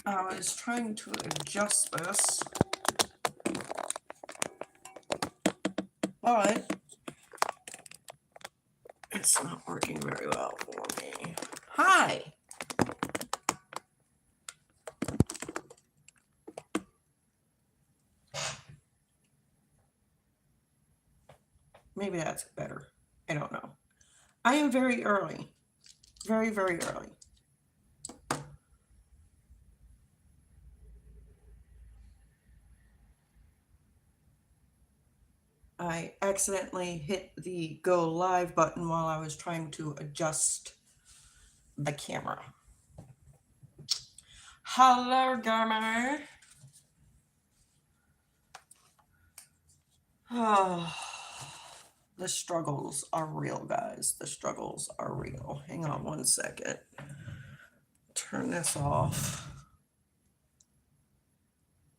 I was trying to adjust this, but it's not working very well for me. Hi! Maybe that's better. I don't know. I am very early. Very, very early. I accidentally hit the go live button while I was trying to adjust the camera. Hello, gamer. Oh, the struggles are real, guys. The struggles are real. Hang on one second. Turn this off.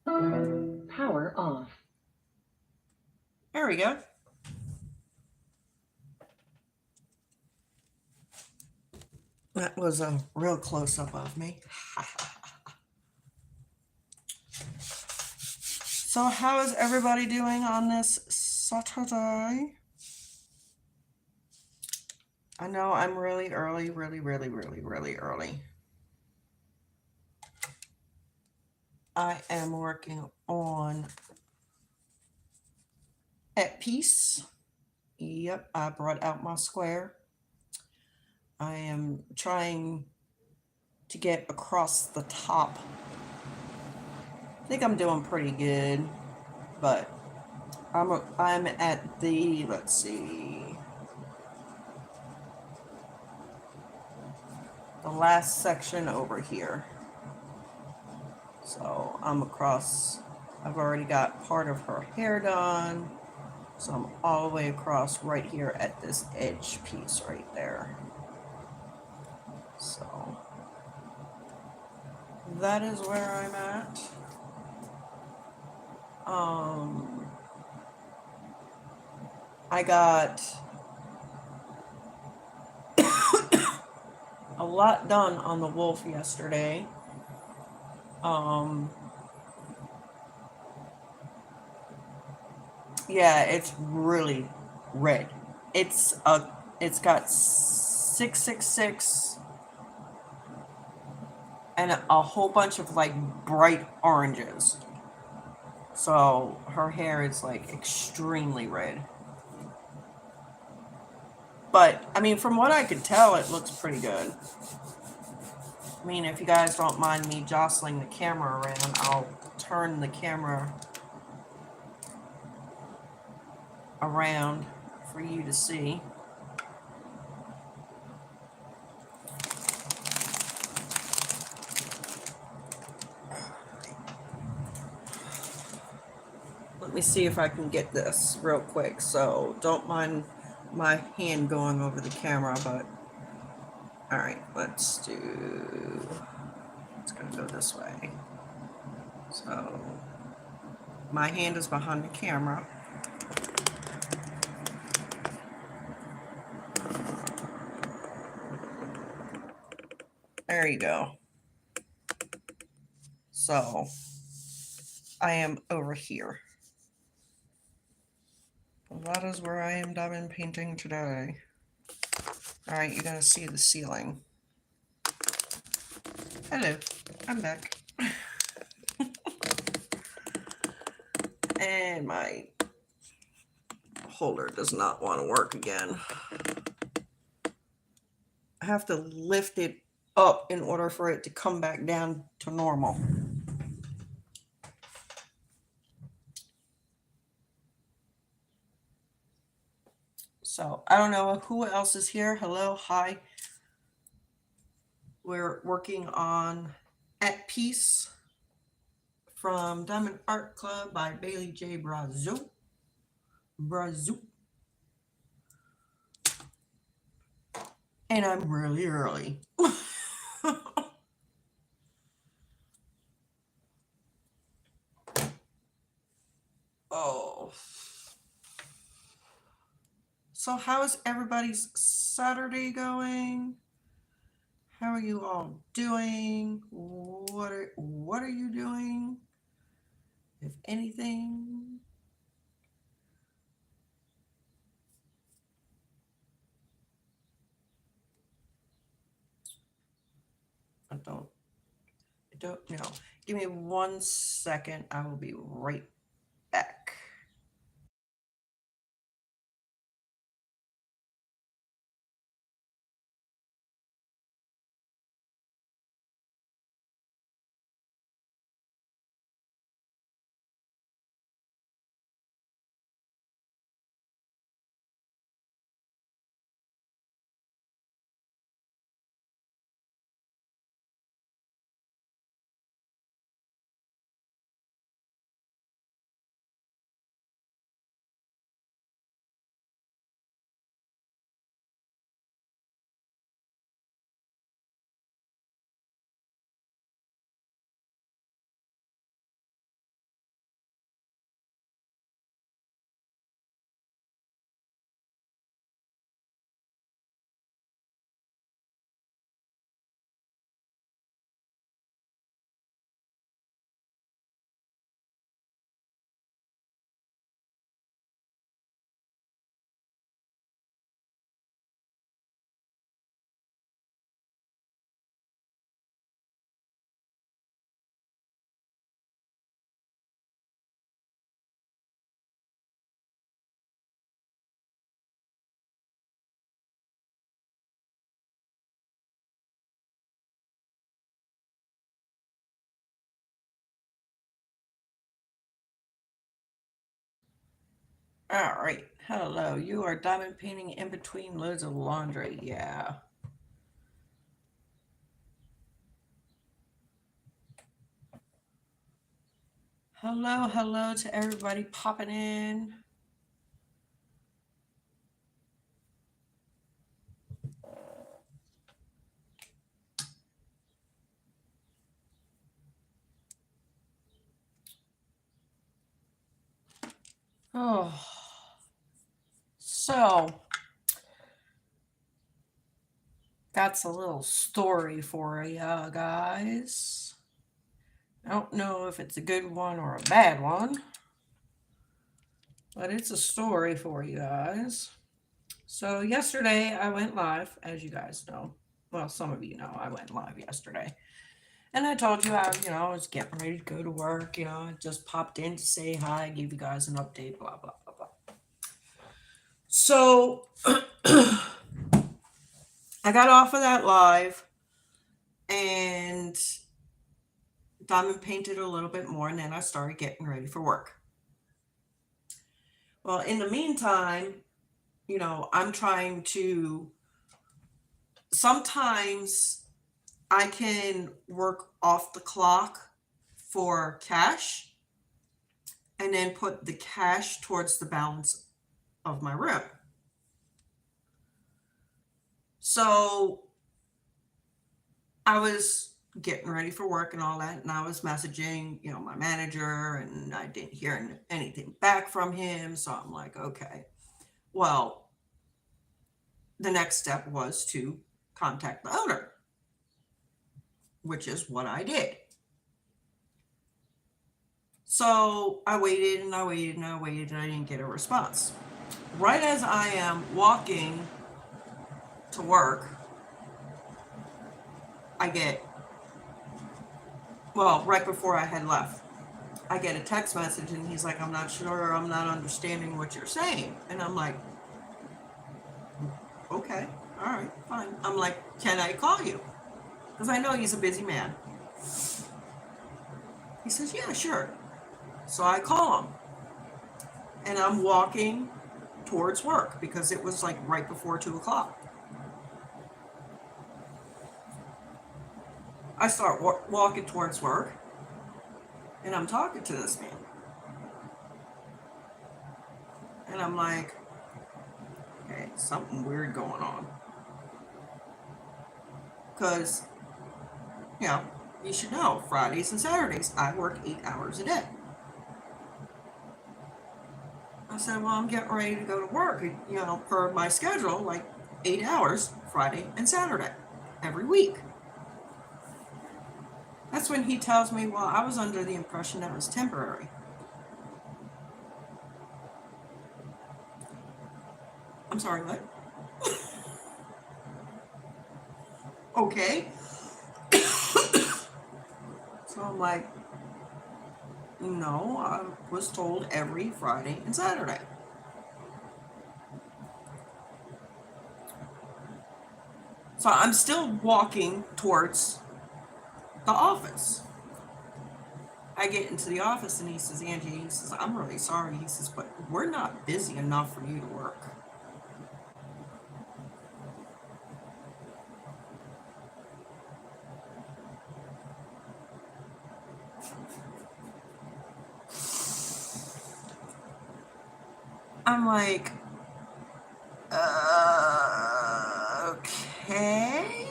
Power off. There we go. That was a real close-up of me. So how is everybody doing on this Saturday? I know I'm really early, really early. I am working on At Peace. Yep, I brought out my square. I am trying to get across the top. I think I'm doing pretty good, but I'm at the, let's see, the last section over here. So I'm across, I've already got part of her hair done. So I'm all the way across right here at this edge piece right there. So that is where I'm at. I got a lot done on the wolf yesterday. Yeah, it's really red. It's got 666 and a whole bunch of like bright oranges. So her hair is like extremely red. But I mean, from what I could tell, it looks pretty good. I mean, if you guys don't mind me jostling the camera around, I'll turn the camera around for you to see. Let me see if I can get this real quick. So don't mind my hand going over the camera, but all right, it's gonna go this way. So my hand is behind the camera. There you go. So I am over here. That is where I am diamond painting today. All right, you gotta see the ceiling. Hello, I'm back. And my holder does not want to work again. I have to lift it up in order for it to come back down to normal. So I don't know who else is here. Hello, hi. We're working on At Peace from Diamond Art Club by Bailey J. Brazeau. And I'm really early. Oh. So how is everybody's Saturday going? How are you all doing? What are you doing? If anything. I don't know. Give me 1 second. I will be right back. All right. Hello. You are diamond painting in between loads of laundry. Yeah. Hello to everybody popping in. Oh, so that's a little story for you guys. I don't know if it's a good one or a bad one, but it's a story for you guys. So yesterday I went live, as you guys know. Well, some of you know I went live yesterday. And I told you I was getting ready to go to work. I just popped in to say hi, give you guys an update, blah, blah, blah, blah. So I got off of that live and diamond painted a little bit more, and then I started getting ready for work. Well, in the meantime, I'm trying to, sometimes I can work off the clock for cash and then put the cash towards the balance of my room. So I was getting ready for work and all that, and I was messaging, my manager, and I didn't hear anything back from him. So I'm like, okay, well, the next step was to contact the owner, which is what I did. So I waited and I waited and I waited, and I didn't get a response. Right as I am walking to work, right before I had left, I get a text message, and he's like, I'm not sure, I'm not understanding what you're saying. And I'm like, okay, all right, fine. I'm like, can I call you? Because I know he's a busy man. He says, yeah, sure. So I call him, and I'm walking towards work because it was like right before 2:00. I start walking towards work, and I'm talking to this man. And I'm like, okay, something weird going on. Because, you should know, Fridays and Saturdays, I work 8 hours a day. I said, well, I'm getting ready to go to work, per my schedule, like 8 hours, Friday and Saturday, every week. That's when he tells me, well, I was under the impression that was temporary. I'm sorry, what? Okay. So I'm like, no, I was told every Friday and Saturday. So I'm still walking towards the office. I get into the office and he says, Angie, he says, I'm really sorry. He says, but we're not busy enough for you to work. I'm like, okay.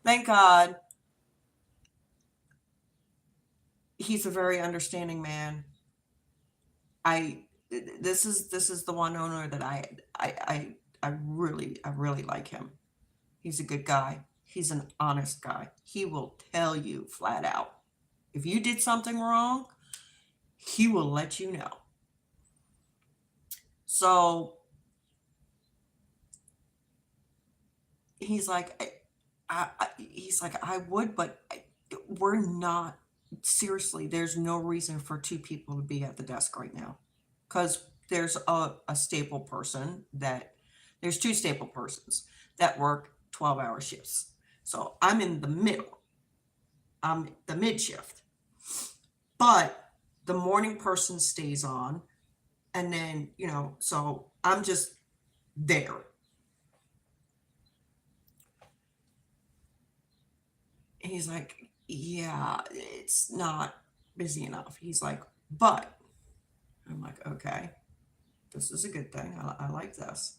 Thank God he's a very understanding man. This is the one owner that I really like him. He's a good guy. He's an honest guy. He will tell you flat out. If you did something wrong, he will let you know. So he's like, he's like, I would, but we're not, seriously, there's no reason for two people to be at the desk right now. Because there's a staple person there's two staple persons that work 12-hour shifts. So I'm in the middle. I'm the mid shift. But the morning person stays on. And then, so I'm just there. And he's like, yeah, it's not busy enough. He's like, but I'm like, okay, this is a good thing. I like this.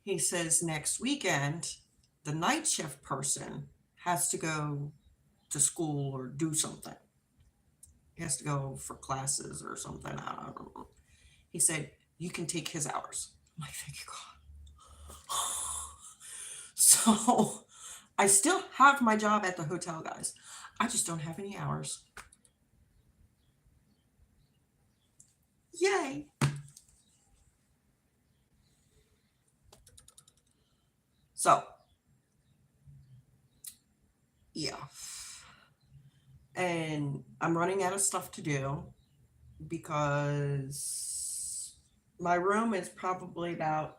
He says next weekend, the night shift person has to go to school or do something. He has to go for classes or something. I don't know. He said, you can take his hours. I'm like, thank you, God. So I still have my job at the hotel, guys. I just don't have any hours. Yay. So, yeah. And I'm running out of stuff to do because my room is probably about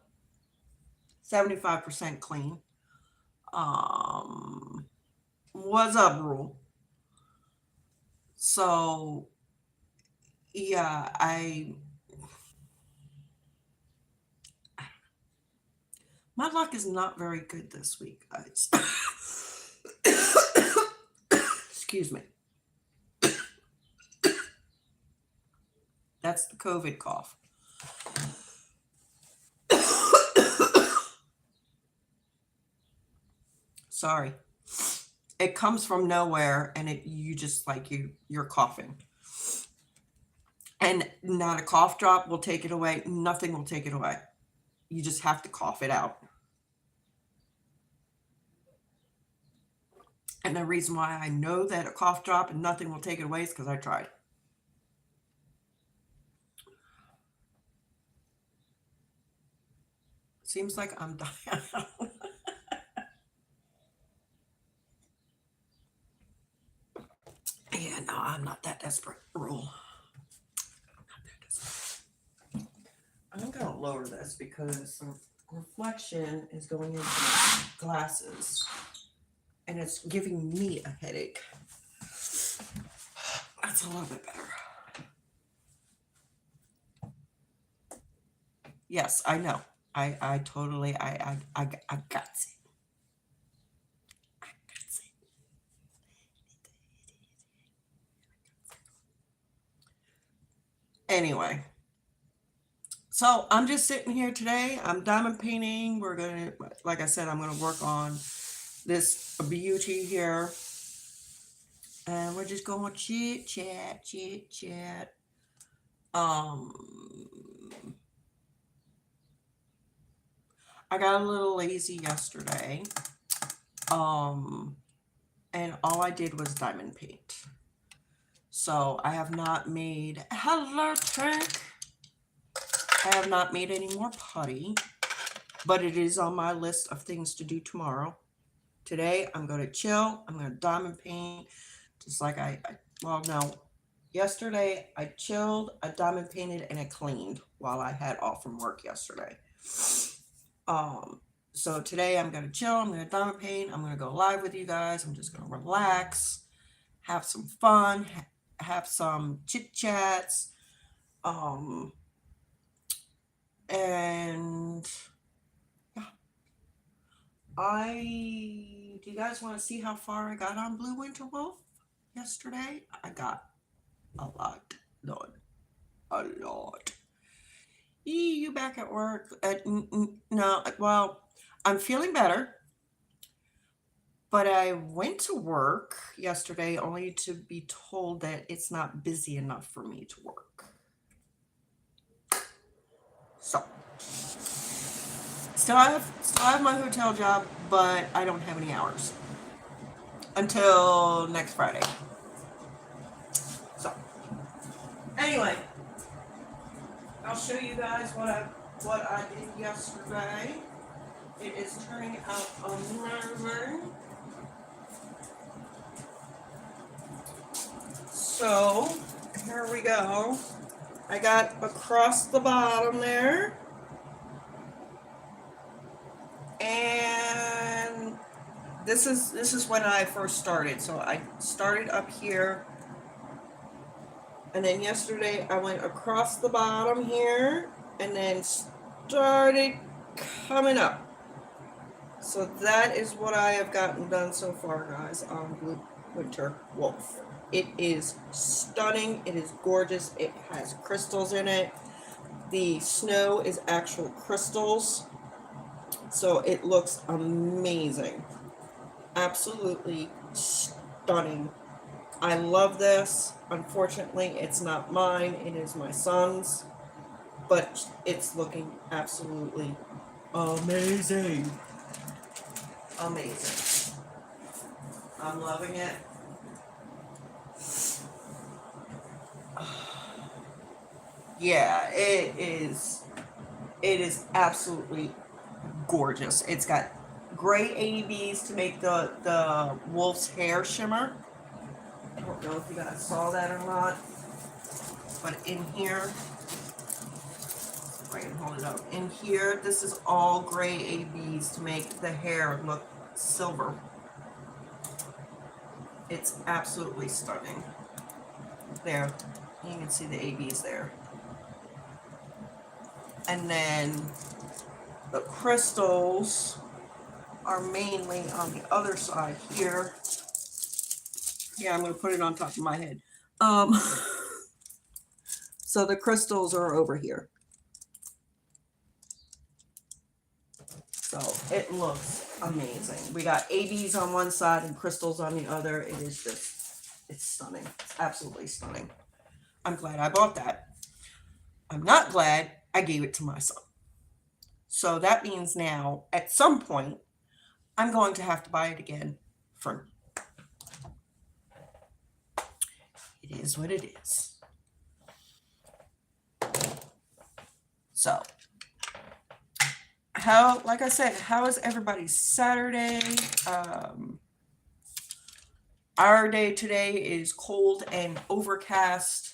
75% clean. What's up, Rule? So, yeah, my luck is not very good this week, guys. Excuse me. That's the COVID cough. Sorry. It comes from nowhere and you just like you're coughing. And not a cough drop will take it away. Nothing will take it away. You just have to cough it out. And the reason why I know that a cough drop and nothing will take it away is because I tried. Seems like I'm dying. Yeah, no, I'm not that desperate. Rule. I'm going to lower this because the reflection is going into my glasses and it's giving me a headache. That's a little bit better. Yes, I know. I totally, I got it. I got it. Anyway, so I'm just sitting here today. I'm diamond painting. We're going to, like I said, I'm going to work on this beauty here. And we're just going chit chat, chit chat. I got a little lazy yesterday. And and all I did was diamond paint. So I have not made, hello Trick. I have not made any more putty, but it is on my list of things to do tomorrow. Today, I'm going to chill. I'm going to diamond paint, just like well, no. Yesterday, I chilled, I diamond painted, and I cleaned while I had off from work yesterday. So today, I'm going to chill. I'm going to diamond paint. I'm going to go live with you guys. I'm just going to relax, have some fun, have some chit chats, and do you guys want to see how far I got on Blue Winter Wolf yesterday? I got a lot done. A lot. You back at work? No, well, I'm feeling better. But I went to work yesterday only to be told that it's not busy enough for me to work. So, still have my hotel job, but I don't have any hours until next Friday. So, anyway, I'll show you guys what I did yesterday. It is turning out amazing. So, here we go. I got across the bottom there. And this is when I first started. So I started up here. And then yesterday I went across the bottom here and then started coming up. So that is what I have gotten done so far, guys, on Blue Winter Wolf. It is stunning. It is gorgeous. It has crystals in it. The snow is actual crystals. So it looks amazing. Absolutely stunning. I love this. Unfortunately, it's not mine. It is my son's. But it's looking absolutely amazing. Amazing. I'm loving it. Yeah, it is absolutely gorgeous. It's got gray ABs to make the wolf's hair shimmer. I don't know if you guys saw that or not, but in here, I can hold it up. In here, this is all gray ABs to make the hair look silver. It's absolutely stunning. There, you can see the ABs there. And then the crystals are mainly on the other side here. Yeah, I'm going to put it on top of my head. So the crystals are over here. So it looks amazing. We got ABs on one side and crystals on the other. It is just, it's stunning. It's absolutely stunning. I'm glad I bought that. I'm not glad I gave it to my son. So that means now, at some point, I'm going to have to buy it again for me. It is what it is. So, like I said, how is everybody's Saturday? Our day today is cold and overcast.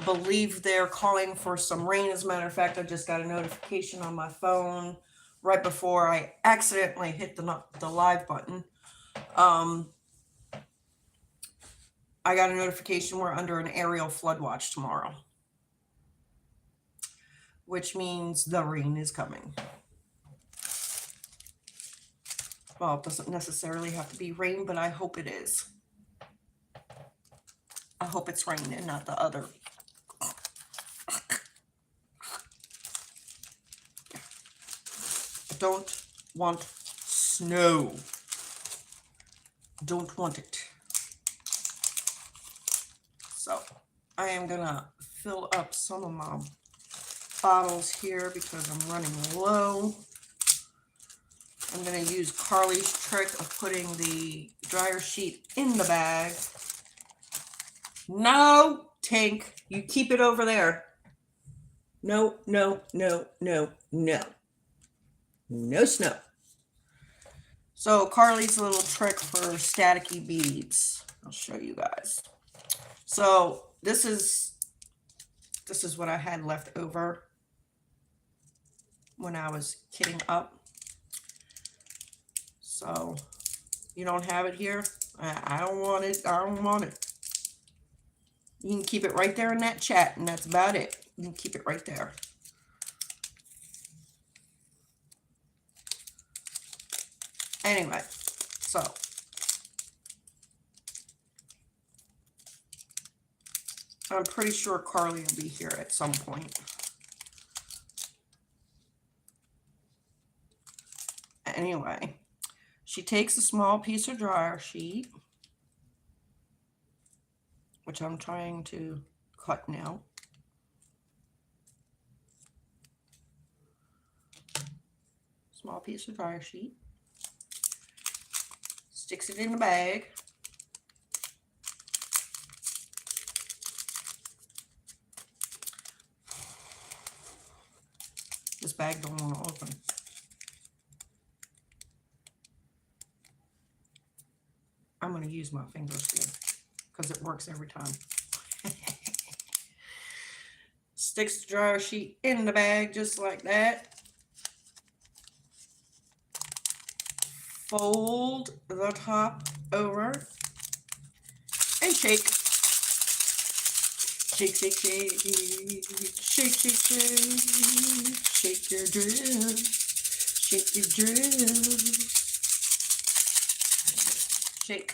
Believe they're calling for some rain. As a matter of fact, I just got a notification on my phone right before I accidentally hit the live button. I got a notification we're under an aerial flood watch tomorrow, which means the rain is coming. Well, it doesn't necessarily have to be rain, but I hope it is. I hope it's rain and not the other. I don't want snow. Don't want it. So I am gonna fill up some of my bottles here because I'm running low. I'm gonna use Carly's trick of putting the dryer sheet in the bag. No, Tink, you keep it over there. No, no, no, no, no. No snow. So Carly's little trick for staticky beads. I'll show you guys. So this is what I had left over when I was kitting up. So you don't have it here. I don't want it. I don't want it. You can keep it right there in that chat, and that's about it. You can keep it right there. Anyway, so I'm pretty sure Carly will be here at some point. Anyway, she takes a small piece of dryer sheet, which I'm trying to cut now. Small piece of dryer sheet. Sticks it in the bag. This bag don't want to open. I'm going to use my fingers here because it works every time. Sticks the dryer sheet in the bag just like that. Fold the top over and shake. Shake, shake, shake, shake, shake, shake, shake your drill, shake your drill, shake.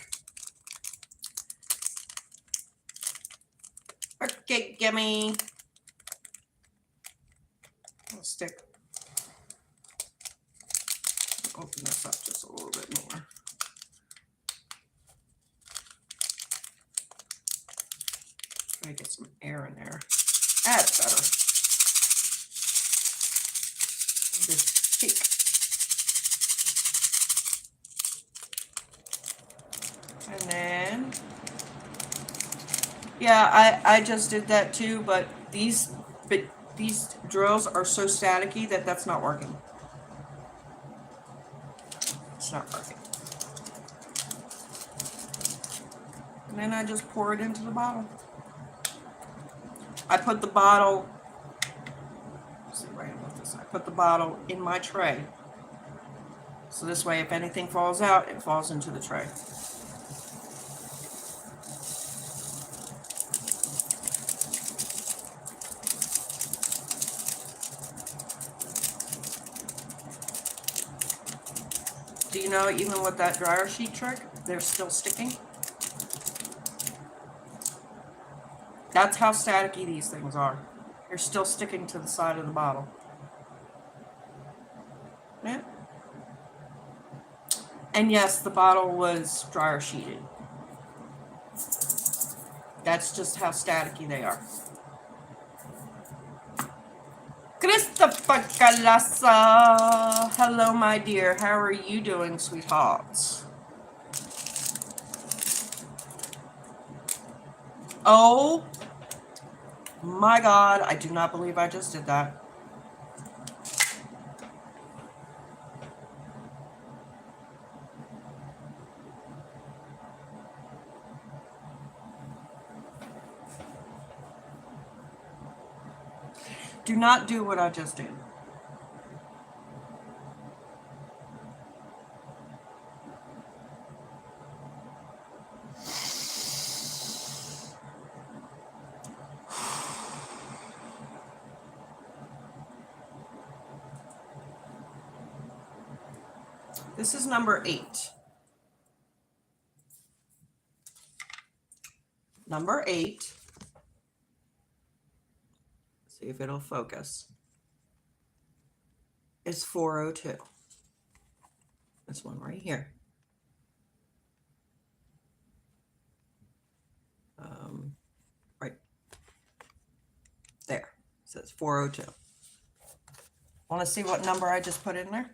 Okay, gimme. I'll stick. Open this up just a little bit more. Try to get some air in there. That's better. Just shake. And then, yeah, I just did that too, but these drills are so staticky that that's not working. It's not working. And then I just pour it into the bottle. I put the bottle, let's see right about this. I put the bottle in my tray. So this way, if anything falls out, it falls into the tray. Do you know, even with that dryer sheet trick, they're still sticking? That's how staticky these things are. They're still sticking to the side of the bottle. Yeah. And yes, the bottle was dryer sheeted. That's just how staticky they are. Christopher Calasa. Hello, my dear. How are you doing, sweethearts? Oh my God, I do not believe I just did that. Do not do what I just did. This is number 8. Number 8. See if it'll focus. It's 402. This one right here. Right there. It says 402. Want to see what number I just put in there?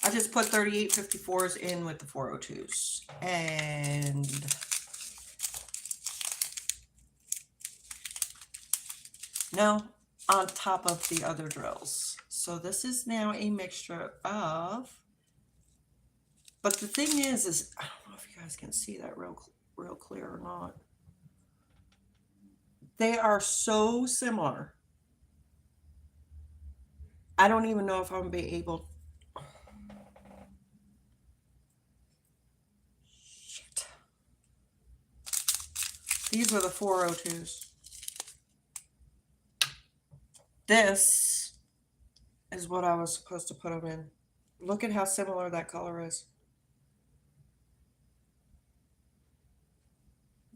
I just put 3854s in with the 402s. And no, on top of the other drills. So this is now a mixture of, but the thing is I don't know if you guys can see that real clear or not. They are so similar. I don't even know if I'm gonna be able. Shit. These are the 402s. This is what I was supposed to put them in. Look at how similar that color is.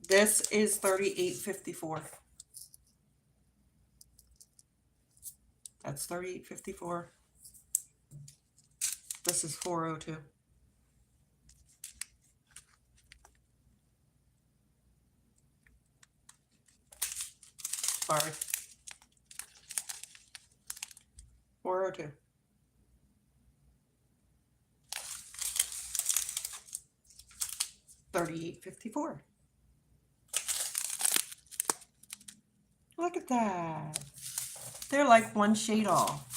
This is 3854. That's 3854. This is 402. Sorry. 402. $38.54. Look at that. They're like one shade off.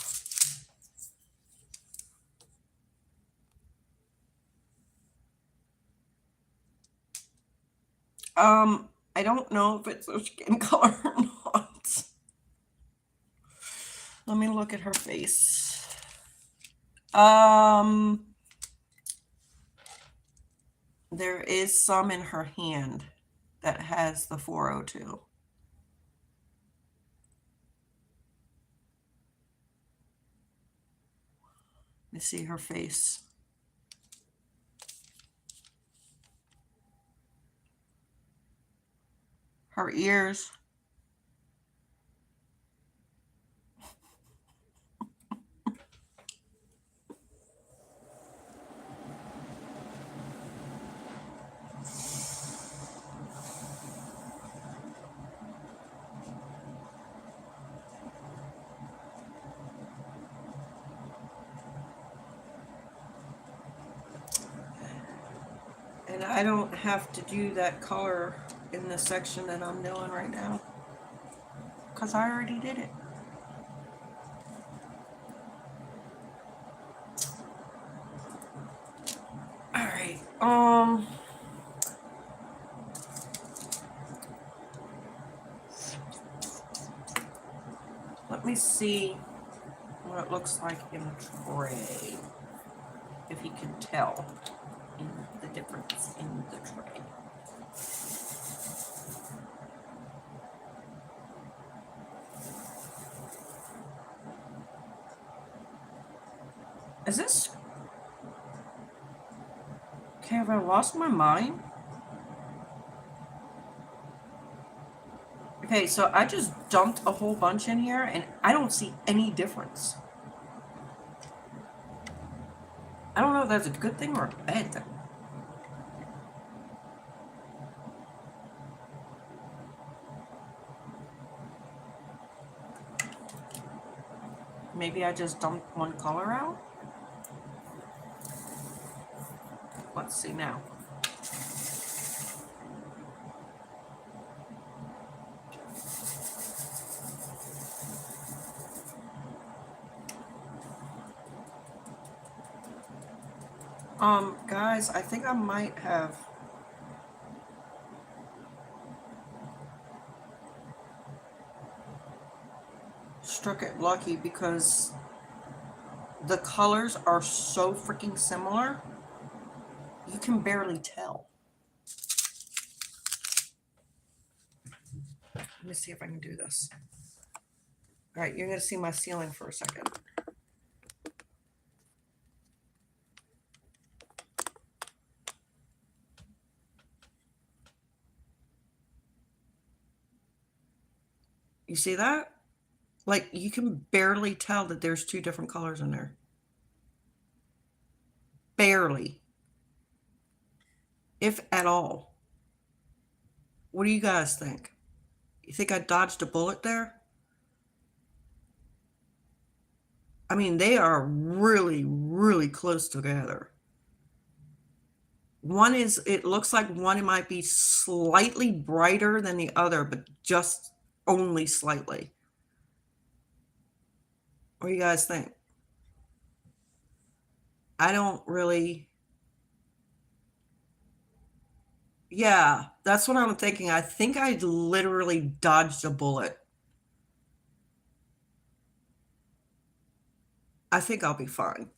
I don't know if it's a skin color or not. Let me look at her face. There is some in her hand that has the 402. Let me see her face. Her ears. And I don't have to do that color in the section that I'm doing right now, because I already did it. All right. Let me see what it looks like in the tray, if you can tell in the difference in the tray. Is this? Okay, have I lost my mind? Okay, so I just dumped a whole bunch in here and I don't see any difference. I don't know if that's a good thing or a bad thing. Maybe I just dumped one color out? Let's see now. Guys, I think I might have struck it lucky because the colors are so freaking similar, you can barely tell. Let me see if I can do this. All right, you're going to see my ceiling for a second. You see that? Like, you can barely tell that there's two different colors in there. Barely. If at all. What do you guys think? You think I dodged a bullet there? I mean, they are really, really close together. One is, it looks like one might be slightly brighter than the other, but just only slightly. What do you guys think? I don't really. Yeah, that's what I'm thinking. I think I literally dodged a bullet. I think I'll be fine.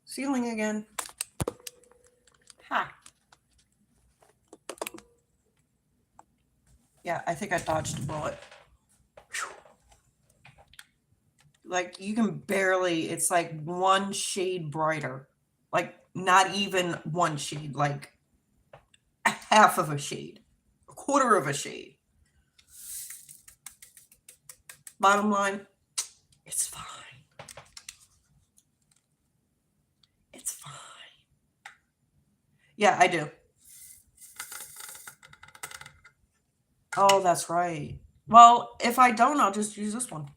Ceiling again. Ha. Yeah, I think I dodged a bullet. Whew. Like you can barely, it's like one shade brighter. Like not even one shade, like a half of a shade, a quarter of a shade. Bottom line, it's fine. It's fine. Yeah, I do. Oh, that's right. Well, if I don't, I'll just use this one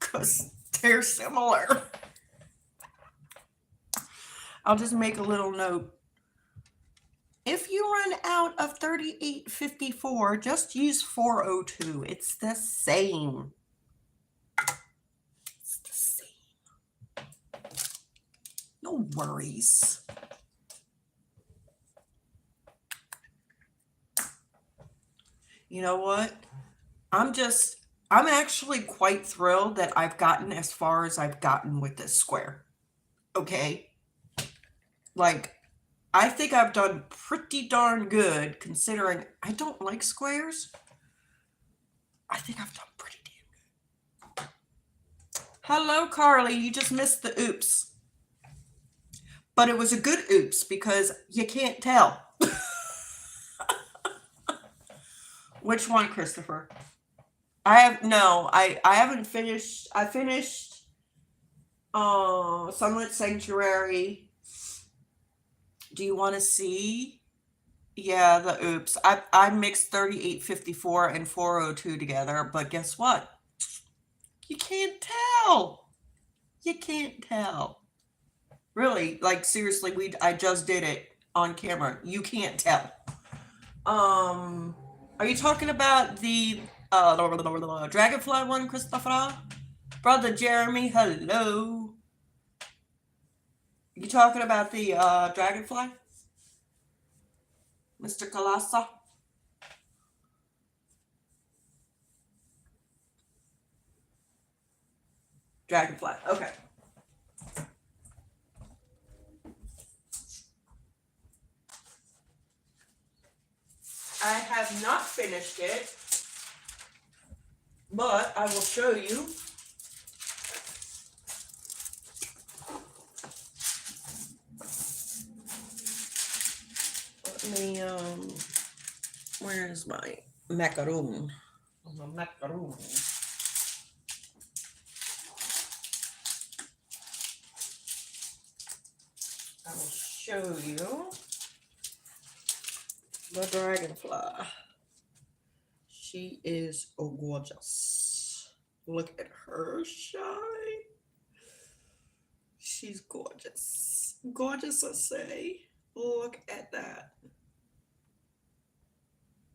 because they're similar. I'll just make a little note. If you run out of 3854, just use 402. It's the same. It's the same. No worries. You know what? I'm actually quite thrilled that I've gotten as far as I've gotten with this square. Okay? Like, I think I've done pretty darn good considering I don't like squares. I think I've done pretty damn good. Hello, Carly. You just missed the oops. But it was a good oops because you can't tell. Which one, Christopher? I haven't finished. I finished Sunlit Sanctuary. Do you want to see? Yeah, the oops. I mixed 3854 and 402 together, but guess what? You can't tell. You can't tell. Really, like seriously, I just did it on camera. You can't tell. Are you talking about the Dragonfly one, Christopher? Brother Jeremy, hello. You talking about the Dragonfly? Mr. Kalasa? Dragonfly, okay. I have not finished it, but I will show you. Let me, where is my macaroon? The macaroon. I will show you the Dragonfly. She is gorgeous. Look at her shine. She's gorgeous. Gorgeous, I say. Look at that.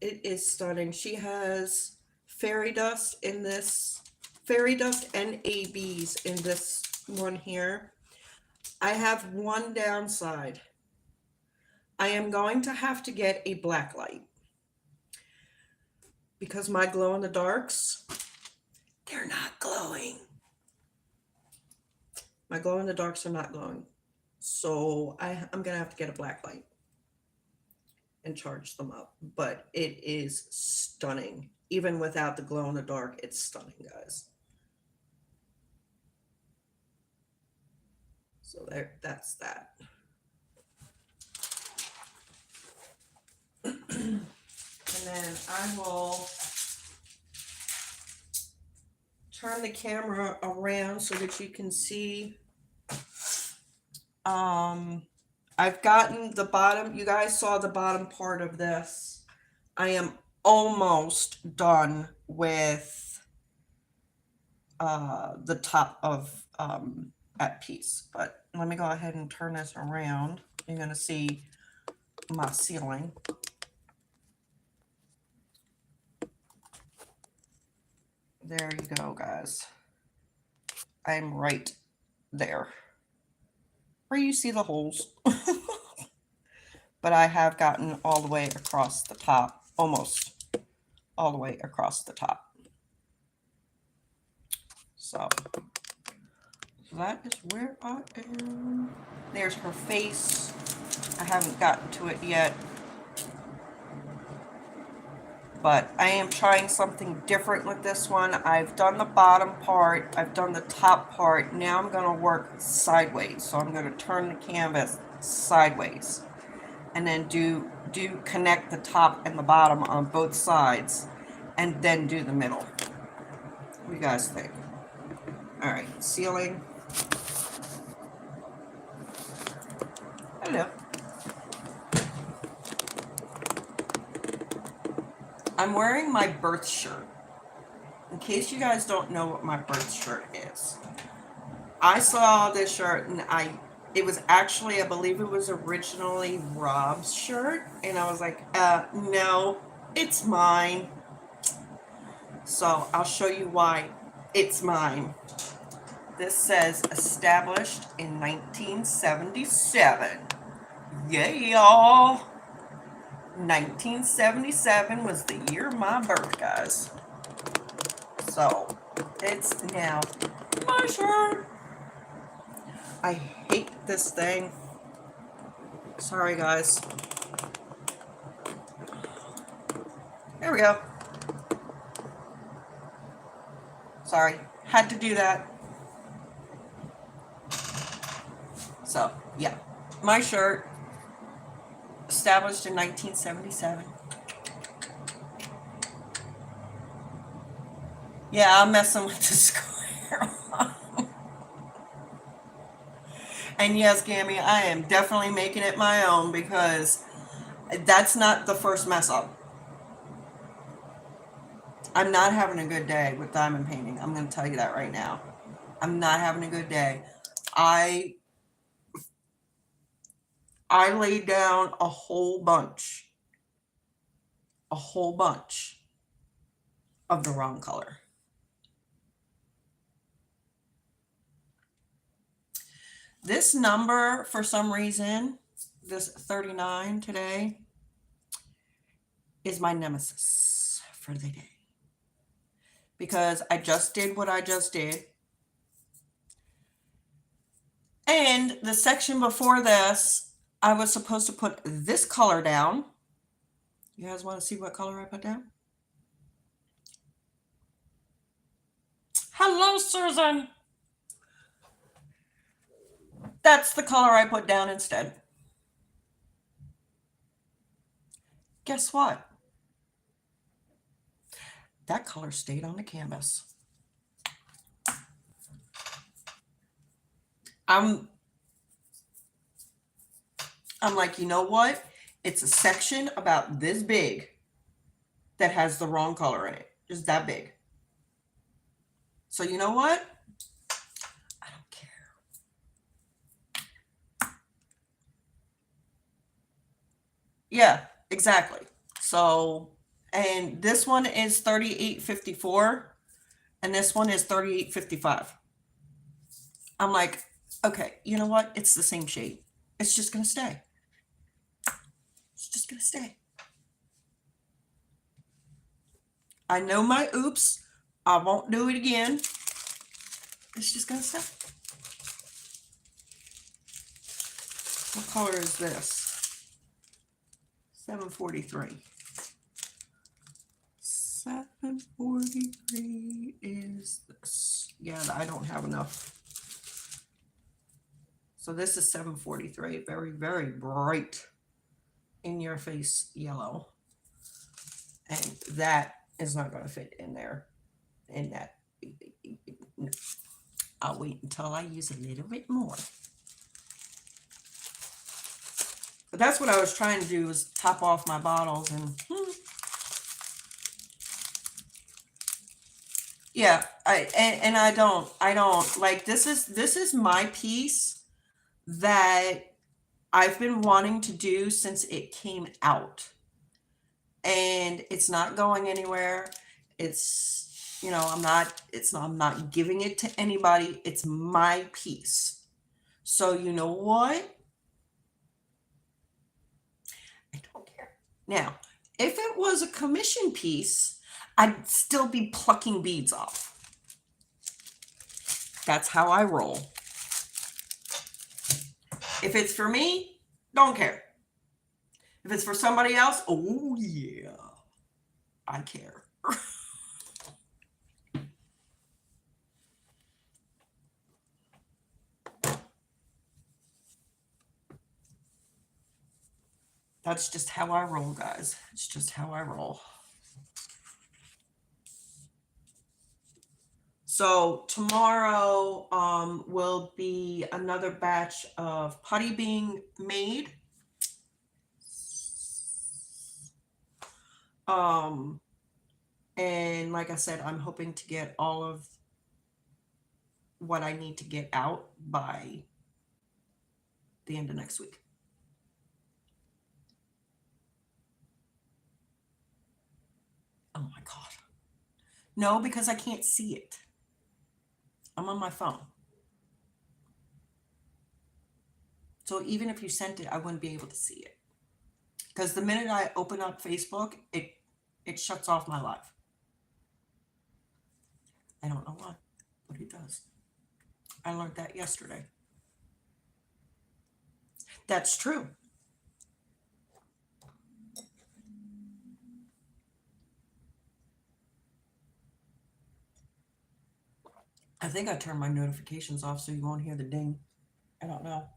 It is stunning. She has fairy dust in this, fairy dust and ABs in this one here. I have one downside. I am going to have to get a black light because my glow in the darks, they're not glowing. My glow in the darks are not glowing. So I'm going to have to get a black light and charge them up. But it is stunning. Even without the glow in the dark, it's stunning, guys. So that's that. And then I will turn the camera around so that you can see. I've gotten the bottom, you guys saw the bottom part of this. I am almost done with the top of at piece. But let me go ahead and turn this around. You're going to see my ceiling. There you go, guys. I'm right there where you see the holes. But I have gotten all the way across the top, almost all the way across the top. So that is where I am. There's her face. I haven't gotten to it yet, but I am trying something different with this one. I've done the bottom part, I've done the top part. Now I'm going to work sideways. So I'm going to turn the canvas sideways and then do connect the top and the bottom on both sides and then do the middle. What do you guys think? All right, ceiling. Hello. I'm wearing my birth shirt. In case you guys don't know what my birth shirt is. I saw this shirt and it was actually, I believe it was originally Rob's shirt. And I was like, no, it's mine. So I'll show you why it's mine. This says established in 1977. Yeah, y'all. 1977 was the year of my birth, guys. So it's now my shirt. I hate this thing. Sorry, guys. There we go. Sorry, had to do that. So, yeah, my shirt, established in 1977. Yeah, I'm messing with the square. And yes, Gammy, I am definitely making it my own because that's not the first mess up. I'm not having a good day with diamond painting. I'm going to tell you that right now. I'm not having a good day. I laid down a whole bunch of the wrong color. This number, for some reason, this 39 today, is my nemesis for the day. Because I just did what I just did. And the section before this, I was supposed to put this color down. You guys want to see what color I put down? Hello, Susan. That's the color I put down instead. Guess what? That color stayed on the canvas. I'm like, you know what? It's a section about this big that has the wrong color in it. Just that big. So you know what? I don't care. Yeah, exactly. So, and this one is 3854 and this one is 3855. I'm like, okay, you know what? It's the same shade. It's just going to stay. It's just going to stay. I know my oops. I won't do it again. It's just going to stay. What color is this? 743. 743 is this. Yeah, I don't have enough. So this is 743. Very, very bright in your face yellow. And that is not going to fit in there. In that. No. I'll wait until I use a little bit more. But that's what I was trying to do, was top off my bottles and Yeah, and I don't like, this is my piece that I've been wanting to do since it came out. And it's not going anywhere. It's, I'm not giving it to anybody. It's my piece. So you know what? I don't care. Now, if it was a commission piece, I'd still be plucking beads off. That's how I roll. If it's for me, don't care. If it's for somebody else, oh yeah, I care. That's just how I roll, guys. It's just how I roll. So tomorrow will be another batch of putty being made. And like I said, I'm hoping to get all of what I need to get out by the end of next week. Oh my God. No, because I can't see it. I'm on my phone. So even if you sent it, I wouldn't be able to see it. Because the minute I open up Facebook, it shuts off my live. I don't know why, but it does. I learned that yesterday. That's true. I think I turned my notifications off so you won't hear the ding. I don't know.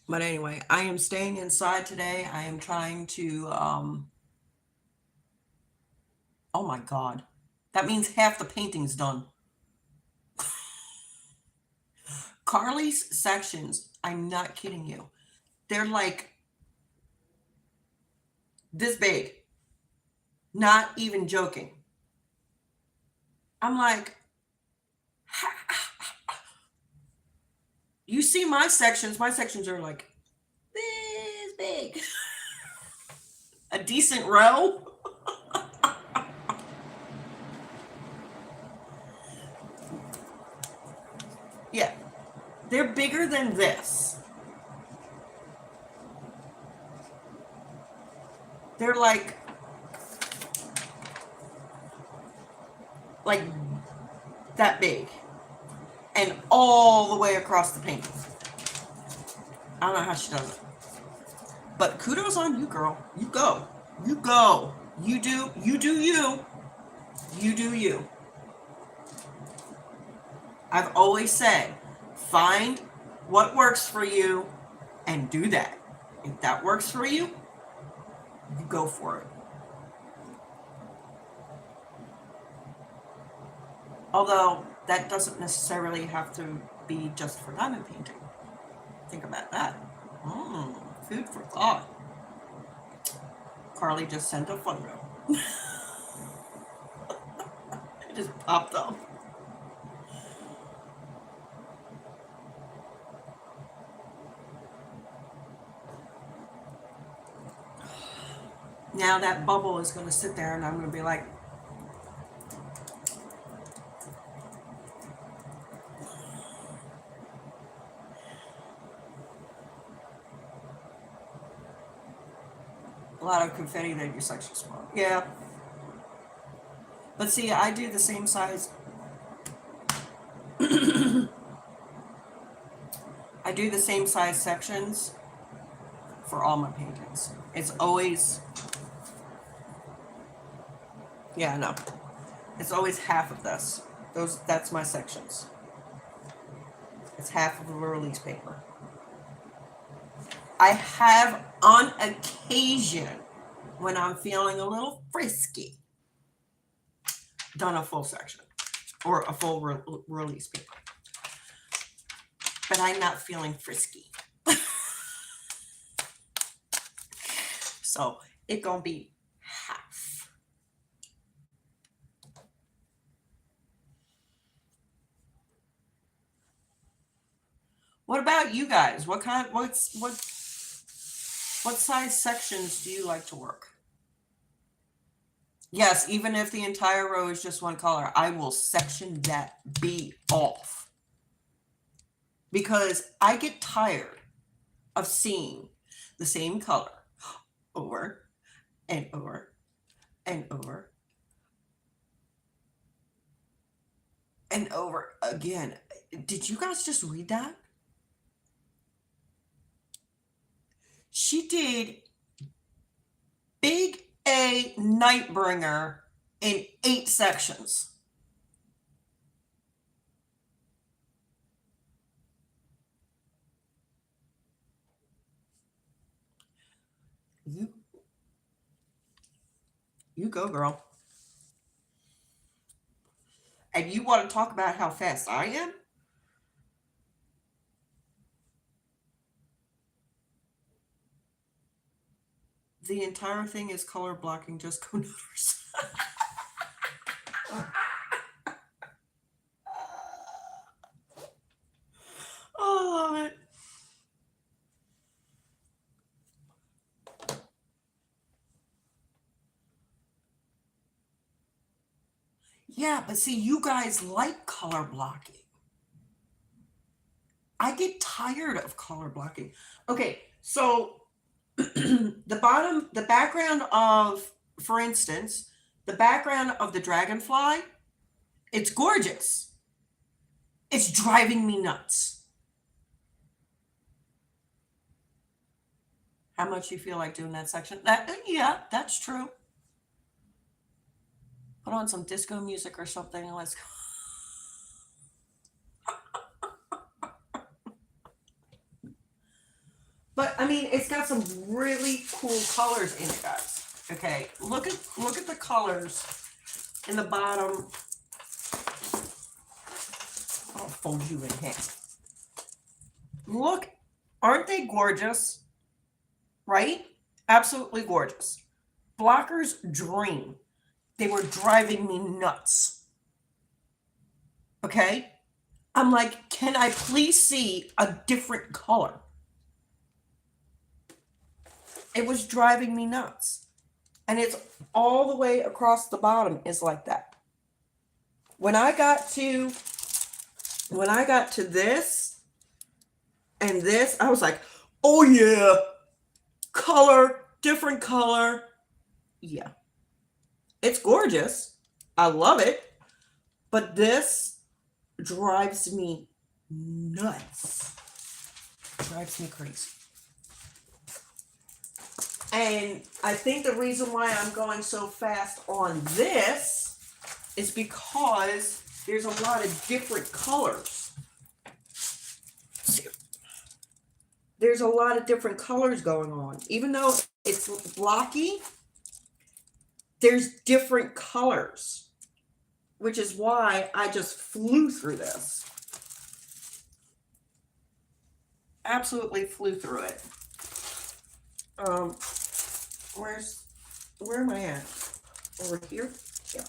But anyway, I am staying inside today. I am trying to, oh my God. That means half the painting's done. Carly's sections, I'm not kidding you. They're like this big. Not even joking. I'm like, you see my sections are like this big. A decent row. Yeah, they're bigger than this. They're like that big and all the way across the painting. I don't know how she does it, but kudos on you, girl. You go, you go, you do you, you do you. I've always said, find what works for you and do that. If that works for you, you go for it. Although that doesn't necessarily have to be just for diamond painting. Think about that. Food for thought. Carly just sent a photo. It just popped up. Now that bubble is going to sit there and I'm going to be like, a lot of confetti that your section small. Yeah. But see, I do the same size. I do the same size sections for all my paintings. It's always, yeah, no. It's always half of this. That's my sections. It's half of a release paper. I have on occasion, when I'm feeling a little frisky, done a full section or a full release paper. But I'm not feeling frisky. So it gonna be half. What about you guys? What size sections do you like to work? Yes, even if the entire row is just one color, I will section that B off. Because I get tired of seeing the same color over and over and over and over again. Did you guys just read that? She did Big A Nightbringer in 8 sections. You go, girl. And you want to talk about how fast I am? The entire thing is color blocking, just go numbers. Oh, I love it. Yeah, but see, you guys like color blocking. I get tired of color blocking. Okay, so the background of, for instance, the background of the dragonfly, it's gorgeous. It's driving me nuts. How much you feel like doing that section? Yeah, that's true. Put on some disco music or something and let's go. But I mean, it's got some really cool colors in it, guys. Okay, look at the colors in the bottom. I'll fold you in half. Look, aren't they gorgeous? Right? Absolutely gorgeous. Blocker's dream. They were driving me nuts. Okay? I'm like, can I please see a different color? It was driving me nuts. And it's all the way across the bottom is like that. When I got to this and this, I was like, oh yeah, color, different color. Yeah. It's gorgeous. I love it. But this drives me nuts. Drives me crazy. And I think the reason why I'm going so fast on this is because there's a lot of different colors. There's a lot of different colors going on. Even though it's blocky, there's different colors, which is why I just flew through this. Absolutely flew through it. Where am I at? Over here? Yeah.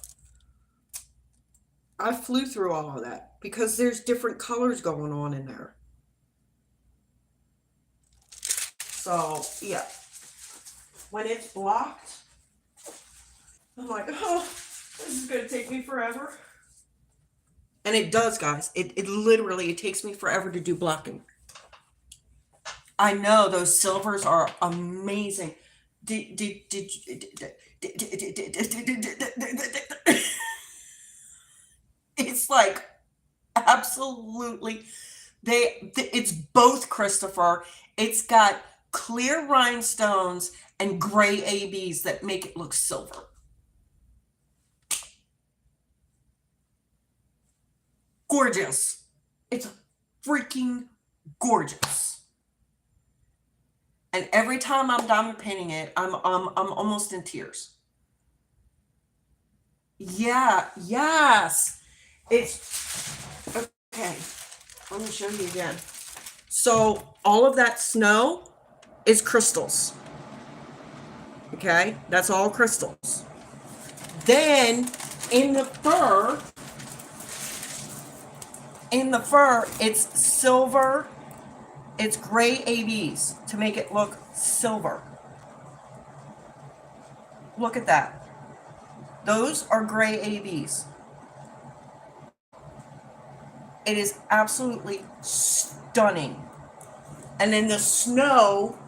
I flew through all of that because there's different colors going on in there. So, yeah. When it's blocked, I'm like, oh, this is going to take me forever. And it does, guys. It literally, it takes me forever to do blocking. I know those silvers are amazing. It's like absolutely it's both, Christopher. It's got clear rhinestones and gray ABs that make it look silver. Gorgeous. It's freaking gorgeous. And every time I'm done painting it, I'm almost in tears. Yeah, yes. It's okay. Let me show you again. So all of that snow is crystals. Okay, that's all crystals. Then in the fur, it's silver. It's gray ABs to make it look silver. Look at that. Those are gray ABs. It is absolutely stunning. And then the snow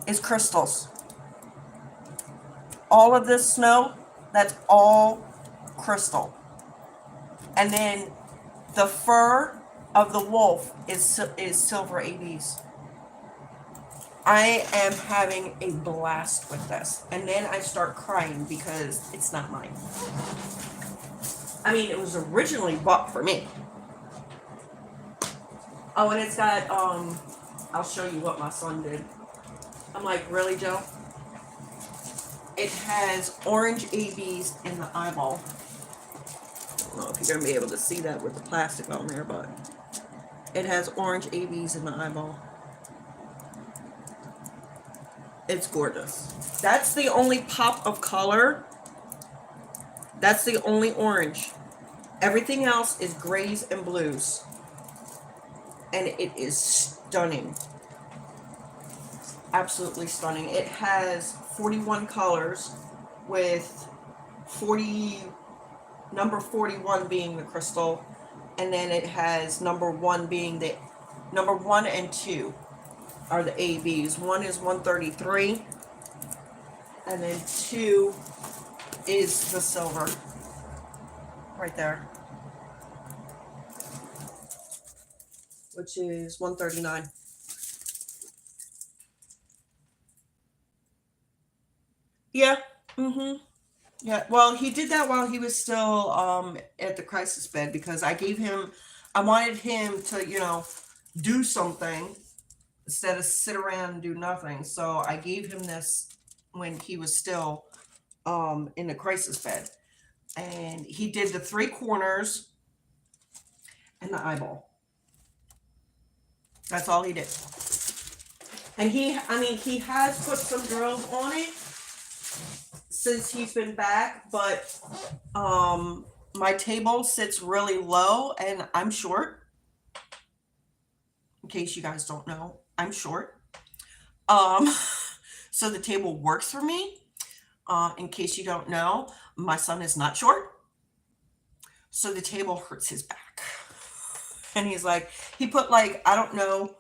is crystals. All of this snow, that's all crystal. And then the fur of the wolf is silver ABs. I am having a blast with this. And then I start crying because it's not mine. I mean, it was originally bought for me. Oh, and it's got, I'll show you what my son did. I'm like, really, Joe? It has orange ABs in the eyeball. I don't know if you're going to be able to see that with the plastic on there, but it has orange ABs in the eyeball. It's gorgeous. That's the only pop of color. That's the only orange. Everything else is grays and blues. And it is stunning. Absolutely stunning. It has 41 colors with number 41 being the crystal, and then it has number 1 and 2 are the ABs. 1 is 133, and then 2 is the silver right there, which is 139. Yeah. Yeah. Well, he did that while he was still at the crisis bed, because I wanted him to, do something instead of sit around and do nothing. So I gave him this when he was still in the crisis bed. And he did the 3 corners and the eyeball. That's all he did. And he has put some drills on it since he's been back, but my table sits really low and I'm short. In case you guys don't know, I'm short. So the table works for me. In case you don't know, my son is not short. So the table hurts his back. And he's like, he put like, I don't know,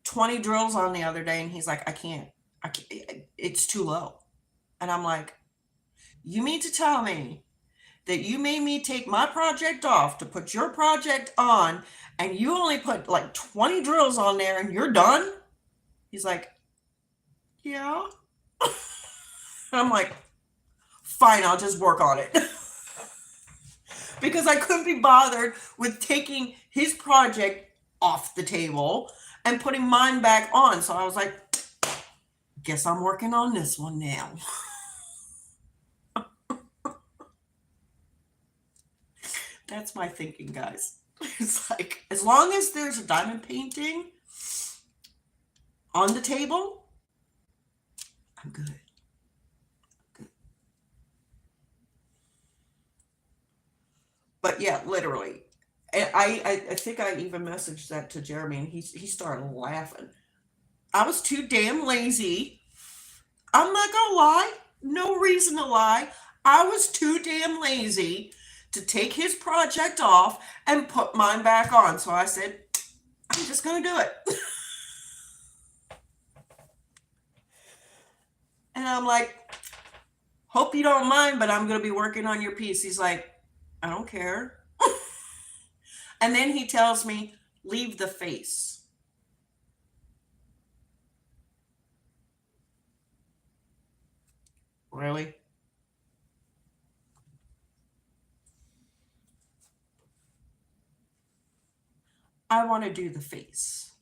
20 drills on the other day, and he's like, I can't, it's too low. And I'm like, you mean to tell me that you made me take my project off to put your project on, and you only put like 20 drills on there and you're done? He's like, yeah. I'm like, fine, I'll just work on it. Because I couldn't be bothered with taking his project off the table and putting mine back on. So I was like, guess I'm working on this one now. That's my thinking, guys. It's like, as long as there's a diamond painting on the table, I'm good. But yeah, literally. And I think I even messaged that to Jeremy, and he started laughing. I was too damn lazy. I'm not gonna lie. No reason to lie. I was too damn lazy to take his project off and put mine back on. So I said, I'm just gonna do it. And I'm like, hope you don't mind, but I'm gonna be working on your piece. He's like, I don't care. And then he tells me, leave the face. Really? I want to do the face.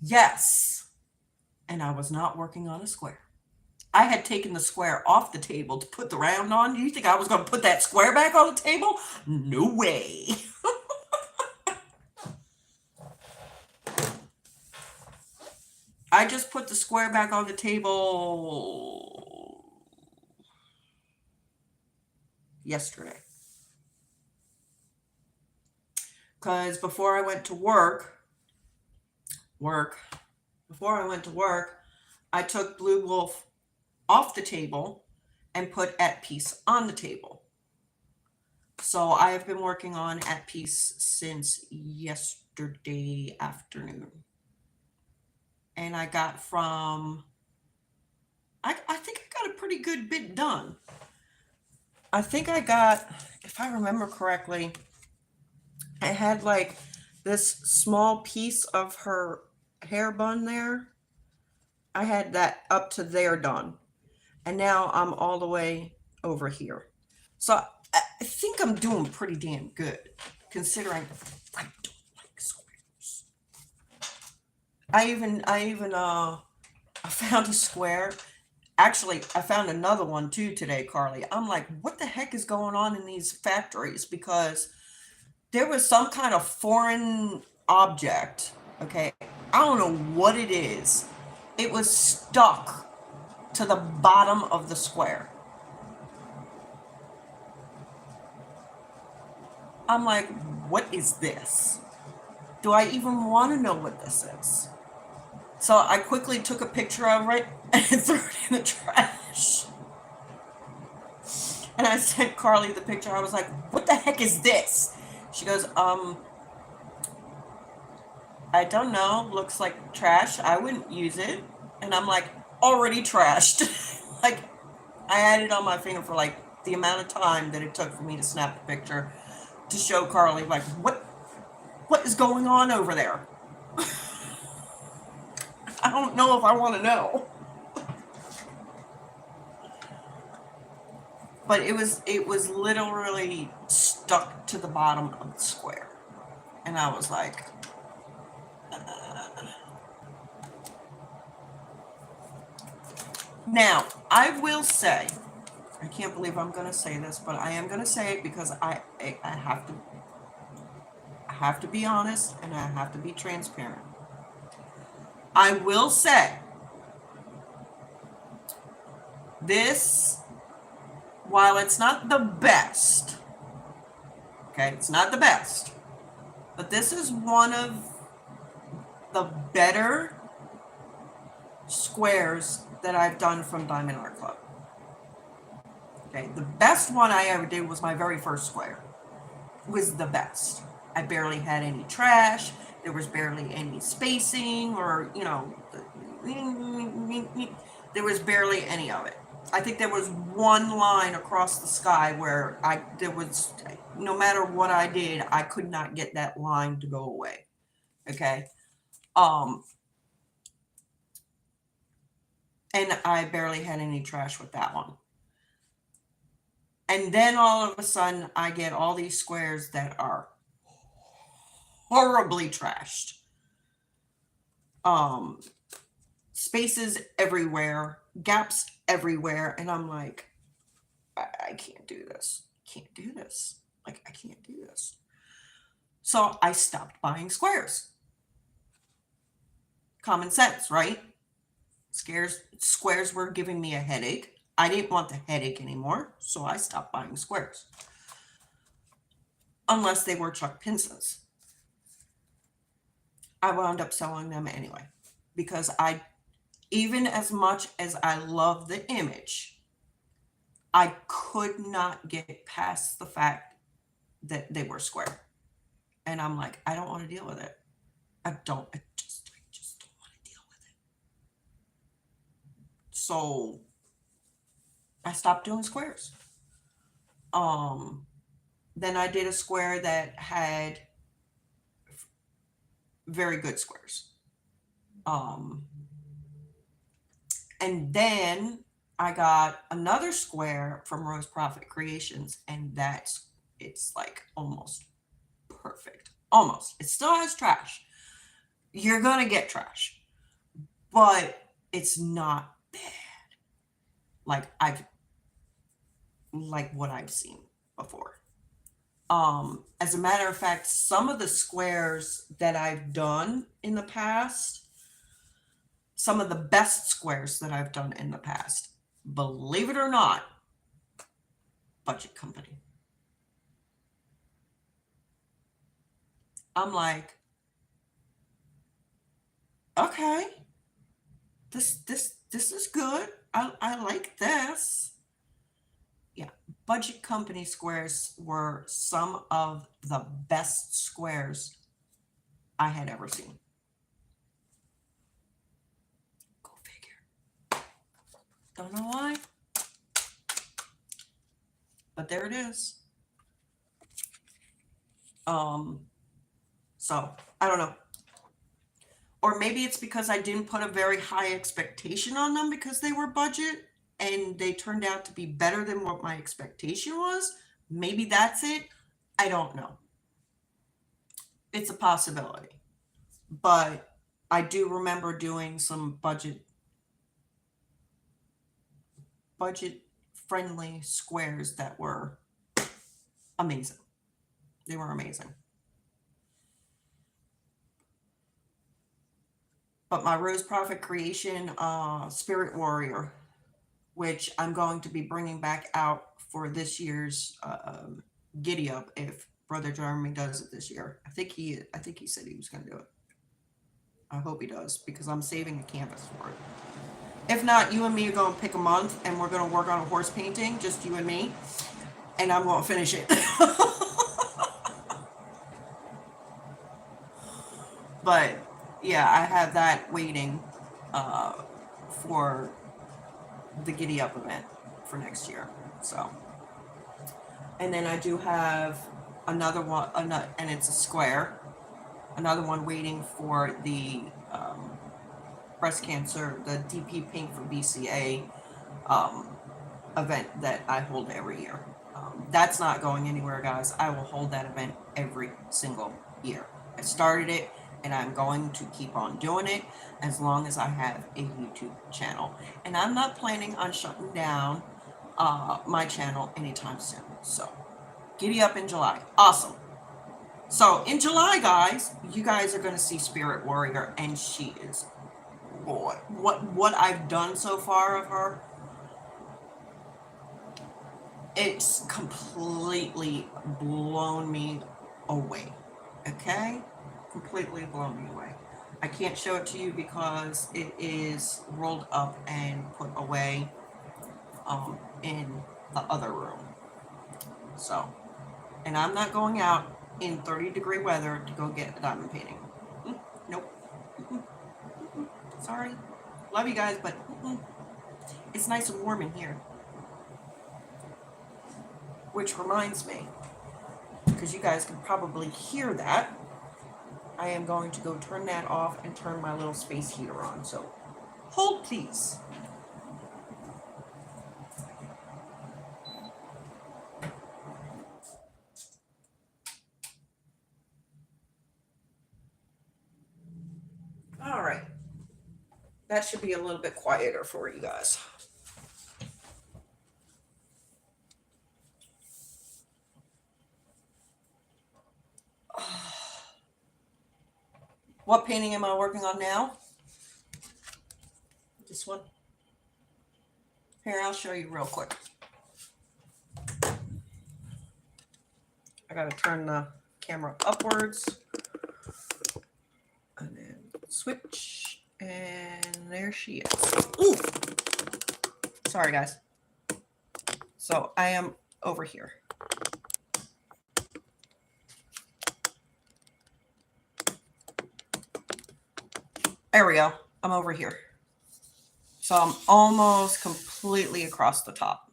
Yes. And I was not working on a square. I had taken the square off the table to put the round on. Do you think I was going to put that square back on the table? No way. I just put the square back on the table yesterday. Because before I went to work, I took Blue Wolf off the table and put At Peace on the table. So I have been working on At Peace since yesterday afternoon. And I got I think I got a pretty good bit done. I think I got, if I remember correctly, I had like this small piece of her hair bun there. I had that up to there done. And now I'm all the way over here. So I think I'm doing pretty damn good, considering I don't like squares. I found a square. Actually, I found another one too today, Carly. I'm like, what the heck is going on in these factories? Because there was some kind of foreign object. Okay, I don't know what it is. It was stuck to the bottom of the square. I'm like, what is this? Do I even want to know what this is? So I quickly took a picture of it and threw it in the trash. And I sent Carly the picture. I was like, what the heck is this? She goes, I don't know. Looks like trash. I wouldn't use it. And I'm like, already trashed. Like, I had it on my finger for like the amount of time that it took for me to snap the picture to show Carly, like, what is going on over there? I don't know if I want to know. But it was literally stuck to the bottom of the square. And I was like, Now, I will say, I can't believe I'm going to say this, but I am going to say it because I have to be honest and I have to be transparent. I will say this, while it's not the best, okay, it's not the best, but this is one of the better squares that I've done from Diamond Art Club. Okay, the best one I ever did was my very first square. It was the best. I barely had any trash. There was barely any spacing or, there was barely any of it. I think there was one line across the sky where no matter what I did, I could not get that line to go away. Okay. And I barely had any trash with that one. And then all of a sudden, I get all these squares that are horribly trashed. Spaces everywhere, gaps everywhere. And I'm like, I can't do this. Can't do this. Like, I can't do this. So I stopped buying squares. Common sense, right? Squares were giving me a headache. I didn't want the headache anymore, so I stopped buying squares. Unless they were Chuck Pinsons. I wound up selling them anyway. Because even as much as I love the image, I could not get past the fact that they were square. And I'm like, I don't want to deal with it. I just don't want to deal with it. So I stopped doing squares. Then I did a square that had very good squares. And then I got another square from Rose Profit Creations, and it's like almost perfect. Almost. It still has trash. You're gonna get trash, but it's not bad. like what I've seen before. As a matter of fact, some of the squares that I've done in the past, some of the best squares that I've done in the past, believe it or not, Budget Company. I'm like, okay, this is good. I like this. Yeah, Budget Company squares were some of the best squares I had ever seen. Go figure. Don't know why, but there it is. So I don't know. Or maybe it's because I didn't put a very high expectation on them because they were budget and they turned out to be better than what my expectation was. Maybe that's it. I don't know. It's a possibility. But I do remember doing some budget friendly squares that were amazing. They were amazing. But my Rose Prophet Creation Spirit Warrior, which I'm going to be bringing back out for this year's Giddy Up if Brother Jeremy does it this year. I think he said he was going to do it. I hope he does because I'm saving a canvas for it. If not, you and me are going to pick a month and we're going to work on a horse painting, just you and me, and I'm going to finish it. But yeah, I have that waiting for the Giddy Up event for next year. So, and then I do have another one, and it's a square. Another one waiting for the breast cancer, the DP Pink for BCA event that I hold every year. That's not going anywhere, guys. I will hold that event every single year. I started it, and I'm going to keep on doing it as long as I have a YouTube channel. And I'm not planning on shutting down my channel anytime soon. So, Giddy Up in July. Awesome. So, in July, guys, you guys are going to see Spirit Warrior, and she is, boy, what I've done so far of her, it's completely blown me away. Okay? Completely blown me away. I can't show it to you because it is rolled up and put away in the other room. So, and I'm not going out in 30-degree weather to go get a diamond painting. Nope. Sorry. Love you guys, but it's nice and warm in here. Which reminds me, because you guys can probably hear that, I am going to go turn that off and turn my little space heater on. So hold please. All right. That should be a little bit quieter for you guys. What painting am I working on now? This one. Here, I'll show you real quick. I gotta turn the camera upwards. And then switch. And there she is. Ooh! Sorry, guys. So I am over here. There we go. I'm over here. So I'm almost completely across the top.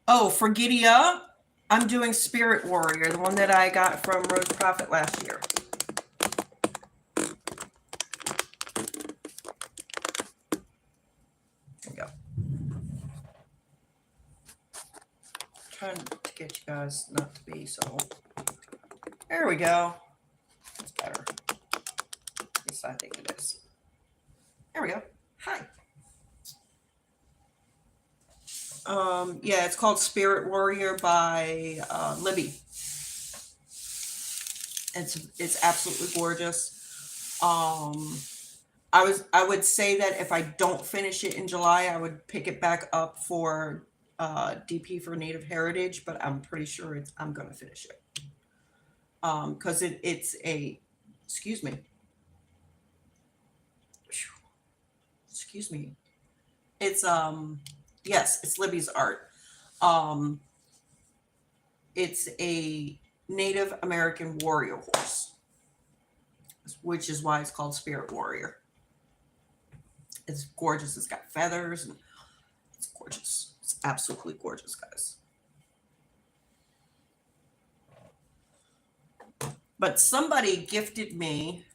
Oh, for Giddy Up, I'm doing Spirit Warrior, the one that I got from Rose Prophet last year. There we go. Trying to get you guys not to be so. There we go. That's better. At least I think it is. There we go. Hi. Yeah, it's called Spirit Warrior by Libby. It's absolutely gorgeous. I would say that if I don't finish it in July, I would pick it back up for DP for Native Heritage, but I'm pretty sure I'm gonna finish it. Because it's a excuse me. Excuse me. It's yes, it's Libby's art. Um it's a Native American warrior horse, which is why it's called Spirit Warrior. It's gorgeous. It's got feathers and it's gorgeous. It's absolutely gorgeous, guys. But somebody gifted me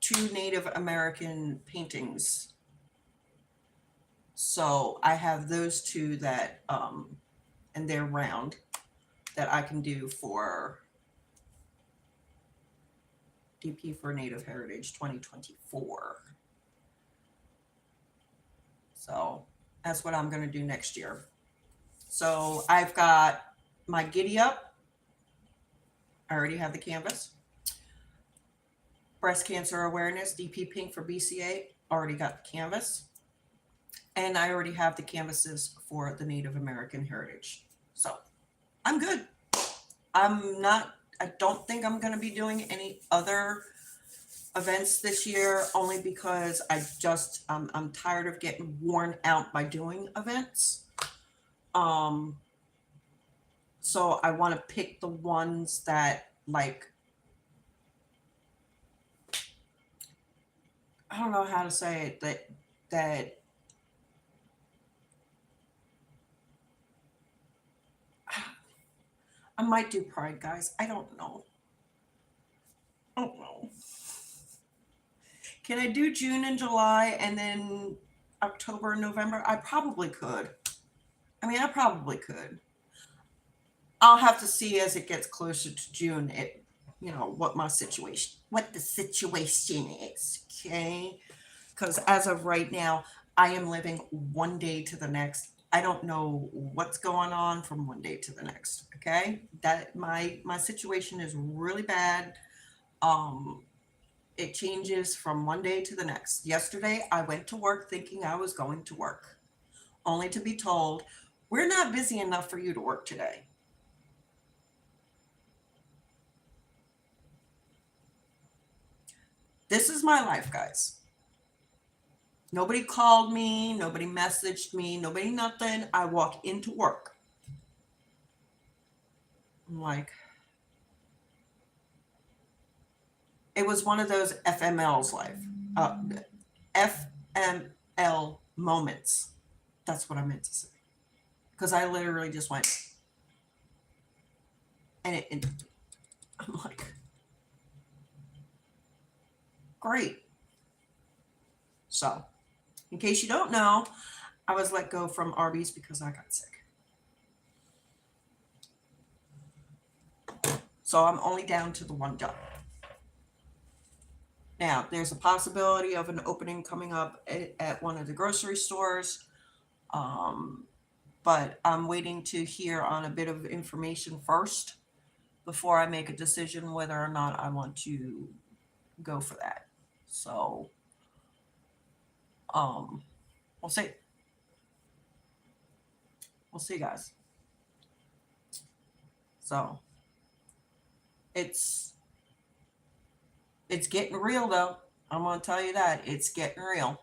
two Native American paintings. So I have those two that and they're round that I can do for DP for Native Heritage 2024. So that's what I'm going to do next year. So I've got my Giddy Up. I already have the canvas. Breast Cancer Awareness, DP Pink for BCA. Already got the canvas. And I already have the canvases for the Native American Heritage. So I'm good. I don't think I'm going to be doing any other events this year, only because I'm tired of getting worn out by doing events. So I want to pick the ones that, like, I don't know how to say it, that I might do Pride, guys. I don't know. I don't know. Can I do June and July and then October and November? I probably could. I probably could. I'll have to see as it gets closer to June, what the situation is, okay? Because as of right now, I am living one day to the next. I don't know what's going on from one day to the next, okay? That my situation is really bad. It changes from one day to the next. Yesterday, I went to work thinking I was going to work, only to be told, we're not busy enough for you to work today. This is my life, guys. Nobody called me, nobody messaged me, nobody nothing. I walk into work. I'm like, it was one of those FML's life, FML moments. That's what I meant to say. Because I literally just went, and I'm like, great. So, in case you don't know, I was let go from Arby's because I got sick. So I'm only down to the one job. Now, there's a possibility of an opening coming up at one of the grocery stores. But I'm waiting to hear on a bit of information first before I make a decision whether or not I want to go for that. So, we'll see. We'll see, guys. So, it's getting real, though. I'm gonna tell you that it's getting real.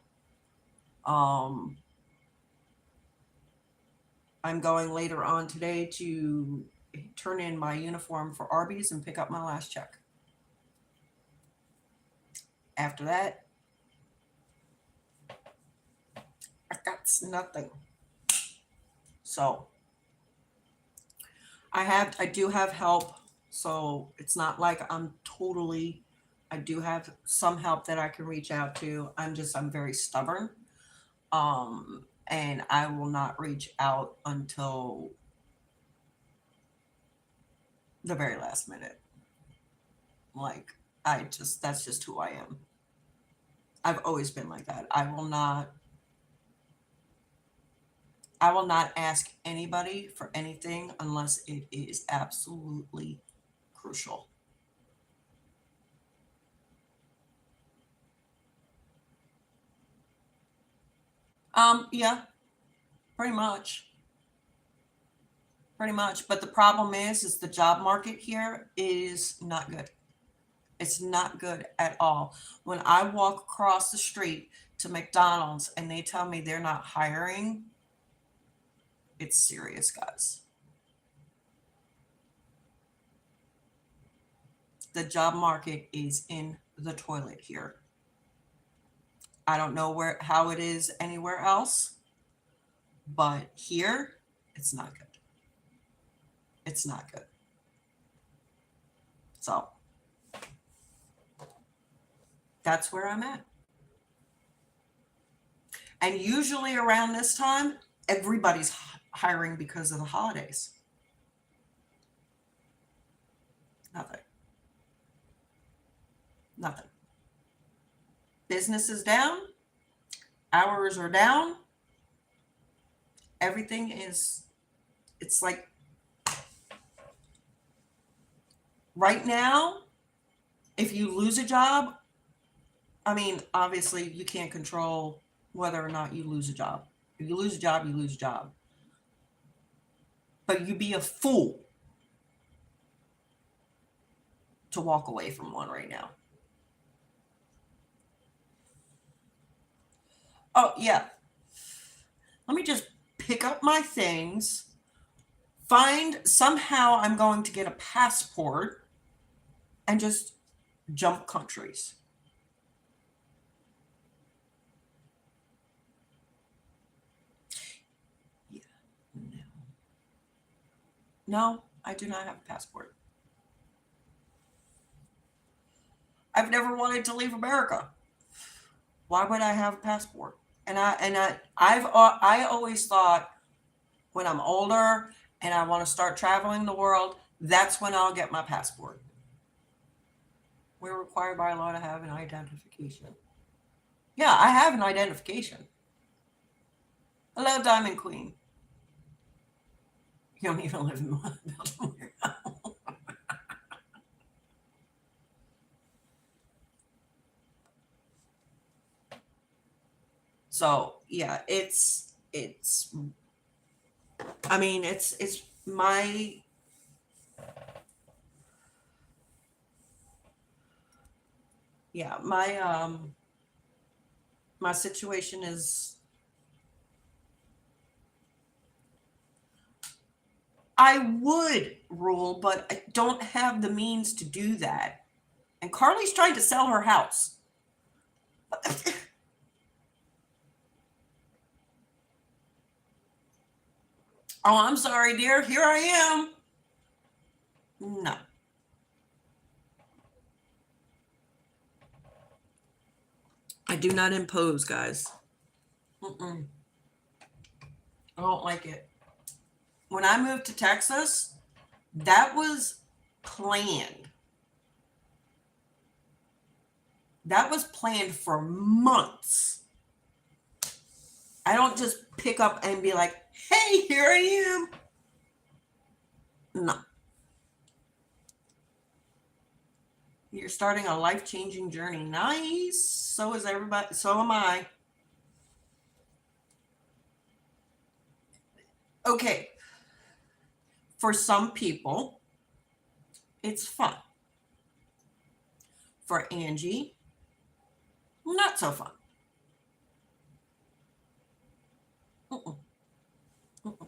I'm going later on today to turn in my uniform for Arby's and pick up my last check. After that, I got nothing. So I do have help. So it's not like I do have some help that I can reach out to. I'm very stubborn. And I will not reach out until the very last minute. Like, That's just who I am. I've always been like that. I will not ask anybody for anything unless it is absolutely crucial. Yeah, pretty much. Pretty much. But the problem is the job market here is not good. It's not good at all. When I walk across the street to McDonald's and they tell me they're not hiring, it's serious, guys. The job market is in the toilet here. I don't know how it is anywhere else, but here it's not good. It's not good. So that's where I'm at. And usually around this time, everybody's hiring because of the holidays. Nothing. Nothing. Business is down, hours are down, everything is, it's like right now, if you lose a job, I mean, obviously you can't control whether or not you lose a job. If you lose a job, you lose a job. But you'd be a fool to walk away from one right now. Oh, yeah. Let me just pick up my things, somehow I'm going to get a passport and just jump countries. Yeah, no. No, I do not have a passport. I've never wanted to leave America. Why would I have a passport? I always thought when I'm older and I want to start traveling the world, that's when I'll get my passport. We're required by law to have an identification. Yeah, I have an identification. Hello, Diamond Queen. You don't even live in my building. So yeah, I mean, it's my, yeah, my situation is, I would rule, but I don't have the means to do that. And Carly's trying to sell her house. Oh, I'm sorry, dear. Here I am. No. I do not impose, guys. Mm-mm. I don't like it. When I moved to Texas, that was planned. That was planned for months. I don't just pick up and be like, hey, here I am. No. You're starting a life-changing journey. Nice. So is everybody. So am I. Okay. For some people, it's fun. For Angie, not so fun. Mm-mm. Mm-mm.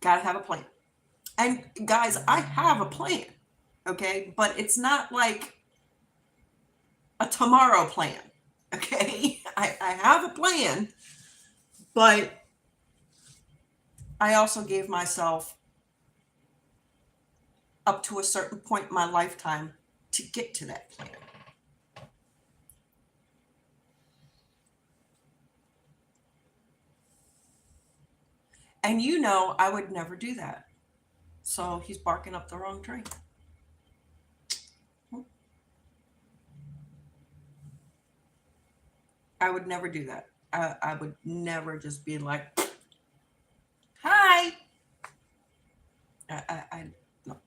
Gotta have a plan. And guys, I have a plan. Okay. But it's not like a tomorrow plan. Okay. I have a plan, but I also gave myself up to a certain point in my lifetime to get to that plan. And I would never do that. So he's barking up the wrong tree. I would never do that. I would never just be like, hi. No.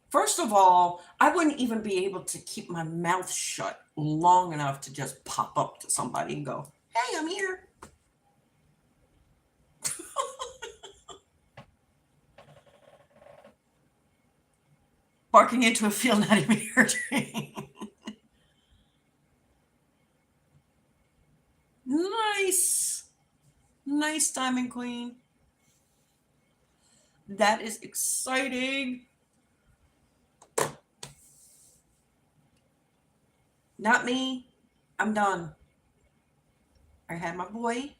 First of all, I wouldn't even be able to keep my mouth shut long enough to just pop up to somebody and go, hey, I'm here. Barking into a field, not even your tree. Nice. Nice, Diamond Queen. That is exciting. Not me. I'm done. I had my boy.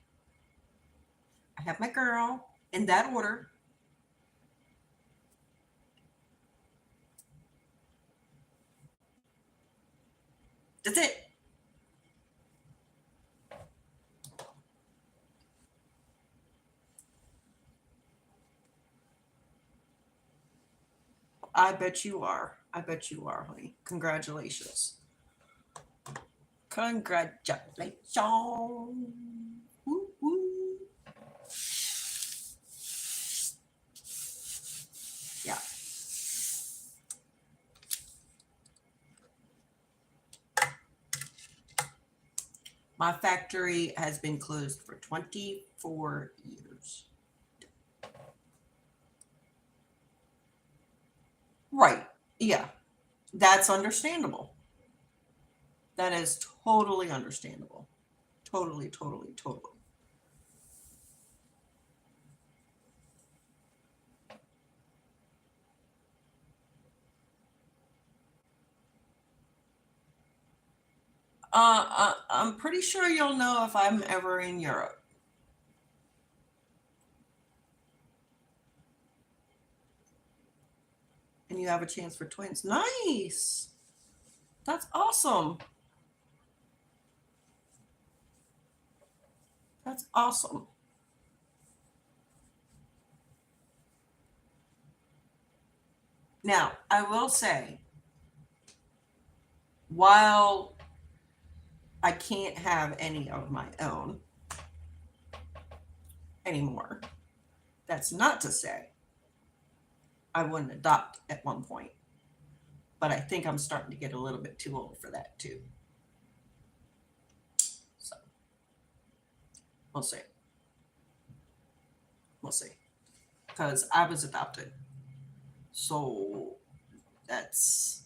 I have my girl in that order. That's it. I bet you are. I bet you are, honey. Congratulations. Congratulations. Woo, woo. Yeah. My factory has been closed for 24 years. Right. Yeah. That's understandable. That is totally understandable. Totally, totally, totally. I'm pretty sure you'll know if I'm ever in Europe. And you have a chance for twins. Nice. That's awesome. That's awesome. Now, I will say, while I can't have any of my own anymore, that's not to say I wouldn't adopt at one point. But I think I'm starting to get a little bit too old for that too. So we'll see. We'll see. Because I was adopted. So that's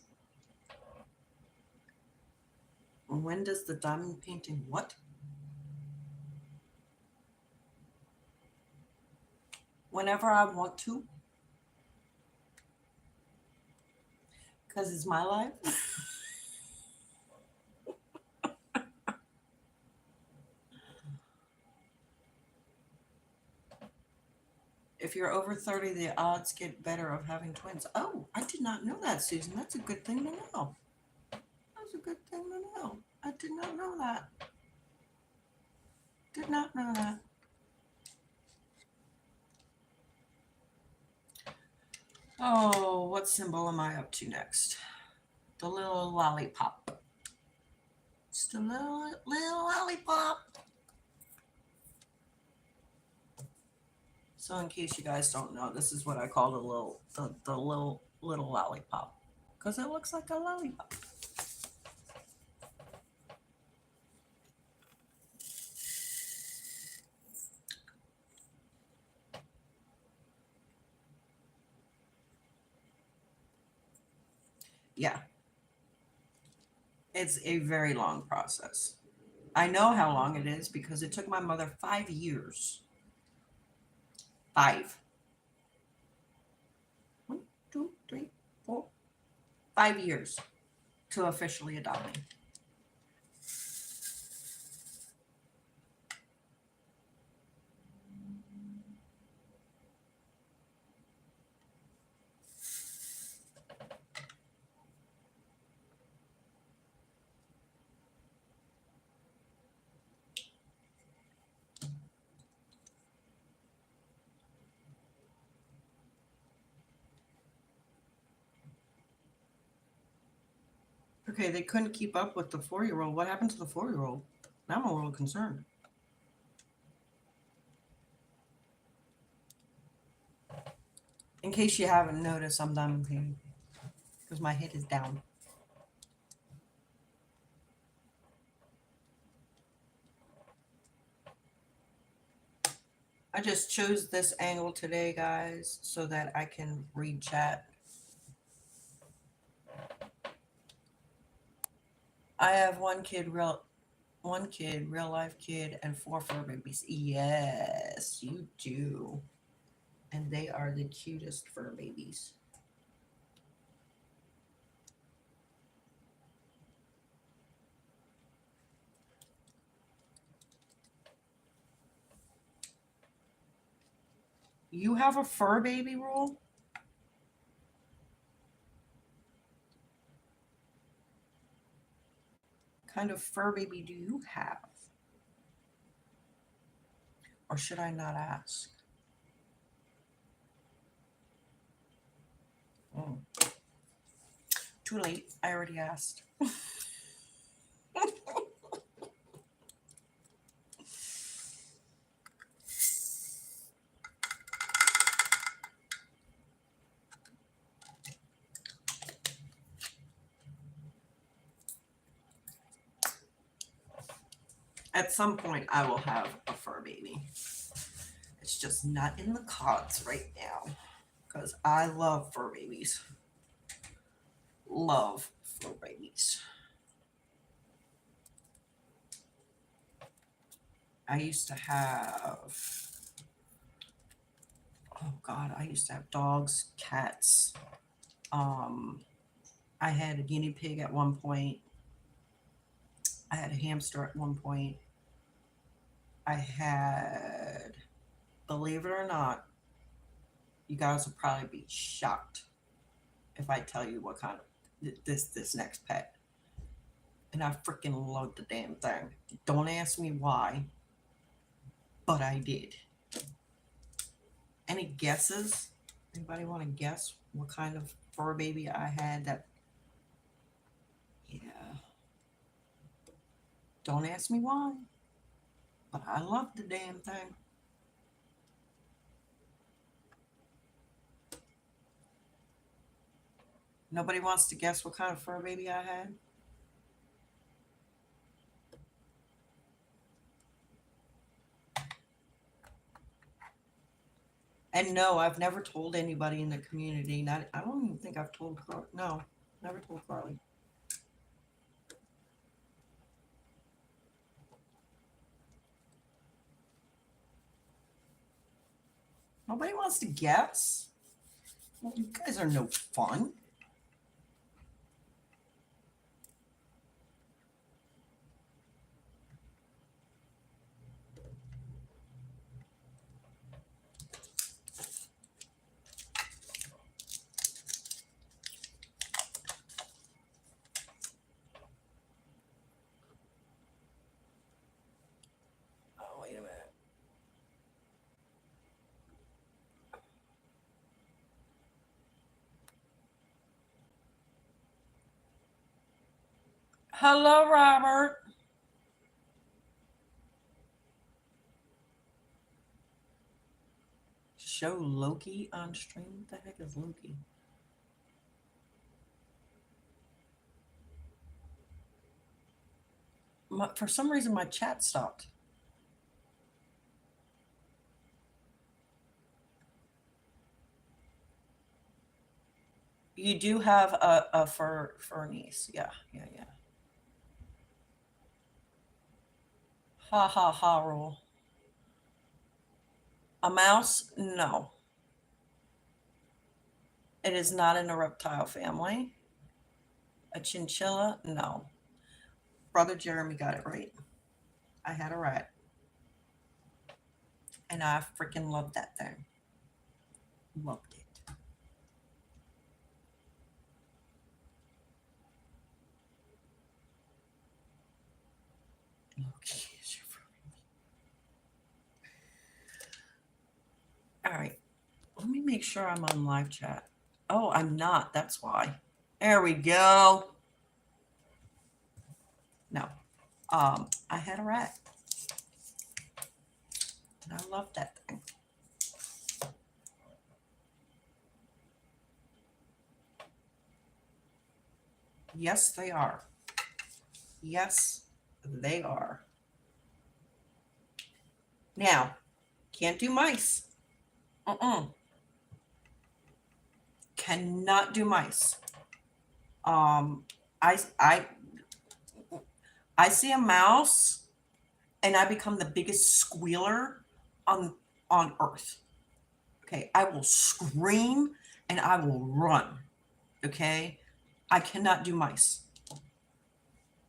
when does the diamond painting what? Whenever I want to. Because it's my life. If you're over 30, the odds get better of having twins. Oh, I did not know that, Susan. That's a good thing to know. That's a good thing to know. I did not know that. Did not know that. Oh, what symbol am I up to next? The little lollipop. Just a little lollipop. So in case you guys don't know, this is what I call the little lollipop. Because it looks like a lollipop. Yeah. It's a very long process. I know how long it is because it took my mother 5 years. 5. 1, 2, 3, 4. 5 years to officially adopt me. Okay, they couldn't keep up with the 4-year-old. What happened to the 4-year-old? Now I'm a little concerned. In case you haven't noticed, I'm done because my head is down. I just chose this angle today, guys, so that I can read chat. I have one kid, real life kid, and 4 fur babies. Yes, you do. And they are the cutest fur babies. You have a fur baby, Rule? Kind of fur baby do you have? Or should I not ask? Oh. Too late. I already asked. At some point, I will have a fur baby. It's just not in the cards right now because I love fur babies. Love fur babies. I used to have, oh God, I used to have dogs, cats. I had a guinea pig at one point. I had a hamster at one point. I had, believe it or not, you guys will probably be shocked if I tell you what kind of this next pet. And I freaking love the damn thing. Don't ask me why, but I did. Any guesses? Anybody want to guess what kind of fur baby I had that? Yeah. Don't ask me why, but I love the damn thing. Nobody wants to guess what kind of fur baby I had? And no, I've never told anybody in the community. Not, I don't even think I've told Carly. No, never told Carly. Nobody wants to guess. Well, you guys are no fun. Oh, wait a minute. Hello, Robert. Show Loki on stream? What the heck is Loki? For some reason, my chat stopped. You do have a fur niece. Yeah. Ha ha ha Rule. A mouse? No. It is not in a reptile family. A chinchilla? No. Brother Jeremy got it right. I had a rat. And I freaking loved that thing. Loved it. Okay. All right. Let me make sure I'm on live chat. Oh, I'm not. That's why. There we go. No. I had a rat. And I loved that thing. Yes, they are. Yes, they are. Now, can't do mice. Cannot do mice. Um, I I I see a mouse and I become the biggest squealer on on earth. Okay, I will scream and I will run. Okay, I cannot do mice,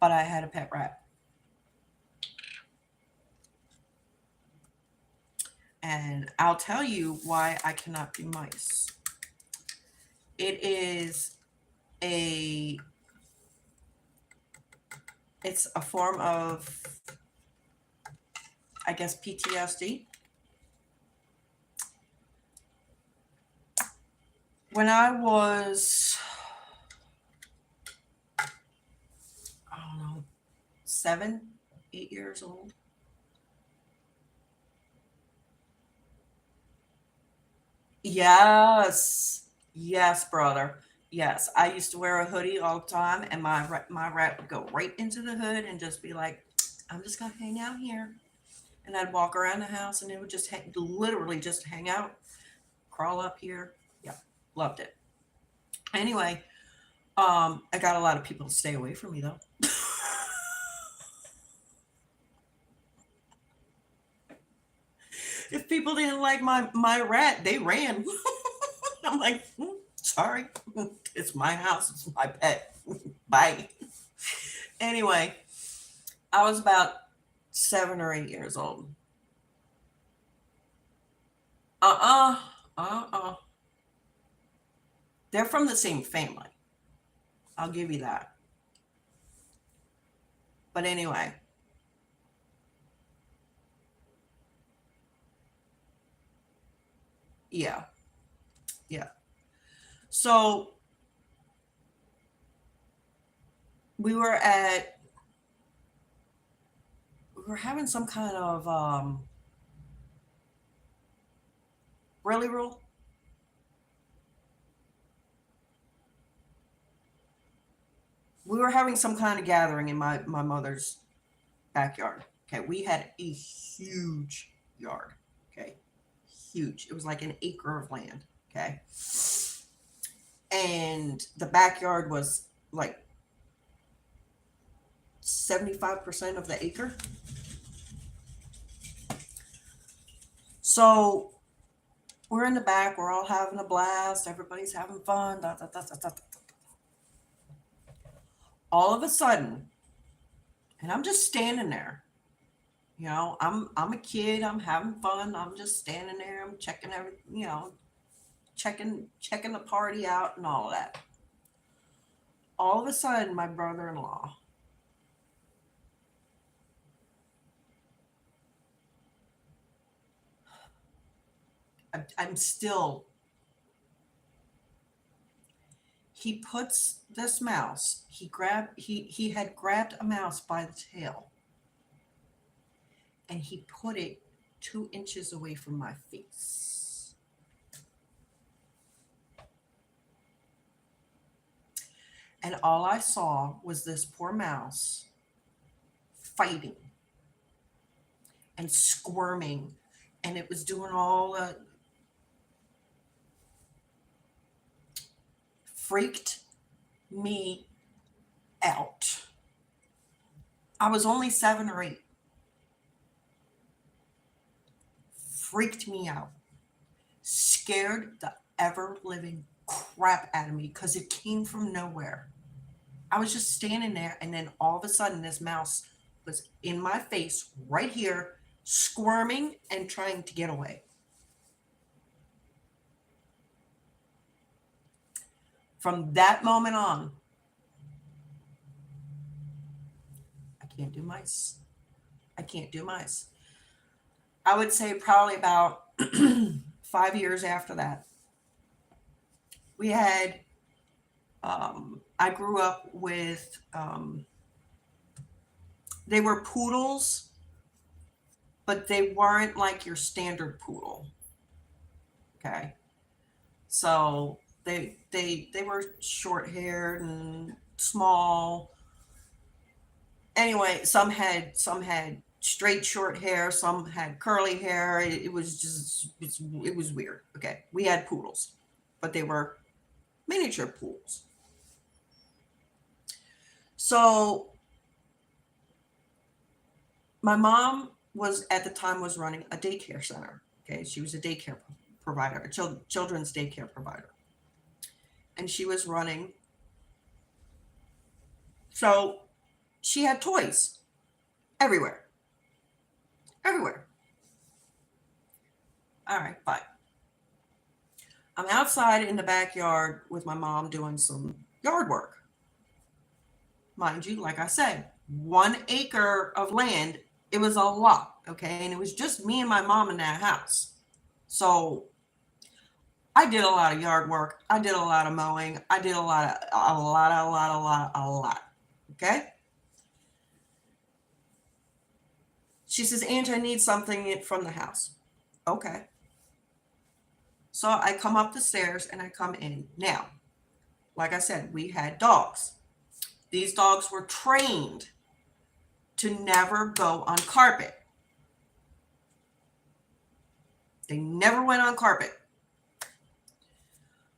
but I had a pet rat, and I'll tell you why I cannot do mice. It is a it's a form of, I guess, PTSD. When I was, I don't know, 7, 8 years old. Yes. Yes, brother. Yes. I used to wear a hoodie all the time, and my rat would go right into the hood and just be like, I'm just going to hang out here. And I'd walk around the house, and it would just literally just hang out, crawl up here. Yeah. Loved it. Anyway, I got a lot of people to stay away from me, though. If people didn't like my rat, they ran. I'm like, sorry, it's my house, it's my pet. Bye. Anyway, I was about 7 or 8 years old. Uh They're from the same family. I'll give you that. But anyway, yeah, yeah. So we were at we were having some kind of really real. We were having some kind of gathering in my mother's backyard. Okay, we had a huge yard. Okay, huge. It was like an acre of land. Okay, and the backyard was like 75% of the acre. So we're in the back. We're all having a blast. Everybody's having fun. Da, da, da, da, da, da. All of a sudden, and I'm just standing there. I'm a kid. I'm having fun. I'm just standing there. I'm checking everything. Checking the party out and all of that. All of a sudden, my brother-in-law, I'm still, he puts this mouse, he had grabbed a mouse by the tail and he put it 2 inches away from my face. And all I saw was this poor mouse fighting and squirming, and it was doing all the freaked me out. I was only 7 or 8. Freaked me out. Scared the ever living crap out of me because it came from nowhere. I was just standing there, and then all of a sudden, this mouse was in my face right here, squirming and trying to get away. From that moment on, I can't do mice. I can't do mice. I would say probably about 5 years after that, we had, I grew up with They were poodles, but they weren't like your standard poodle. Okay. So they were short-haired and small. Anyway, some had straight short hair, some had curly hair. It was just it was weird. Okay. We had poodles, but they were miniature poodles. So my mom was at the time was running a daycare center. Okay, she was a daycare provider, a children's daycare provider, and she was running. So she had toys everywhere, everywhere. All right, fine. I'm outside in the backyard with my mom doing some yard work. Mind you, like I said, 1 acre of land. It was a lot, okay, and it was just me and my mom in that house. So I did a lot of yard work. I did a lot of mowing. I did a lot. Okay. She says, Angie, I need something from the house. Okay. So I come up the stairs and I come in. Now, like I said, we had dogs. These dogs were trained to never go on carpet. They never went on carpet.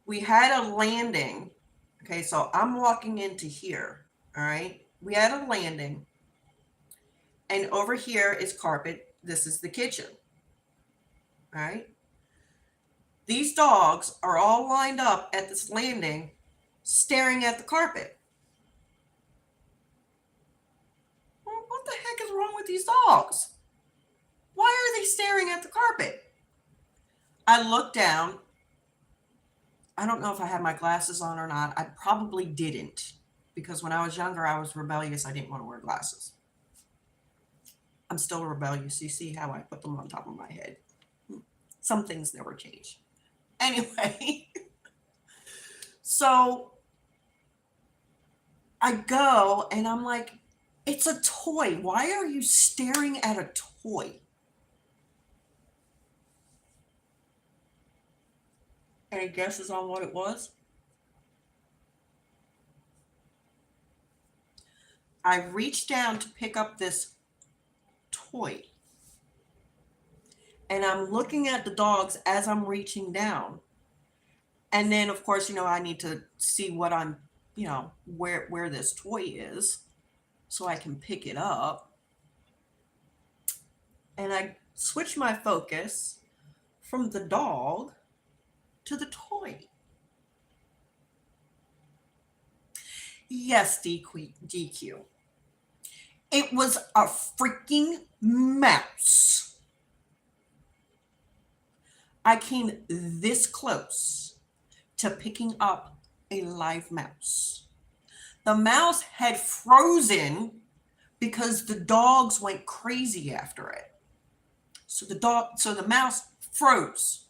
We had a landing. Okay, so I'm walking into here. All right. We had a landing. And over here is carpet. This is the kitchen. All right. These dogs are all lined up at this landing, staring at the carpet. Well, what the heck is wrong with these dogs? Why are they staring at the carpet? I look down. I don't know if I had my glasses on or not. I probably didn't, because when I was younger, I was rebellious. I didn't want to wear glasses. I'm still rebellious. You see how I put them on top of my head. Some things never change. Anyway, so I go and I'm like, it's a toy. Why are you staring at a toy? Any guesses on what it was? I reached down to pick up this toy. And I'm looking at the dogs as I'm reaching down. And then, of course, I need to see what I'm, where this toy is so I can pick it up. And I switch my focus from the dog to the toy. Yes, DQ. It was a freaking mouse. I came this close to picking up a live mouse. The mouse had frozen because the dogs went crazy after it. So the mouse froze.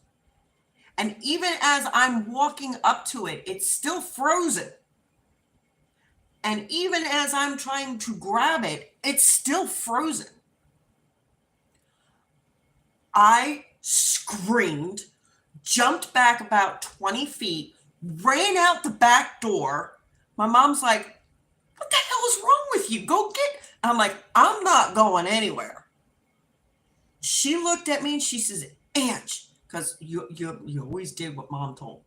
And even as I'm walking up to it, it's still frozen. And even as I'm trying to grab it, it's still frozen. I screamed, jumped back about 20 feet, ran out the back door. My mom's like, what the hell is wrong with you? Go get. I'm like, I'm not going anywhere. She looked at me and she says, Ange, because you always did what mom told.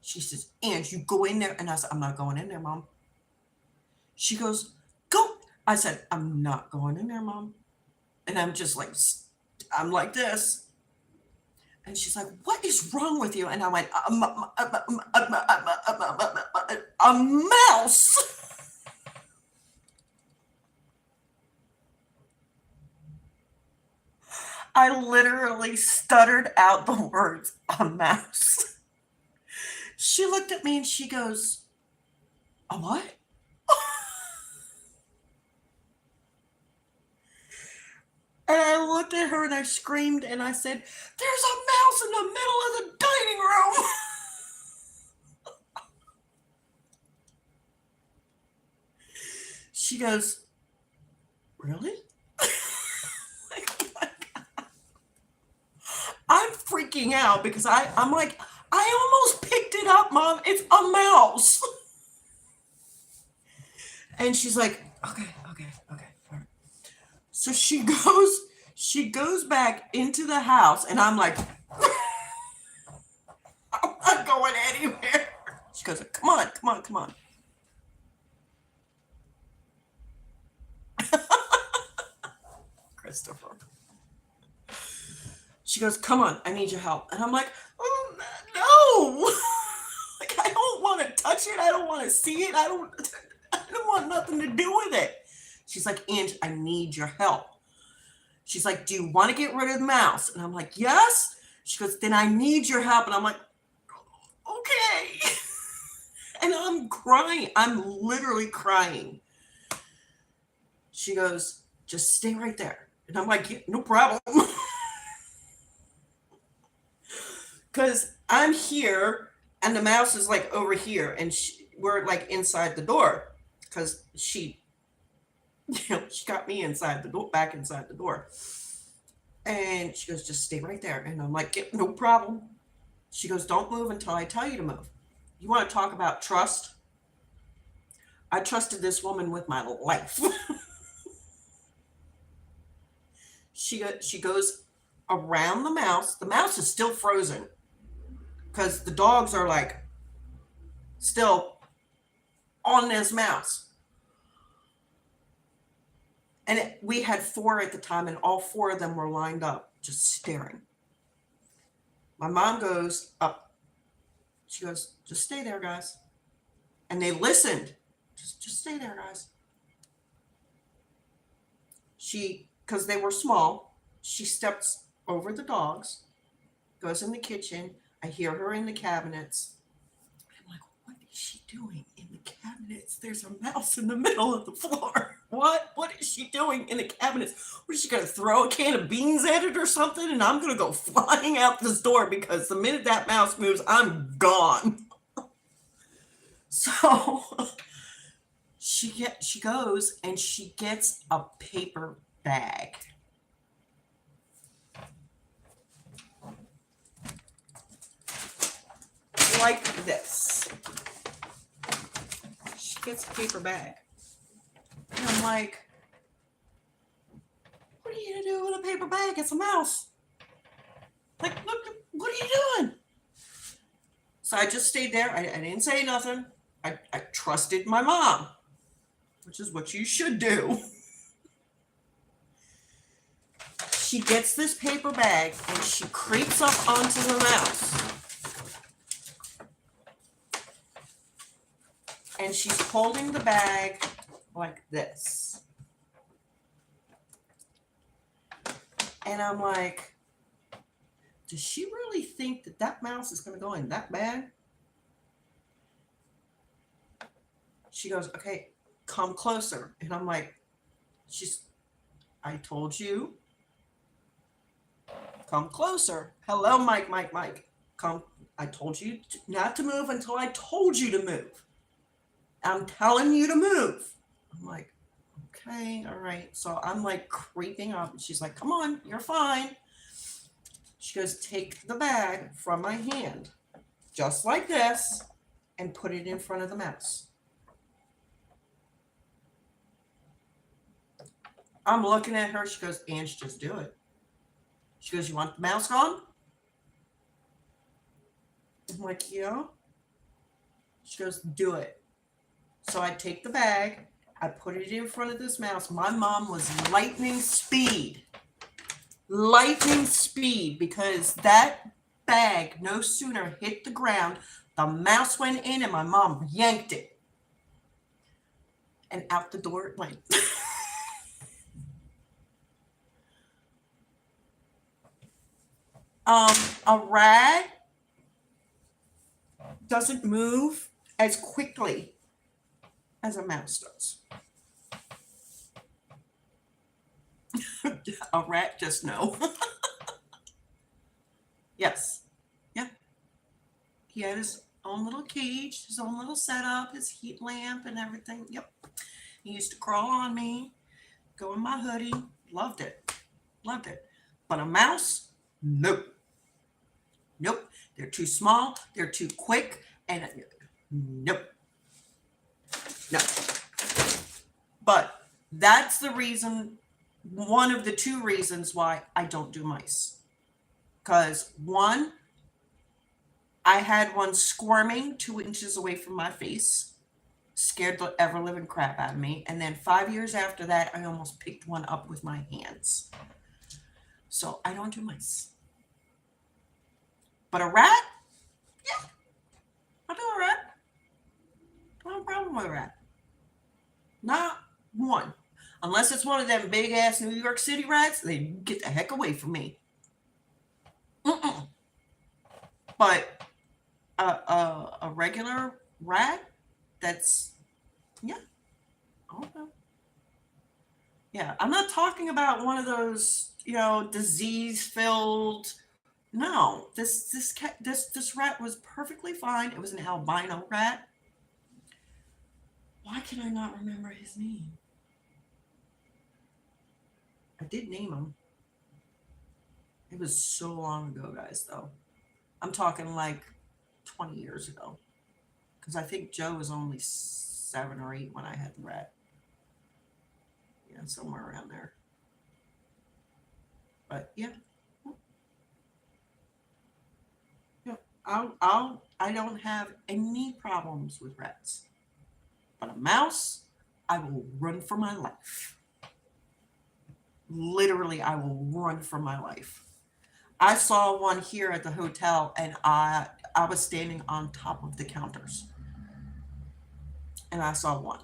She says, Ange, you go in there. And I said, I'm not going in there, Mom. She goes, go. I said, I'm not going in there, Mom. And I'm just like, I'm like this. And she's like, what is wrong with you? And I went, a mouse. I literally stuttered out the words, a mouse. She looked at me and she goes, a what? And I looked at her and I screamed and I said, there's a mouse in the middle of the dining room. She goes, really? I'm freaking out because I'm like, I almost picked it up, Mom. It's a mouse. And she's like, okay. All right. So she goes back into the house, and I'm like, I'm not going anywhere. She goes, come on. Christopher. She goes, come on, I need your help. And I'm like, oh, no. Like, I don't want to touch it. I don't want to see it. I don't want nothing to do with it. She's like, Ange, I need your help. She's like, do you want to get rid of the mouse? And I'm like, yes. She goes, then I need your help. And I'm like, okay. And I'm crying. I'm literally crying. She goes, just stay right there. And I'm like, yeah, no problem. Because I'm here and the mouse is like over here, and we're like inside the door because she got me inside the door, back inside the door. And she goes, just stay right there. And I'm like, yeah, no problem. She goes, don't move until I tell you to move. You want to talk about trust? I trusted this woman with my life. She goes around the mouse. The mouse is still frozen because the dogs are like still on this mouse. And we had 4 at the time, and all 4 of them were lined up, just staring. My mom goes up. She goes, just stay there, guys. And they listened. Just stay there, guys. Because they were small, she steps over the dogs, goes in the kitchen. I hear her in the cabinets. I'm like, what is she doing in the cabinets? There's a mouse in the middle of the floor. What is she doing in the cabinets? What is she going to throw a can of beans at it or something? And I'm going to go flying out this door because the minute that mouse moves, I'm gone. So she goes and she gets a paper bag. Like this. She gets a paper bag. And I'm like, what are you gonna do with a paper bag? It's a mouse. Like, look, what are you doing? So I just stayed there. I didn't say nothing. I trusted my mom, which is what you should do. She gets this paper bag and she creeps up onto the mouse. And she's holding the bag like this. And I'm like, does she really think that that mouse is going to go in that bag? She goes, okay, come closer. And I'm like, I told you. Come closer. Hello, Mike. Come. I told you not to move until I told you to move. I'm telling you to move. I'm like, okay, all right. So I'm like creeping up. And she's like, come on, you're fine. She goes, take the bag from my hand, just like this, and put it in front of the mouse. I'm looking at her. She goes, Ange, just do it. She goes, you want the mouse gone? I'm like, yeah. She goes, do it. So I take the bag. I put it in front of this mouse. My mom was lightning speed. Lightning speed, because that bag no sooner hit the ground, the mouse went in and my mom yanked it. And out the door it went. A rat doesn't move as quickly as a mouse does. A rat just no. Yes. Yeah. He had his own little cage, his own little setup, his heat lamp and everything. Yep. He used to crawl on me, go in my hoodie. Loved it. Loved it. But a mouse? Nope. Nope. They're too small. They're too quick. And nope. No. But that's the reason, one of the two reasons why I don't do mice. Because one, I had one squirming 2 inches away from my face, scared the ever living crap out of me. And then 5 years after that, I almost picked one up with my hands. So I don't do mice. But a rat? Yeah. I'll do a rat. Don't have a problem with a rat. Not one. Unless it's one of them big ass New York City rats, they get the heck away from me. Mm-mm. But a regular rat, that's, yeah. Okay. Yeah, I'm not talking about one of those, disease-filled. No, this rat was perfectly fine. It was an albino rat. Why can I not remember his name? I did name him. It was so long ago, guys, though. I'm talking like 20 years ago. Because I think Joe was only 7 or 8 when I had the rat. Yeah, somewhere around there. But yeah. Yeah. I don't have any problems with rats. But a mouse, I will run for my life. Literally, I will run for my life. I saw one here at the hotel, and I was standing on top of the counters, and I saw one.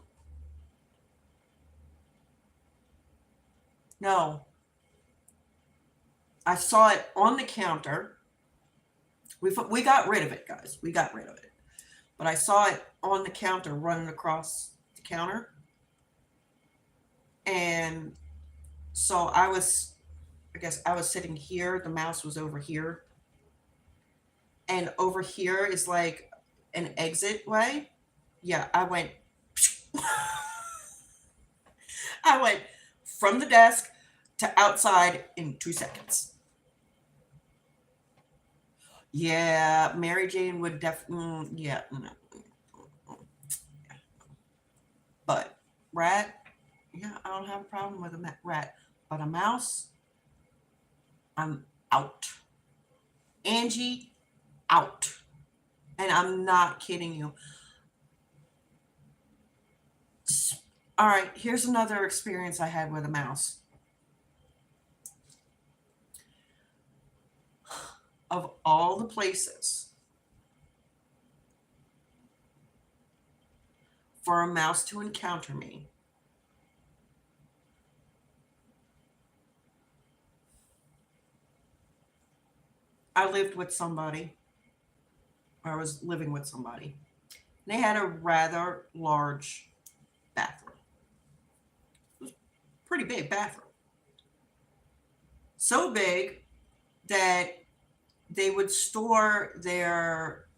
No, I saw it on the counter. We got rid of it, guys. We got rid of it. But I saw it on the counter running across the counter. And so I guess I was sitting here. The mouse was over here. And over here is like an exit way. Yeah, I went. I went from the desk to outside in 2 seconds. Yeah, Mary Jane would definitely, yeah, no. But rat, yeah, I don't have a problem with a rat. But a mouse, I'm out. Angie, out. And I'm not kidding you. All right, here's another experience I had with a mouse. Of all the places for a mouse to encounter me, I lived with somebody, or I was living with somebody. They had a rather large bathroom. It was a pretty big bathroom. So big that they would store their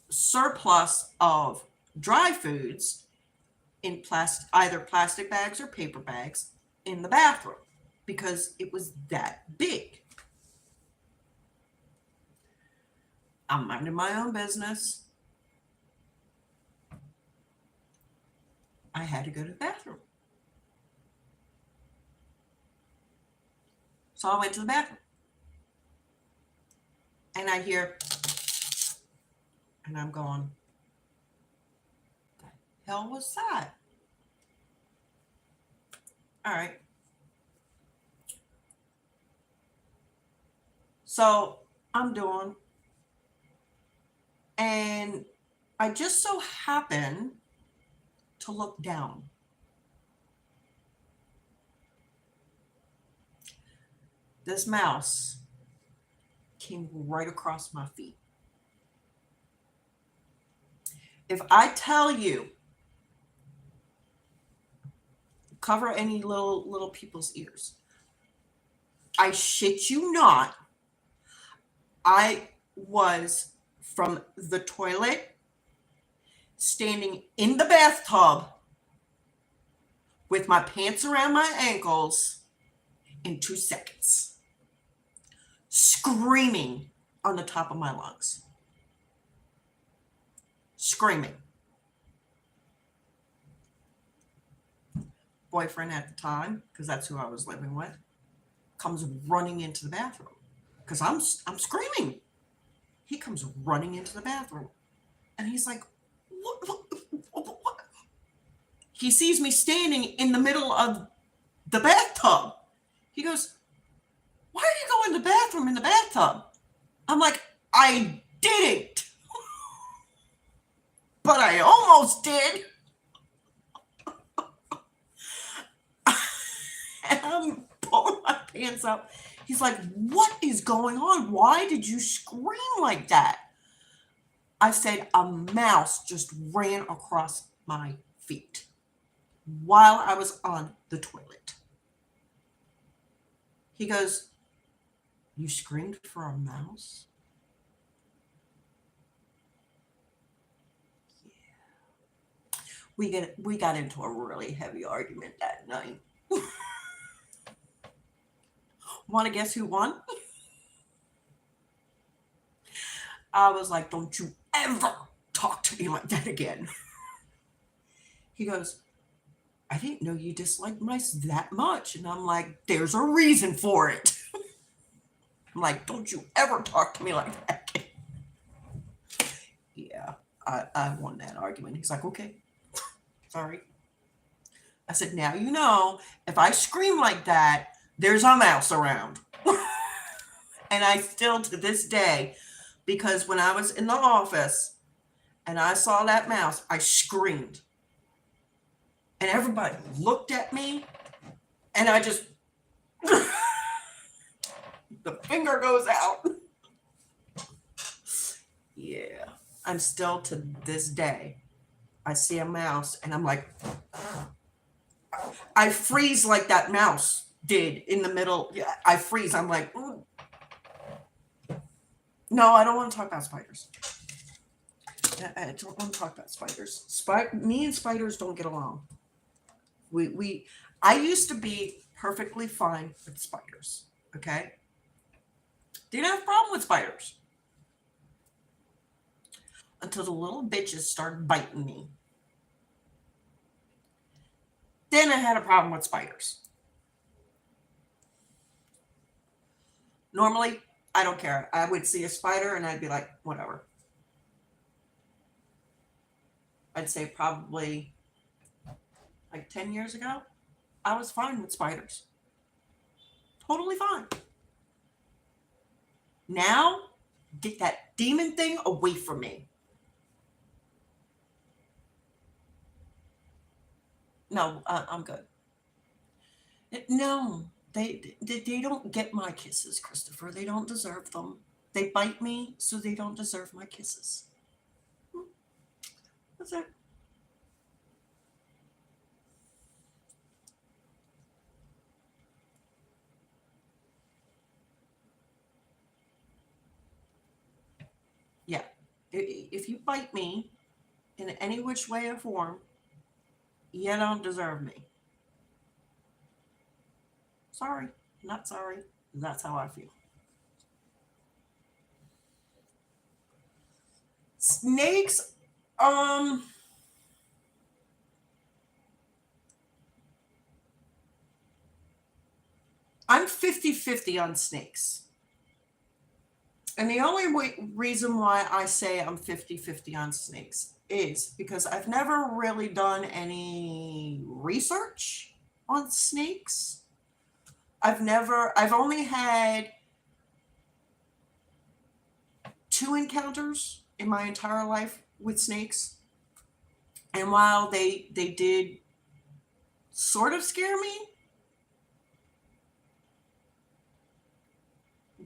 surplus of dry foods in either plastic bags or paper bags in the bathroom because it was that big. I'm minding my own business. I had to go to the bathroom. So I went to the bathroom. And I hear, and I'm going, the hell was that? All right. So I'm doing, and I just so happen to look down. This mouse came right across my feet. If I tell you, cover any little people's ears, I shit you not, I was from the toilet standing in the bathtub with my pants around my ankles in 2 seconds, screaming on the top of my lungs. Screaming. Boyfriend at the time, because that's who I was living with, comes running into the bathroom because I'm screaming. He comes running into the bathroom and he's like, what? He sees me standing in the middle of the bathtub. He goes, why are you going to the bathroom in the bathtub? I'm like, I didn't, but I almost did. And I'm pulling my pants up. He's like, what is going on? Why did you scream like that? I said, a mouse just ran across my feet while I was on the toilet. He goes, you screamed for a mouse? Yeah. We got into a really heavy argument that night. Want to guess who won? I was like, don't you ever talk to me like that again. He goes, I didn't know you disliked mice that much. And I'm like, there's a reason for it. I'm like, don't you ever talk to me like that again. Yeah, I won that argument. He's like, okay, sorry. I said, now you know, if I scream like that, there's a mouse around. And I still, to this day, because when I was in the office and I saw that mouse, I screamed. And everybody looked at me and I just, the finger goes out. Yeah, I'm still, to this day, I see a mouse and I'm like, I freeze like that mouse did in the middle. Yeah, I freeze. I'm like, ooh. No, I don't want to talk about spiders. I don't want to talk about spiders. Me and spiders don't get along. I used to be perfectly fine with spiders. Okay, didn't have a problem with spiders until the little bitches started biting me. Then I had a problem with spiders. Normally, I don't care. I would see a spider and I'd be like, whatever. I'd say probably like 10 years ago, I was fine with spiders. Totally fine. Now, get that demon thing away from me. No, I'm good. No, they don't get my kisses, Christopher. They don't deserve them. They bite me, so they don't deserve my kisses. That's it. Yeah. If you bite me in any which way or form, you don't deserve me. Sorry, not sorry. That's how I feel. Snakes, I'm 50-50 on snakes. And the only reason why I say I'm 50-50 on snakes is because I've never really done any research on snakes. I've only had 2 encounters in my entire life with snakes. And while they did sort of scare me,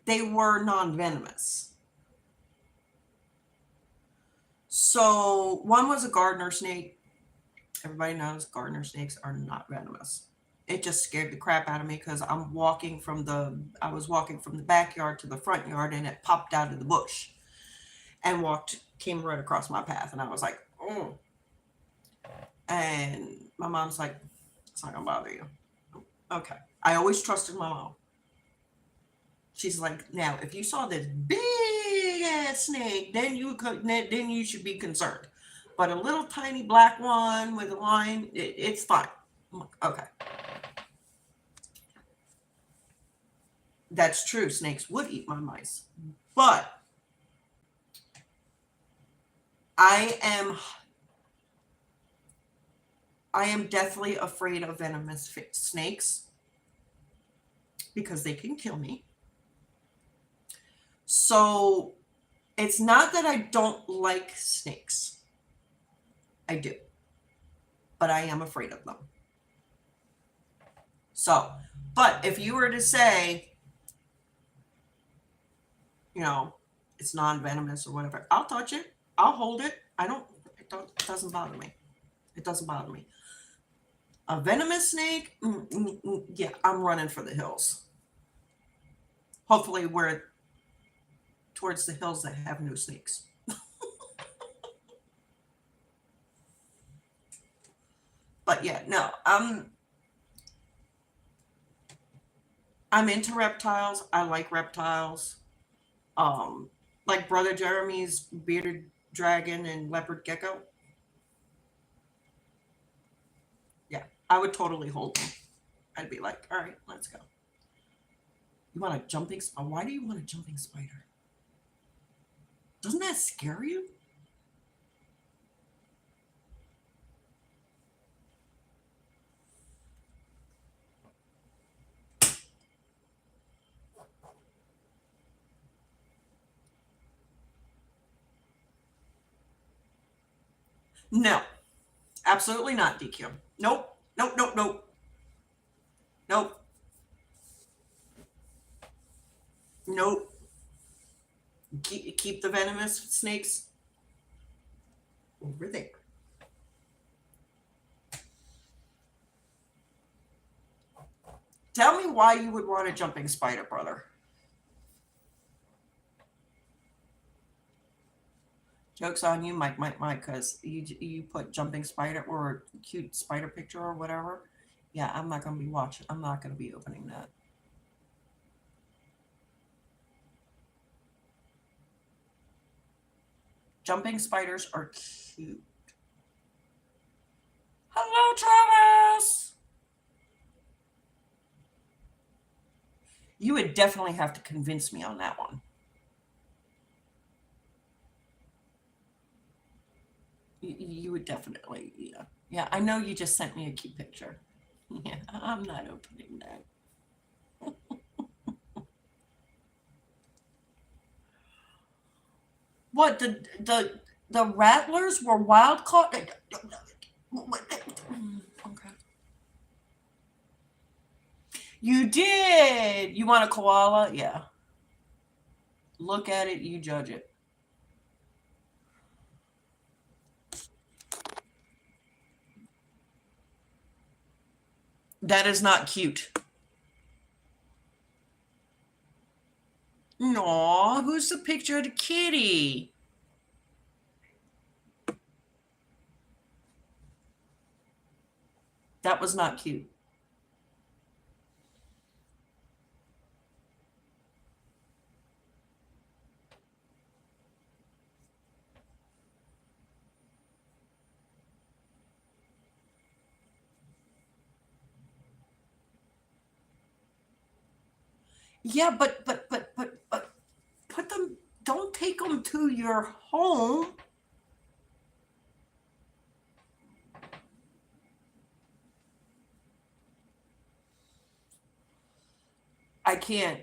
they were non-venomous. So one was a gardener snake. Everybody knows gardener snakes are not venomous. It just scared the crap out of me because I was walking from the backyard to the front yard and it popped out of the bush and came right across my path. And I was like, Mm-mm. And my mom's like, it's not gonna bother you. Okay. I always trusted my mom. She's like, now if you saw this big ass snake, then you should be concerned. But a little tiny black one with a line, it's fine. I'm like, okay. That's true. Snakes would eat my mice. But I am deathly afraid of venomous snakes because they can kill me. So it's not that I don't like snakes. I do. But I am afraid of them. So, but if you were to say, you know, it's non-venomous or whatever, I'll touch it. I'll hold it. It doesn't bother me. It doesn't bother me. A venomous snake, yeah, I'm running for the hills. Hopefully we're towards the hills that have no snakes. But yeah, no, I'm into reptiles. I like reptiles. Like Brother Jeremy's bearded dragon and leopard gecko. Yeah, I would totally hold them. I'd be like, all right, let's go. You want a jumping spider? Why do you want a jumping spider? Doesn't that scare you? No, absolutely not, DQ. Nope, nope, nope, nope, nope, nope. Keep the venomous snakes over there. Tell me why you would want a jumping spider, brother. Joke's on you, Mike, because you put jumping spider or cute spider picture or whatever. Yeah, I'm not gonna be watching. I'm not gonna be opening that. Jumping spiders are cute. Hello, Travis. You would definitely have to convince me on that one. You would definitely, yeah. Yeah, I know you just sent me a cute picture. Yeah, I'm not opening that. What the rattlers were wild caught? Okay. You did. You want a koala? Yeah. Look at it, you judge it. That is not cute. Aw, who's the picture of the kitty? That was not cute. Yeah, but put them. Don't take them to your home. I can't,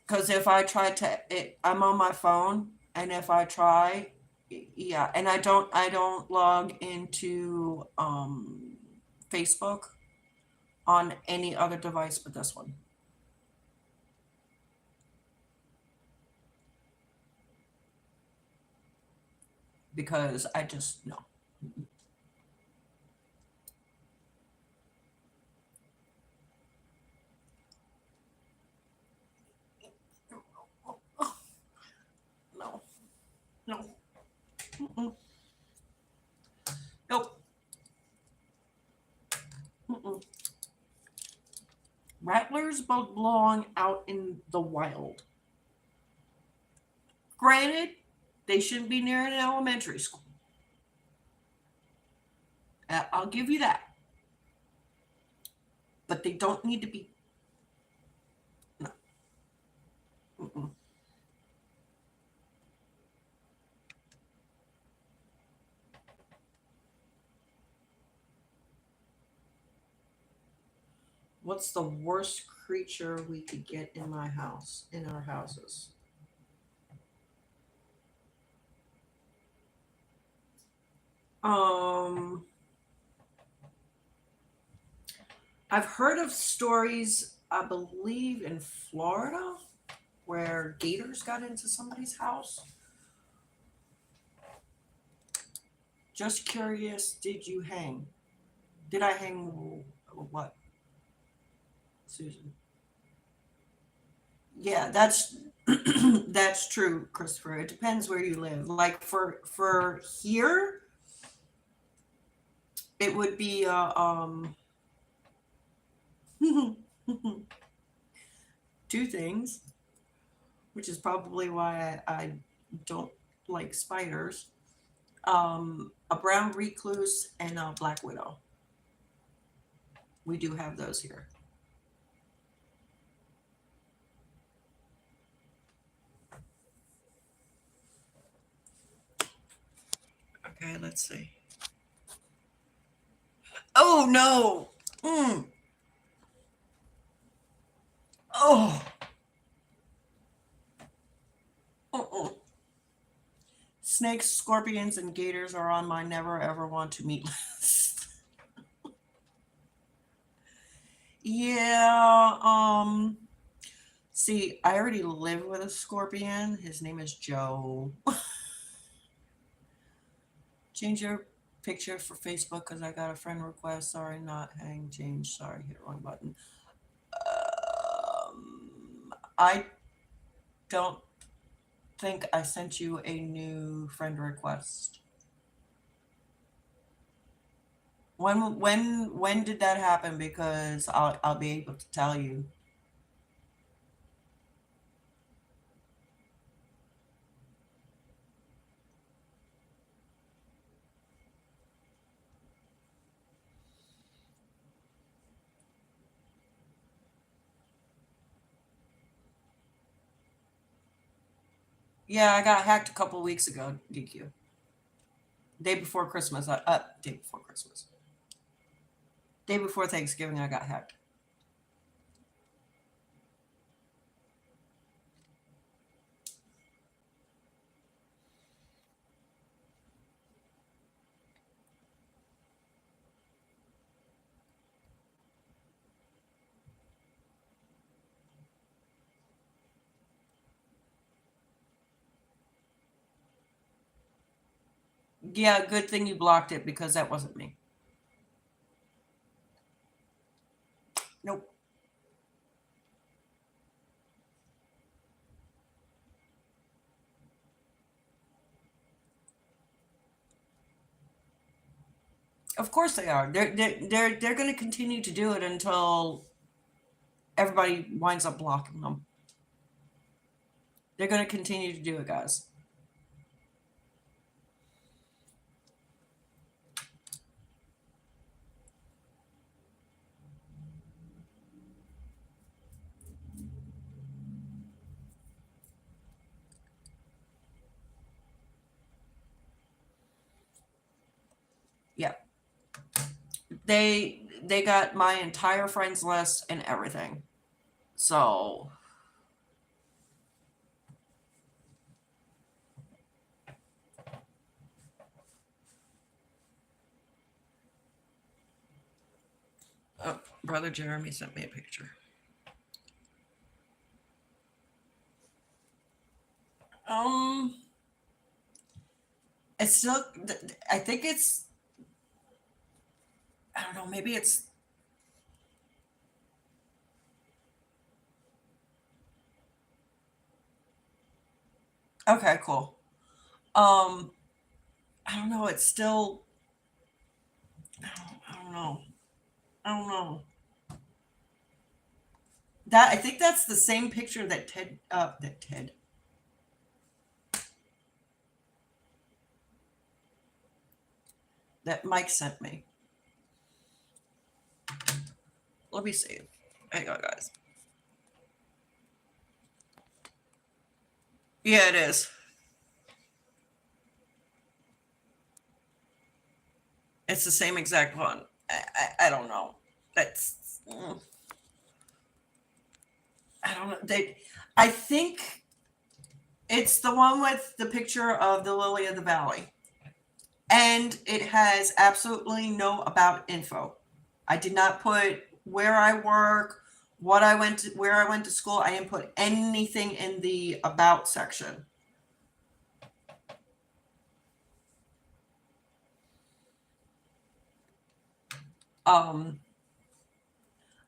because if I try I'm on my phone, and if I try, yeah, and I don't log into Facebook on any other device but this one because I just no. No, no. Mm-mm. Rattlers belong out in the wild. Granted, they shouldn't be near an elementary school. I'll give you that. But they don't need to be. No. Mm-mm. What's the worst creature we could get in my house, in our houses? Um, I've heard of stories, I believe in Florida, where gators got into somebody's house. Just curious, did you hang? Did I hang what, Susan? Yeah, that's that's true, Christopher. It depends where you live. Like for here, it would be two things, which is probably why I don't like spiders. A brown recluse and a black widow. We do have those here. Okay, let's see. Oh no! Mm. Oh. Uh-uh. Snakes, scorpions, and gators are on my never ever want to meet list. Yeah, see, I already live with a scorpion. His name is Joe. Change your picture for Facebook because I got a friend request. Sorry, not hang, change. Sorry, hit the wrong button. I don't think I sent you a new friend request. When did that happen? Because I'll be able to tell you. Yeah, I got hacked a couple weeks ago, DQ. Day before Christmas. Day before Christmas. Day before Thanksgiving, I got hacked. Yeah, good thing you blocked it because that wasn't me. Nope. Of course they are. They're going to continue to do it until everybody winds up blocking them. They're going to continue to do it, guys. Yeah. They got my entire friends list and everything. So Brother Jeremy sent me a picture. Um, it's still. I think it's. I don't know. Maybe it's. Okay, cool. Um, I don't know. It's still. I don't know. I don't know. That I think that's the same picture that that Mike sent me. Let me see. Hang on, guys. Yeah, it is. It's the same exact one. I don't know. That's I don't know. I think it's the one with the picture of the lily of the valley. And it has absolutely no about info. I did not put where I work, where I went to school. I didn't put anything in the about section.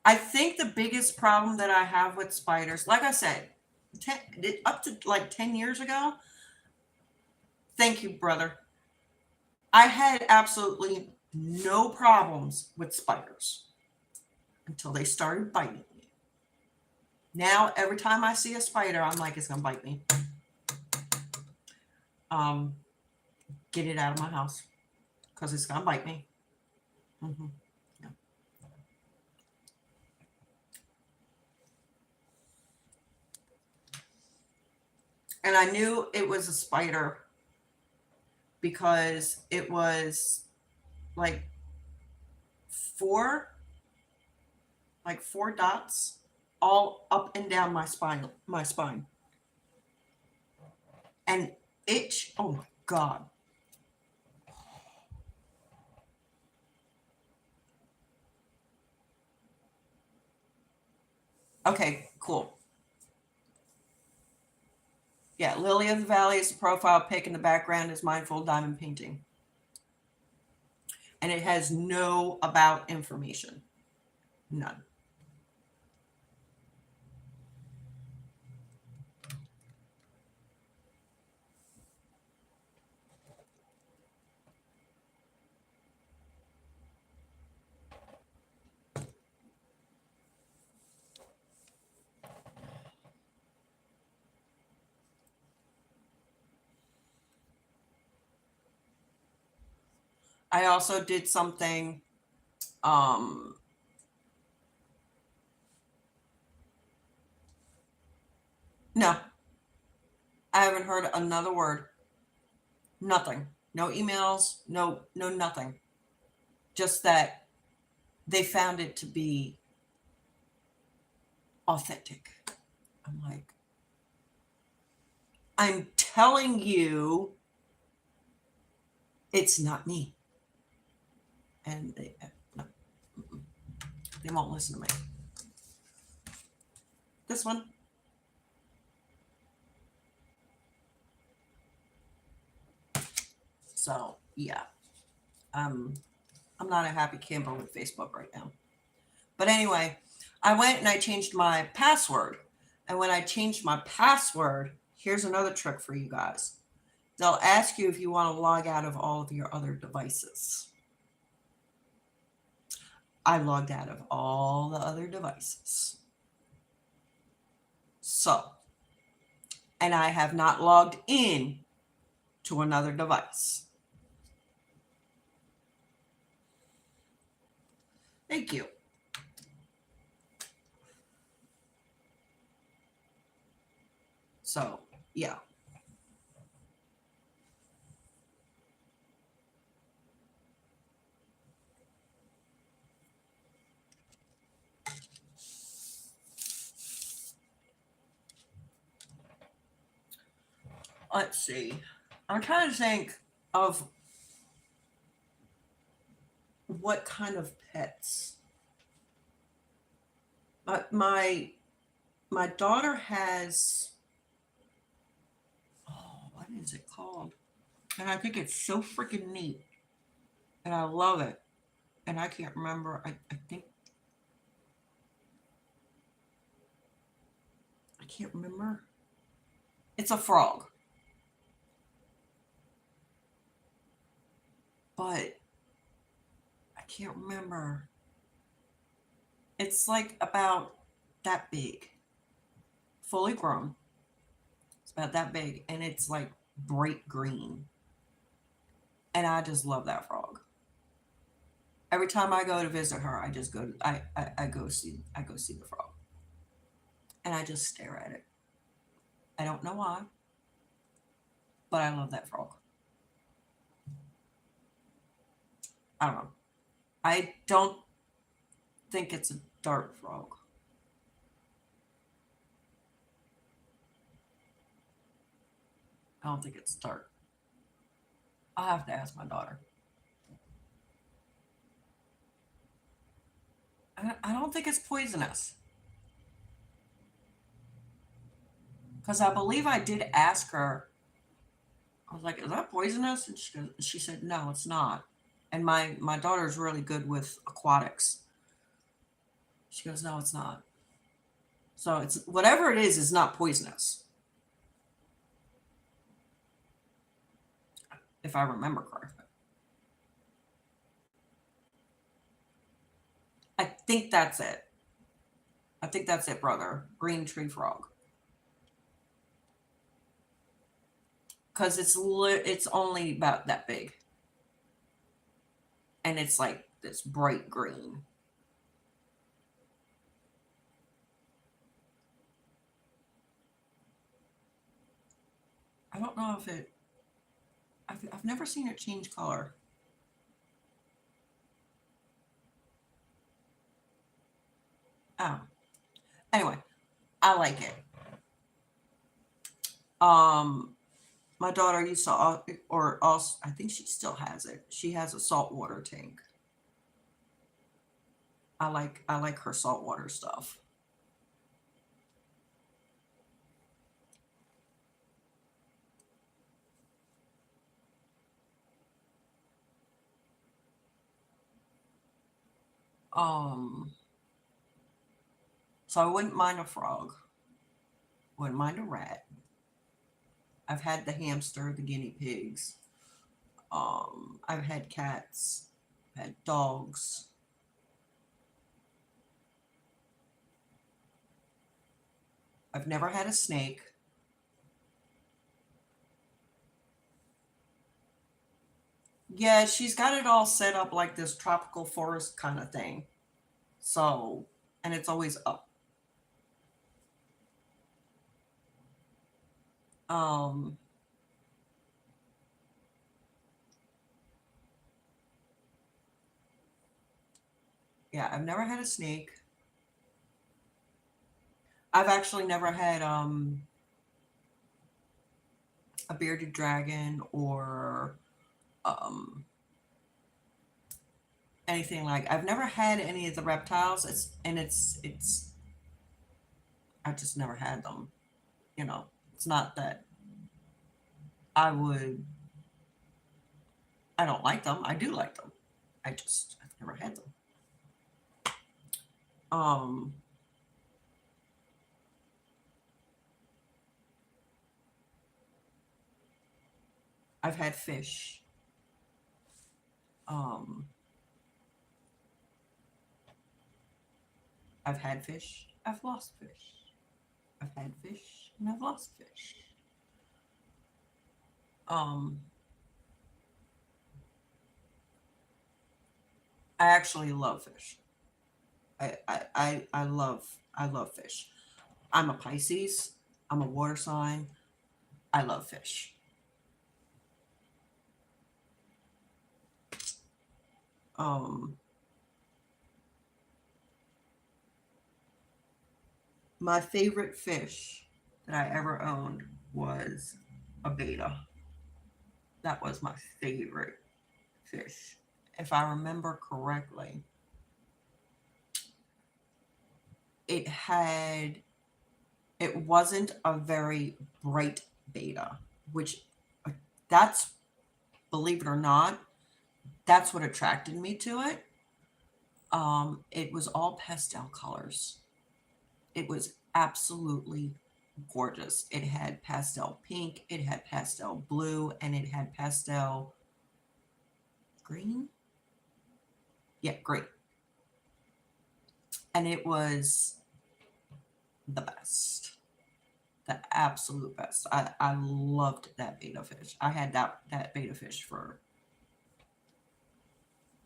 I think the biggest problem that I have with spiders, like I said, up to like 10 years ago, thank you, brother. I had absolutely no problems with spiders until they started biting me. Now, every time I see a spider, I'm like, it's going to bite me. Get it out of my house because it's going to bite me. Mm-hmm. Yeah. And I knew it was a spider because it was like four dots all up and down my spine. And itch, oh my God. Okay, cool. Yeah, Lily of the Valley is the profile pic, and the background is Mindful Diamond Painting. And it has no about information. None. I also did something no, I haven't heard another word. Nothing. No emails, no nothing. Just that they found it to be authentic. I'm like, I'm telling you it's not me. And no, they won't listen to me. This one. So yeah, I'm not a happy camper with Facebook right now. But anyway, I went and I changed my password. And when I changed my password, here's another trick for you guys. They'll ask you if you want to log out of all of your other devices. I logged out of all the other devices. So, and I have not logged in to another device. Thank you. So, yeah. Let's see. I'm trying to think of what kind of pets. My daughter has, oh, what is it called? And I think it's so freaking neat. And I love it. And I can't remember. I think I can't remember. It's a frog. But I can't remember. It's like about that big, fully grown. It's about that big, and it's like bright green. And I just love that frog. Every time I go to visit her, I just go. I go see the frog, and I just stare at it. I don't know why, but I love that frog. I don't know. I don't think it's a dart frog. I don't think it's a dart. I'll have to ask my daughter. I don't think it's poisonous. Because I believe I did ask her. I was like, "Is that poisonous?" And she said, "No, it's not." And my daughter's really good with aquatics. She goes, "No, it's not." So it's whatever it is not poisonous, if I remember correctly. I think that's it. I think that's it, brother. Green tree frog. Because it's only about that big, and it's like this bright green. I don't know if it. I've never seen it change color. Oh, anyway, I like it. Um, my daughter used to, or also, I think she still has it. She has a saltwater tank. I like her saltwater stuff. Um, so I wouldn't mind a frog. Wouldn't mind a rat. I've had the hamster, the guinea pigs. I've had cats, I've had dogs. I've never had a snake. Yeah, she's got it all set up like this tropical forest kind of thing. So, and it's always up. Um, yeah, I've never had a snake. I've actually never had a bearded dragon or um anything like. I've never had any of the reptiles. It's I just never had them. It's not that I would. I don't like them. I do like them. I've never had them. Um, I've had fish. Um, I've had fish. I've lost fish. I've had fish and I've lost fish. Um, I actually love fish. I love fish. I'm a Pisces. I'm a water sign. I love fish. Um, my favorite fish that I ever owned was a beta. That was my favorite fish. If I remember correctly, it had it wasn't a very bright beta, which uh, that's believe it or not, that's what attracted me to it. It was all pastel colors. It was absolutely gorgeous. It had pastel pink, it had pastel blue, and it had pastel green. Yeah, green. And it was the best. The absolute best. I loved that betta fish. I had that betta fish for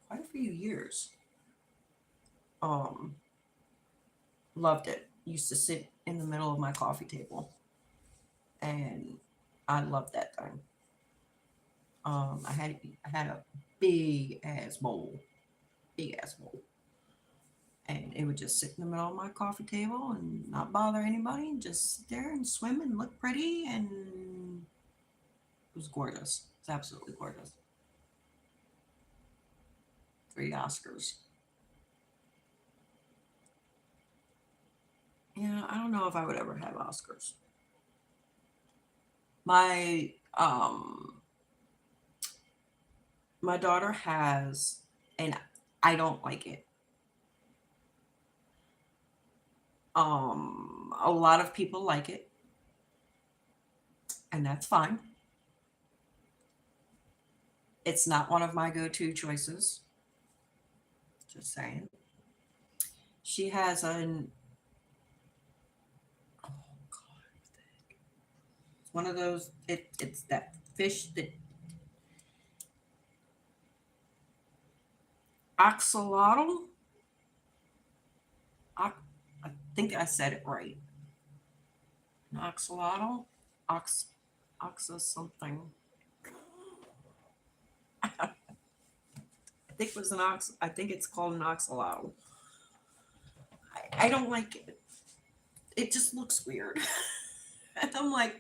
quite a few years. Um, Loved it. Used to sit in the middle of my coffee table, and I loved that thing. I had a big ass bowl, and it would just sit in the middle of my coffee table and not bother anybody. Just sit there and swim and look pretty, and it was gorgeous. It's absolutely gorgeous. 3 Oscars. Yeah, I don't know if I would ever have Oscars. My my daughter has, and I don't like it. A lot of people like it, and that's fine. It's not one of my go-to choices. Just saying. She has an oh god, one of those. It's that fish that axolotl. I think I said it right. An axolotl, ox, oxa something. I think it was an ox. I think it's called an axolotl. I don't like it. It just looks weird, and I'm like,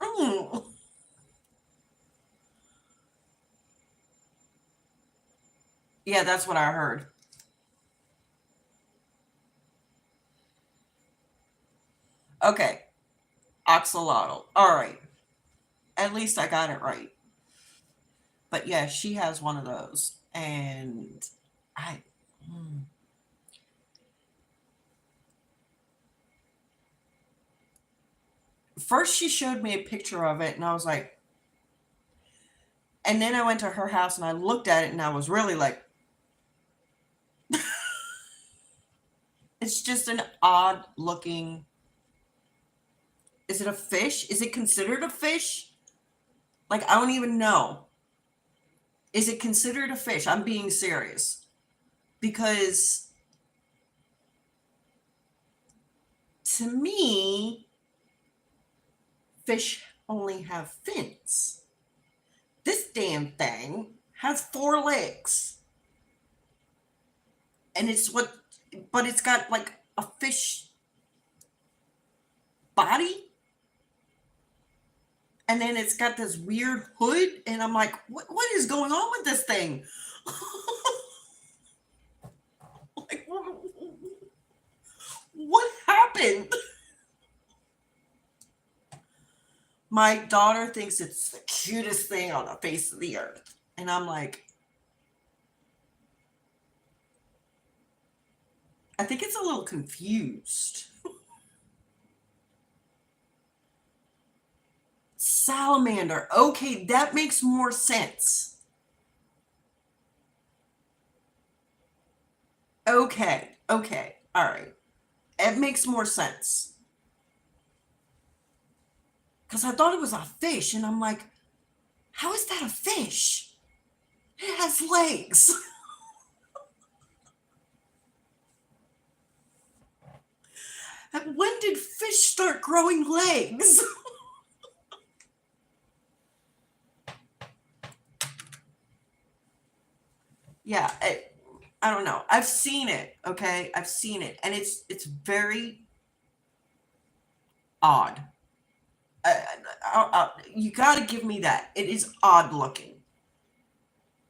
oh. Yeah, that's what I heard. Okay, axolotl. All right, at least I got it right. But yeah, she has one of those, and I. hmm. First, she showed me a picture of it, and I was like, and then I went to her house and I looked at it, and I was really like, it's just an odd looking. Is it a fish? Is it considered a fish? Like, I don't even know. Is it considered a fish? I'm being serious. Because to me, fish only have fins. This damn thing has 4 legs. And but it's got like a fish body. And then it's got this weird hood. And I'm like, what is going on with this thing? Like, what happened? My daughter thinks it's the cutest thing on the face of the earth. And I'm like, I think it's a little confused. Salamander. Okay, that makes more sense. Okay. All right. It makes more sense. Because I thought it was a fish, and I'm like, how is that a fish? It has legs. When did fish start growing legs? Yeah, I don't know. I've seen it. Okay, I've seen it, and it's very odd. You got to give me that. It is odd looking.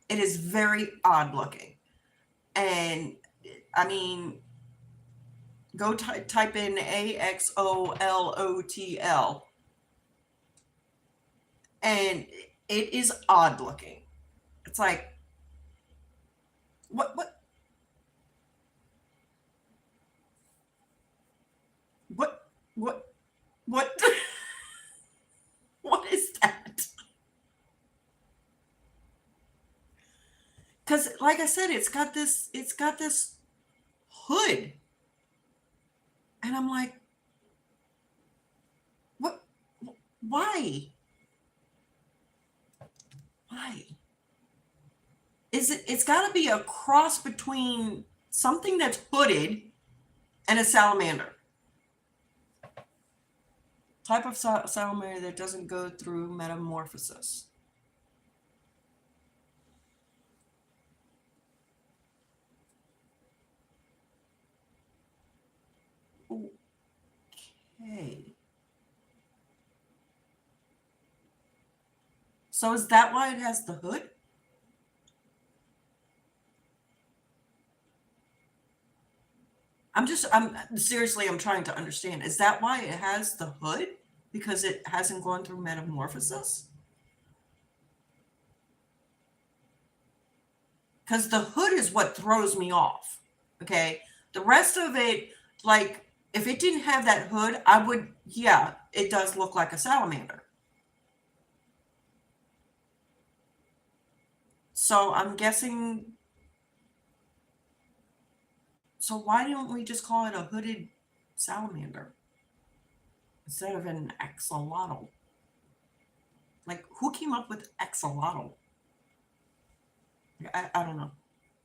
It is very odd looking, and I mean, go type in axolotl, and it is odd looking. It's like what what what what what is that? Because like I said, it's got this hood. And I'm like, what? Why? Why? It's got to be a cross between something that's hooded and a salamander. Type of salamander that doesn't go through metamorphosis. Okay. So is that why it has the hood? I'm seriously, I'm trying to understand. Is that why it has the hood? Because it hasn't gone through metamorphosis? Because the hood is what throws me off. Okay. The rest of it, like, if it didn't have that hood, I would, yeah, it does look like a salamander. So I'm guessing. So why don't we just call it a hooded salamander instead of an axolotl? Like, who came up with axolotl? I don't know.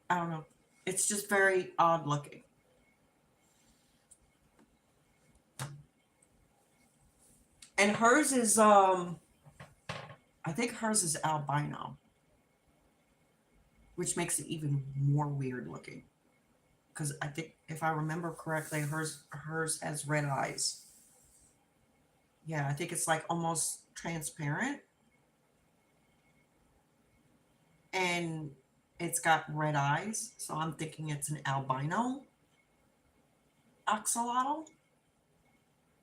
I don't know. It's just very odd looking. And hers is I think hers is albino, which makes it even more weird looking. Because I think if I remember correctly, hers has red eyes. Yeah, I think it's like almost transparent. And it's got red eyes, so I'm thinking it's an albino axolotl,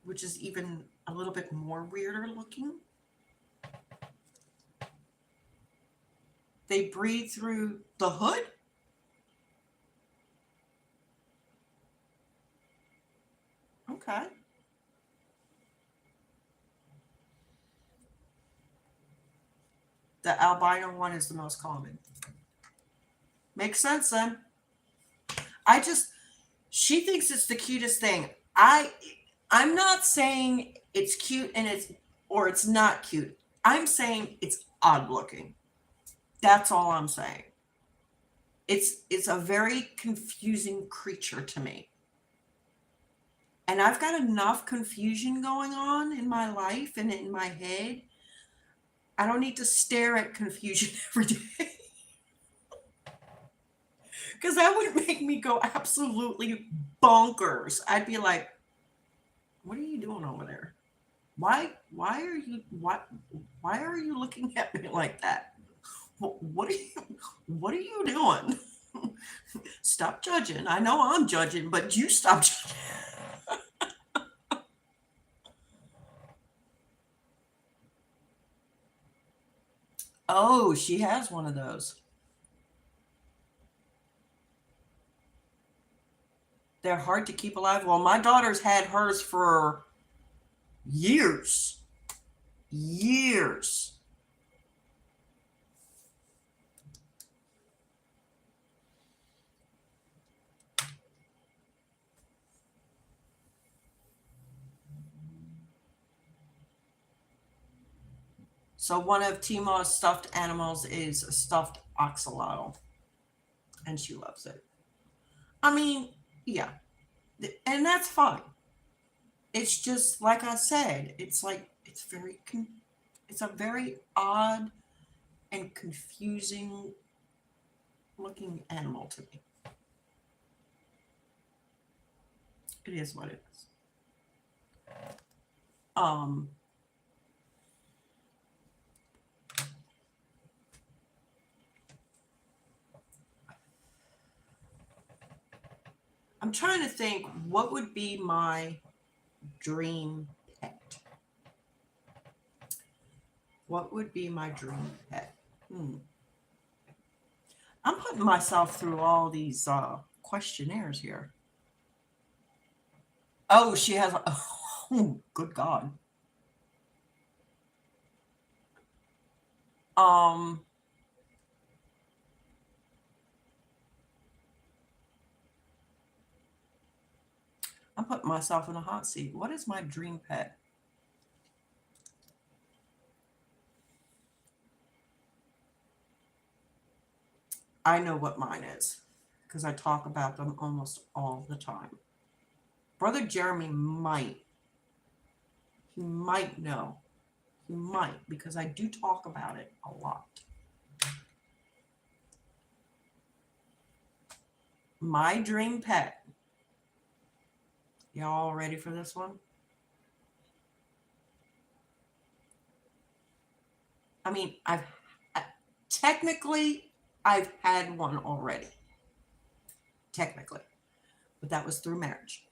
which is even a little bit more weirder looking. They breathe through the hood. Okay. The albino one is the most common. Makes sense then. I just she thinks it's the cutest thing. I'm not saying it's cute and it's not cute. I'm saying it's odd looking. That's all I'm saying. It's a very confusing creature to me. And I've got enough confusion going on in my life and in my head. I don't need to stare at confusion every day. Because that would make me go absolutely bonkers. I'd be like, what are you doing over there? Why are you looking at me like that? What are you doing? Stop judging. I know I'm judging, but you stop judging. Oh, she has one of those. They're hard to keep alive. Well, my daughter's had hers for years. Years. So one of Tima's stuffed animals is a stuffed axolotl, and she loves it. I mean, yeah, and that's fine. It's just like I said. It's like it's a very odd and confusing looking animal to me. It is what it is. Um, I'm trying to think what would be my dream pet. What would be my dream pet? Hmm. I'm putting myself through all these questionnaires here. Oh, she has. Oh, good God. Um, I'm putting myself in a hot seat. What is my dream pet? I know what mine is because I talk about them almost all the time. Brother Jeremy might. He might know. He might because I do talk about it a lot. My dream pet. Y'all ready for this one? I mean, technically I've had one already. Technically. But that was through marriage.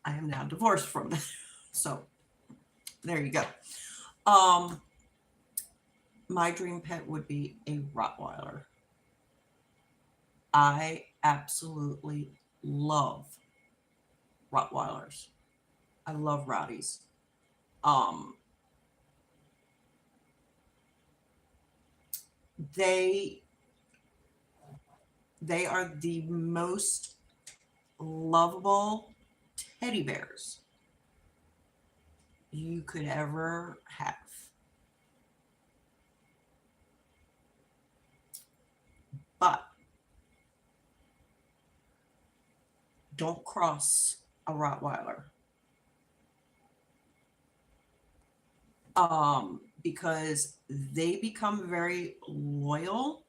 I am now divorced from that. So there you go. My dream pet would be a Rottweiler. I absolutely love Rottweilers. I love Rowdies. Um, they they are the most lovable teddy bears you could ever have. But don't cross a Rottweiler. Because they become very loyal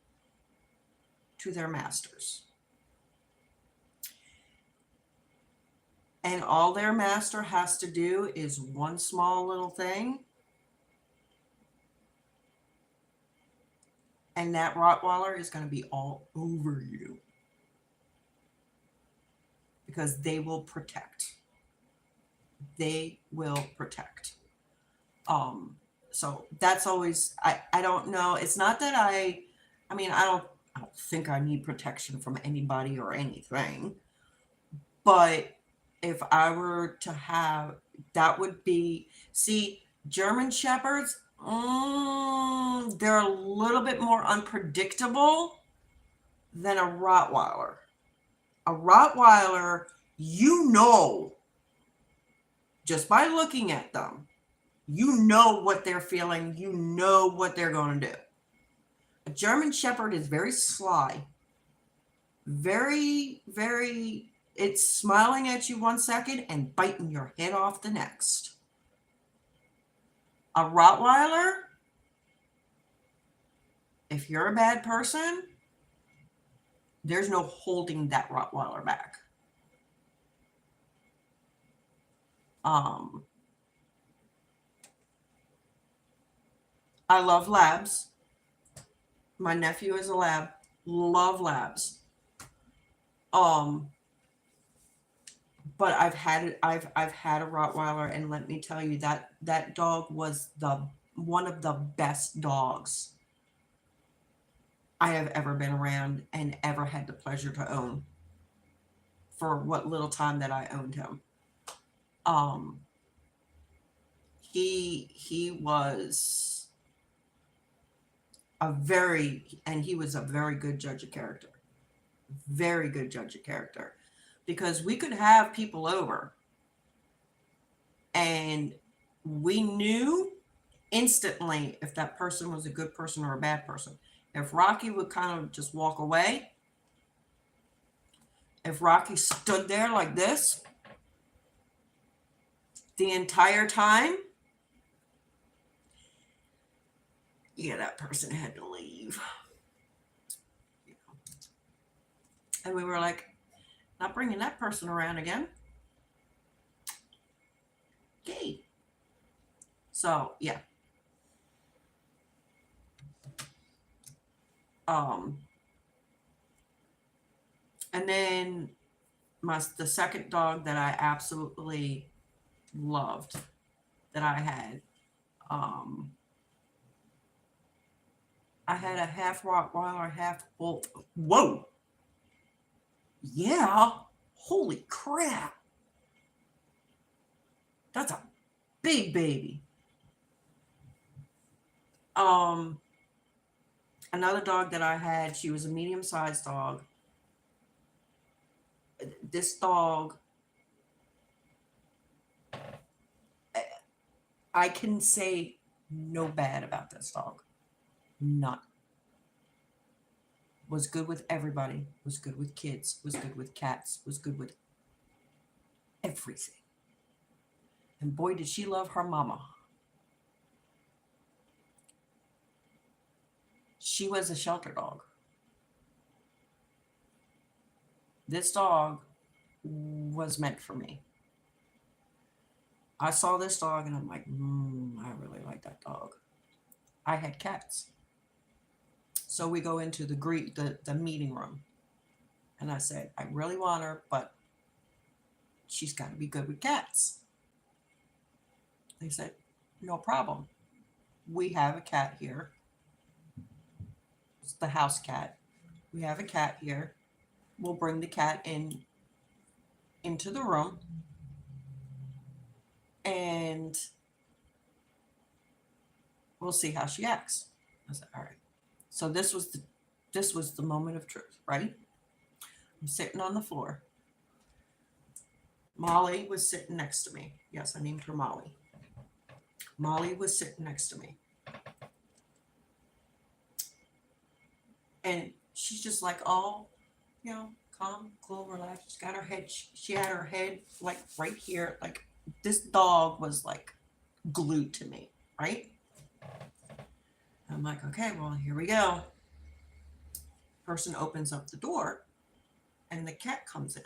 to their masters. And all their master has to do is one small little thing. And that Rottweiler is going to be all over you. Because they will protect. They will protect. So that's always, I don't know. It's not that I don't think I need protection from anybody or anything. But if I were to have, that would be, see, German Shepherds, they're a little bit more unpredictable than a Rottweiler. A Rottweiler, just by looking at them, you know what they're feeling, you know what they're going to do. A German Shepherd is very sly, very, very, it's smiling at you one second and biting your head off the next. A Rottweiler, if you're a bad person, there's no holding that Rottweiler back. I love labs. My nephew is a lab. Love labs. But I've had a Rottweiler, and let me tell you that dog was one of the best dogs I have ever been around and ever had the pleasure to own for what little time that I owned him. He was he was a very good judge of character. Very good judge of character. Because we could have people over and we knew instantly if that person was a good person or a bad person. If Rocky would kind of just walk away, if Rocky stood there like this the entire time, yeah, that person had to leave. And we were like, not bringing that person around again. Okay. So, yeah. And then the second dog that I absolutely loved that I had, I had a half Rottweiler, half wolf. Whoa. Yeah. Holy crap. That's a big baby. Another dog that I had, she was a medium-sized dog. This dog, I can say no bad about this dog. None. Was good with everybody, was good with kids, was good with cats, was good with everything. And boy, did she love her mama. She was a shelter dog. This dog was meant for me. I saw this dog and I'm like, I really like that dog. I had cats. So we go into the meeting room. And I said, I really want her, but she's got to be good with cats. They said, no problem. We have a cat here. It's the house cat. We have a cat here. We'll bring the cat into the room. And we'll see how she acts. I said, all right. So this was the moment of truth, right? I'm sitting on the floor. Molly was sitting next to me. Yes, I named her Molly. Molly was sitting next to me. And she's just like, oh, calm, cool, relaxed. She's got her head, she had her head like right here. Like this dog was like glued to me, right? I'm like, okay, well, here we go. Person opens up the door and the cat comes in.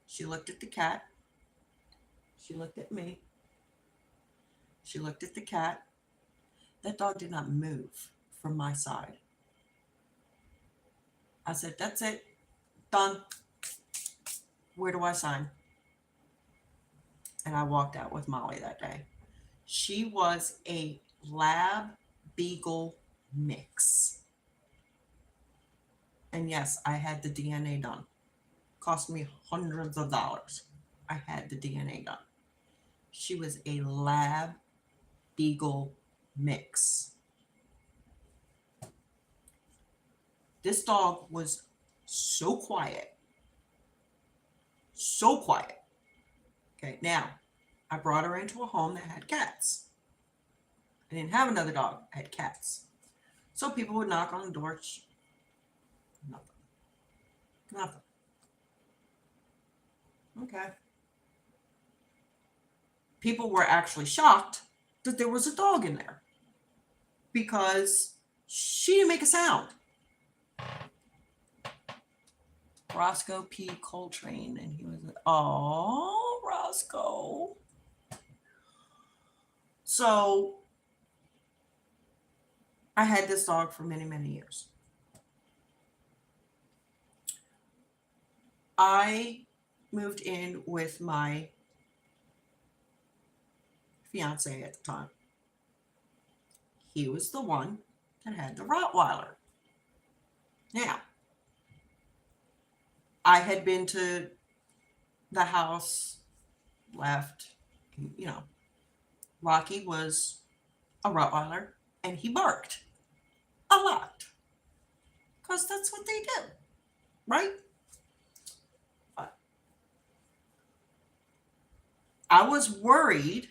She looked at the cat. She looked at me. She looked at the cat. That dog did not move from my side. I said, that's it. Done. Where do I sign? And I walked out with Molly that day. She was a lab beagle mix. And yes, I had the DNA done. Cost me hundreds of dollars. I had the DNA done. She was a lab beagle mix. This dog was so quiet. So quiet. Okay, now I brought her into a home that had cats. I didn't have another dog, I had cats. So people would knock on the door. Nothing. Okay. People were actually shocked that there was a dog in there because she didn't make a sound. Roscoe P. Coltrane, and he was, oh, Roscoe. So I had this dog for many, many years. I moved in with my fiance at the time. He was the one that had the Rottweiler. Now, I had been to the house, left, Rocky was a Rottweiler and he barked a lot because that's what they do, right? But I was worried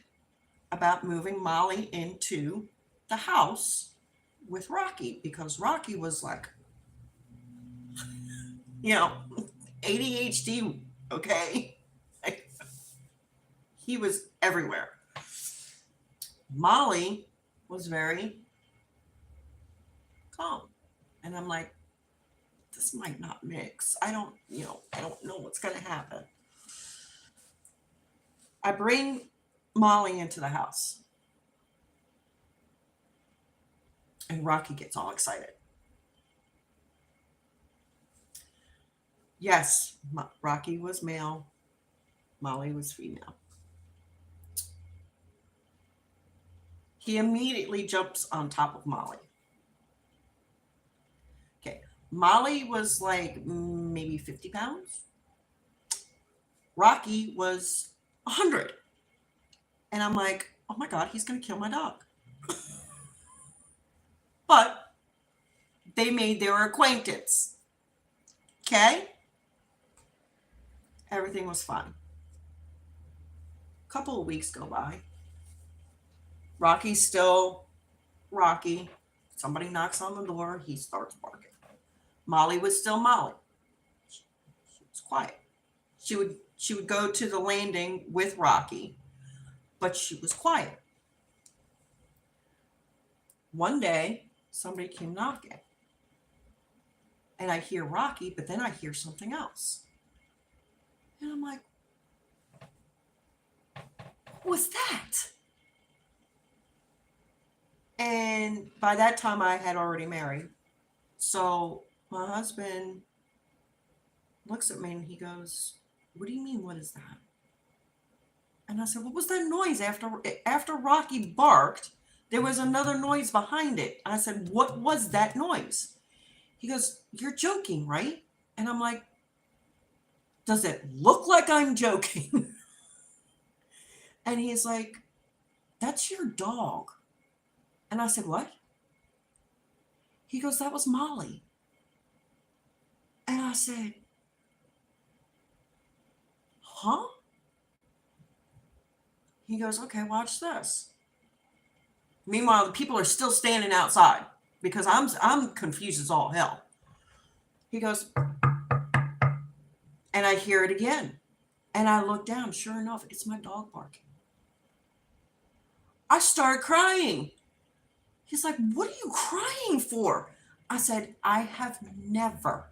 about moving Molly into the house with Rocky because Rocky was like, ADHD, okay? He was everywhere. Molly was very calm. And I'm like, this might not mix. I don't know what's going to happen. I bring Molly into the house. And Rocky gets all excited. Yes, Rocky was male. Molly was female. He immediately jumps on top of Molly. Okay, Molly was like maybe 50 pounds. Rocky was 100. And I'm like, oh my God, he's going to kill my dog. But they made their acquaintance. Okay? Everything was fine. A couple of weeks go by. Rocky's still Rocky. Somebody knocks on the door. He starts barking. Molly was still Molly. She was quiet. She would go to the landing with Rocky, but she was quiet. One day, somebody came knocking, and I hear Rocky, but then I hear something else. And I'm like, what was that? And by that time, I had already married. So my husband looks at me and he goes, what do you mean, what is that? And I said, what was that noise after Rocky barked? There was another noise behind it. I said, what was that noise? He goes, you're joking, right? And I'm like, does it look like I'm joking? And he's like, that's your dog. And I said, what? He goes, that was Molly. And I said, huh? He goes, okay, watch this. Meanwhile, the people are still standing outside because I'm confused as all hell. He goes, and I hear it again. And I look down, sure enough, it's my dog barking. I start crying. He's like, what are you crying for? I said, I have never,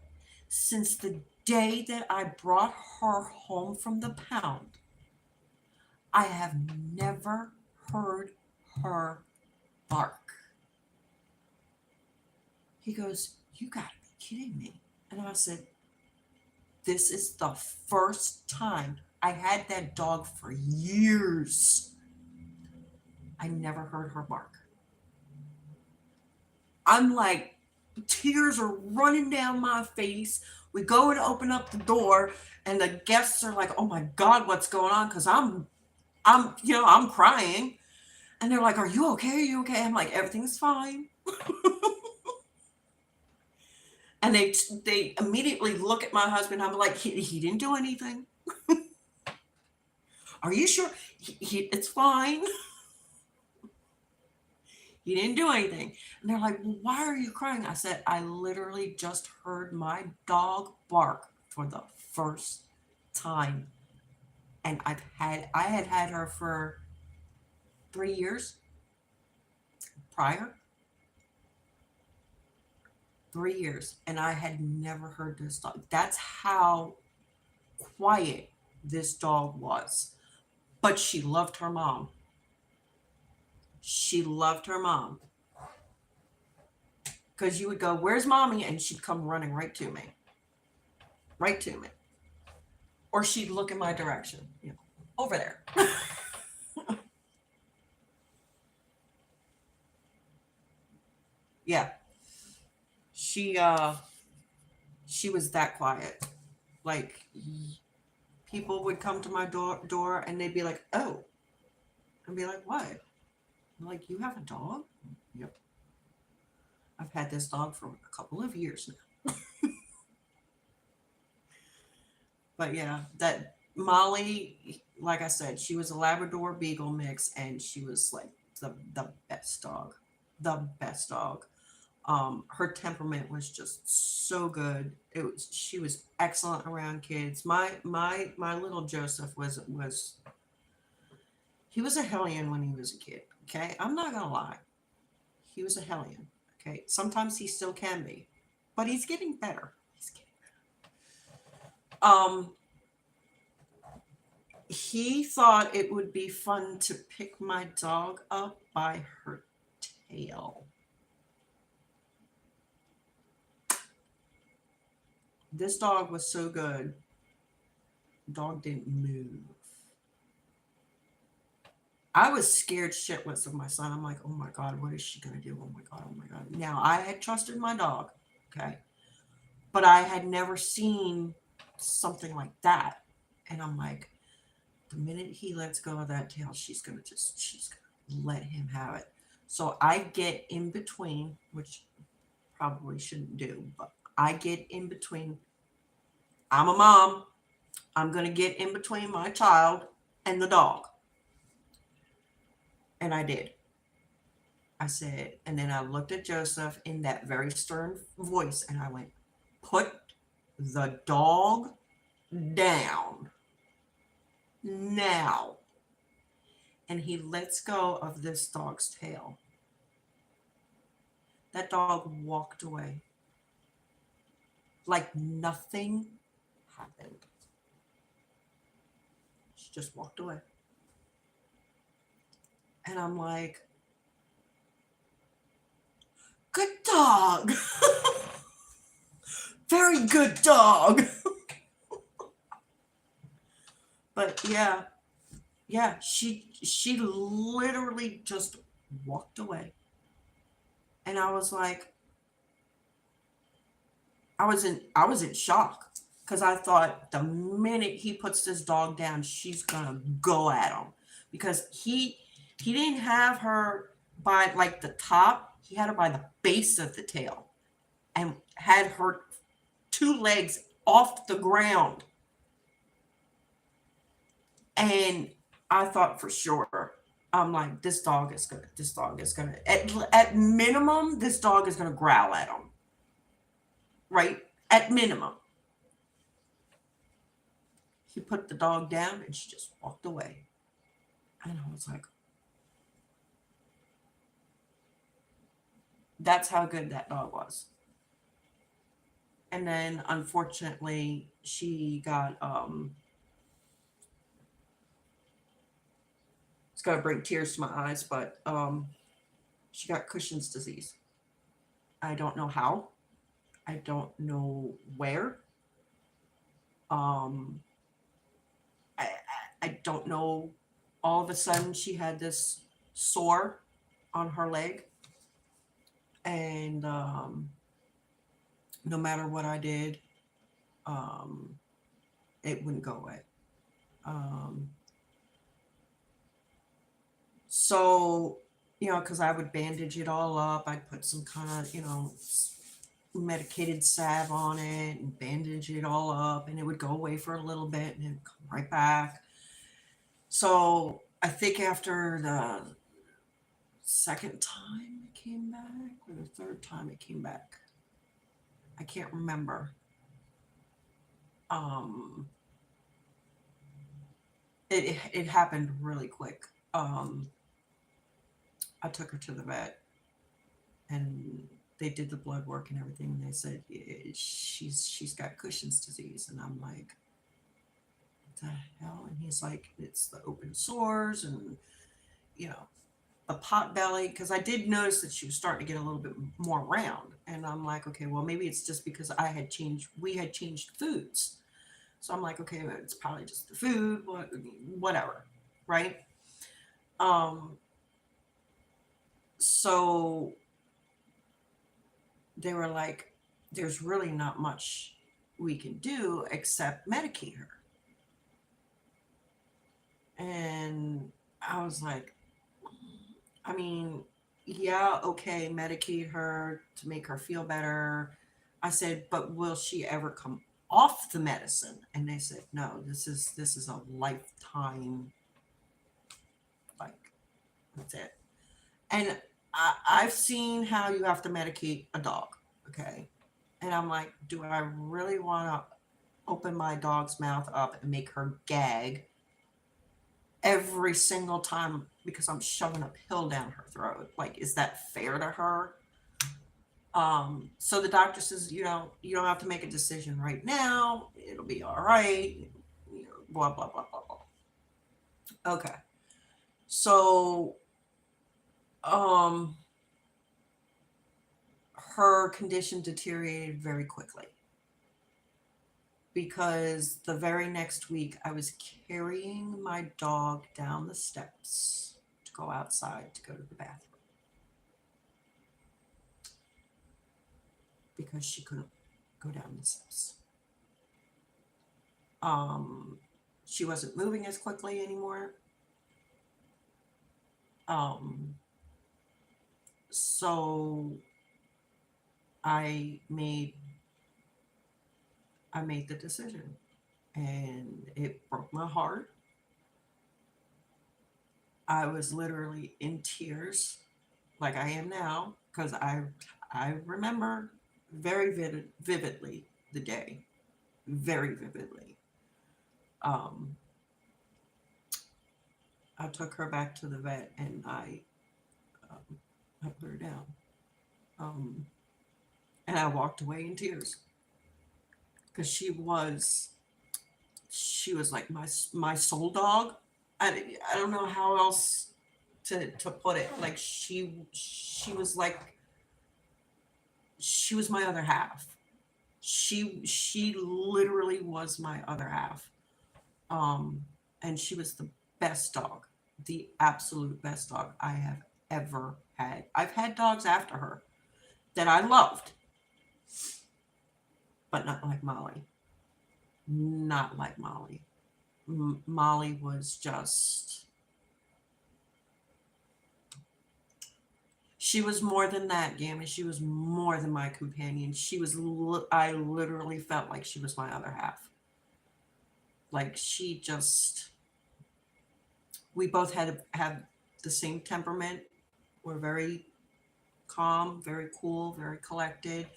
since the day that I brought her home from the pound, I have never heard her bark. He goes, you gotta be kidding me. And I said, this is the first time. I had that dog for years. I never heard her bark. I'm like, tears are running down my face. We go and open up the door, and the guests are like, oh my God, what's going on? Because I'm crying. And they're like, are you okay? Are you okay? I'm like, everything's fine. And they immediately look at my husband. I'm like, he didn't do anything. Are you sure? It's fine. He didn't do anything. And they're like, well, why are you crying? I said, I literally just heard my dog bark for the first time. And I had her for 3 years prior. 3 years. And I had never heard this dog. That's how quiet this dog was. But she loved her mom. She loved her mom. Because you would go, where's mommy? And she'd come running right to me. Right to me. Or she'd look in my direction. Over there. Yeah. She was that quiet. Like, people would come to my door and they'd be like, oh. I'd be like, what? I'm like, you have a dog? Yep. I've had this dog for a couple of years now. But yeah, that Molly, like I said, she was a Labrador Beagle mix, and she was like the best dog. The best dog. Her temperament was just so good. She was excellent around kids. My little Joseph was he was a hellion when he was a kid. Okay, I'm not gonna lie, he was a hellion. Okay, sometimes he still can be, but he's getting better. He thought it would be fun to pick my dog up by her tail. This dog was so good. Dog didn't move. I was scared shitless of my son. I'm like, oh my God, what is she going to do? Oh my God, oh my God. Now, I had trusted my dog, okay? But I had never seen something like that. And I'm like, the minute he lets go of that tail, she's going to let him have it. So I get in between, which probably shouldn't do, but I get in between. I'm a mom. I'm going to get in between my child and the dog. And I did. I said, and then I looked at Joseph in that very stern voice and I went, put the dog down now. And he lets go of this dog's tail. That dog walked away like nothing happened. She just walked away. And I'm like, good dog. Very good dog. But yeah, she literally just walked away. And I was like, I was in shock because I thought the minute he puts this dog down, she's gonna go at him because he didn't have her by like the top, he had her by the base of the tail and had her two legs off the ground. And I thought for sure, I'm like, this dog is gonna, at minimum, this dog is gonna growl at him. Right? At minimum. He put the dog down and she just walked away. And I was like, that's how good that dog was. And then unfortunately, she got it's gonna bring tears to my eyes, but she got Cushing's disease. I don't know how. I don't know where. Um I don't know. All of a sudden she had this sore on her leg. And no matter what I did, um, it wouldn't go away. Um, so, because I would bandage it all up, I'd put some kind of, medicated salve on it and bandage it all up, and it would go away for a little bit and then come right back. So I think after the second time it came back, or the third time it came back, I can't remember. Um, it happened really quick. I took her to the vet, and they did the blood work and everything. And they said she's got Cushing's disease, and I'm like, what the hell? And he's like, it's the open sores and you know the pot belly, because I did notice that she was starting to get a little bit more round, and I'm like, okay, well maybe it's just because we had changed foods. So I'm like, okay, it's probably just the food, whatever, right? Um, so they were like, there's really not much we can do except medicate her. And I was like, I mean, yeah, okay, medicate her to make her feel better. I said, but will she ever come off the medicine? And they said, no, this is a lifetime, like, that's it. And I've seen how you have to medicate a dog, okay? And I'm like, do I really want to open my dog's mouth up and make her gag every single time because I'm shoving a pill down her throat? Like, is that fair to her? So the doctor says, you don't have to make a decision right now. It'll be all right. Blah, blah, blah, blah, blah. Okay. So, um, her condition deteriorated very quickly because the very next week I was carrying my dog down the steps to go outside to go to the bathroom because she couldn't go down the steps. She wasn't moving as quickly anymore. So I made the decision. and it broke my heart. I was literally in tears, like I am now, because I remember very vividly the day, very vividly. Um, I took her back to the vet, and um, I put her down, um, and I walked away in tears because she was like my soul dog. I don't know how else to put it. Like she was like she was my other half. She literally was my other half. Um, and she was the best dog, the absolute best dog I have ever had. I've had dogs after her that I loved, but not like Molly. Not like Molly. Molly was just, she was more than that, Gammy. She was more than my companion. I literally felt like she was my other half. Like we both had the same temperament. We're very calm, very cool, very collected.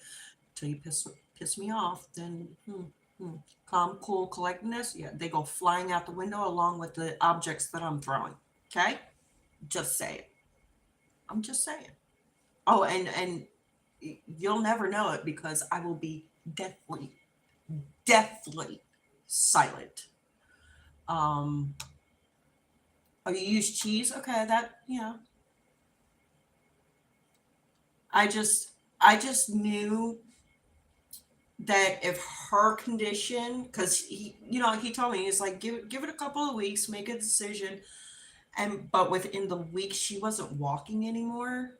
Till you piss me off, then calm, cool, collectedness. Yeah, they go flying out the window along with the objects that I'm throwing. Okay, just say it. I'm just saying. Oh, and you'll never know it because I will be deathly silent. Um, oh, you use cheese? Okay, that I just knew that if her condition, because he told me, he's like, give it a couple of weeks, make a decision. But within the week she wasn't walking anymore.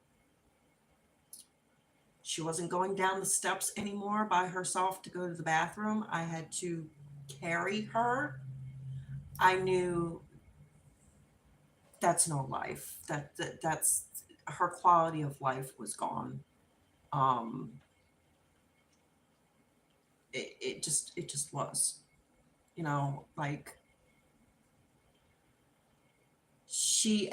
She wasn't going down the steps anymore by herself to go to the bathroom. I had to carry her. I knew that's no life. That's her quality of life was gone. Um, it just was, like she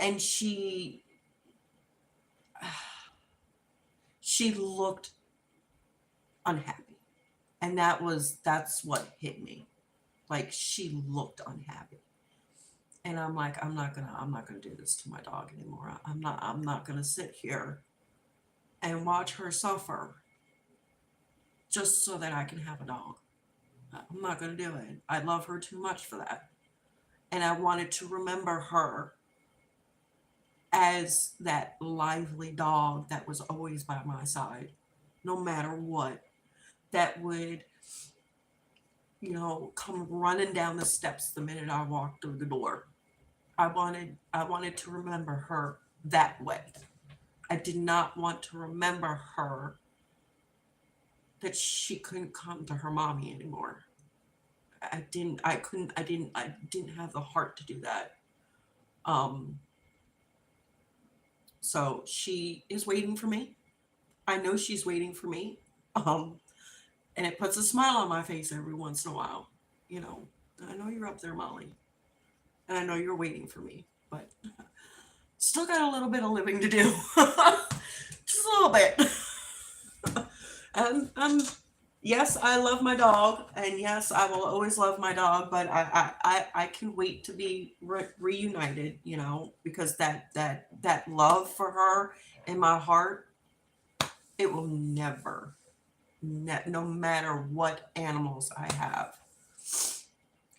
she looked unhappy, and that's what hit me. Like she looked unhappy, and I'm like, I'm not gonna do this to my dog anymore. I'm not gonna sit here and watch her suffer just so that I can have a dog. I'm not gonna do it. I love her too much for that, and I wanted to remember her as that lively dog that was always by my side, no matter what, that would, come running down the steps the minute I walked through the door. I wanted to remember her that way. I did not want to remember her that she couldn't come to her mommy anymore. I didn't have the heart to do that. Um, so she is waiting for me. I know she's waiting for me. Um, and it puts a smile on my face every once in a while. You know, I know you're up there, Molly, and I know you're waiting for me, but still got a little bit of living to do. Just a little bit. And yes, I love my dog, and yes, I will always love my dog. But I can wait to be reunited. Because that love for her in my heart, it will never, no matter what animals I have.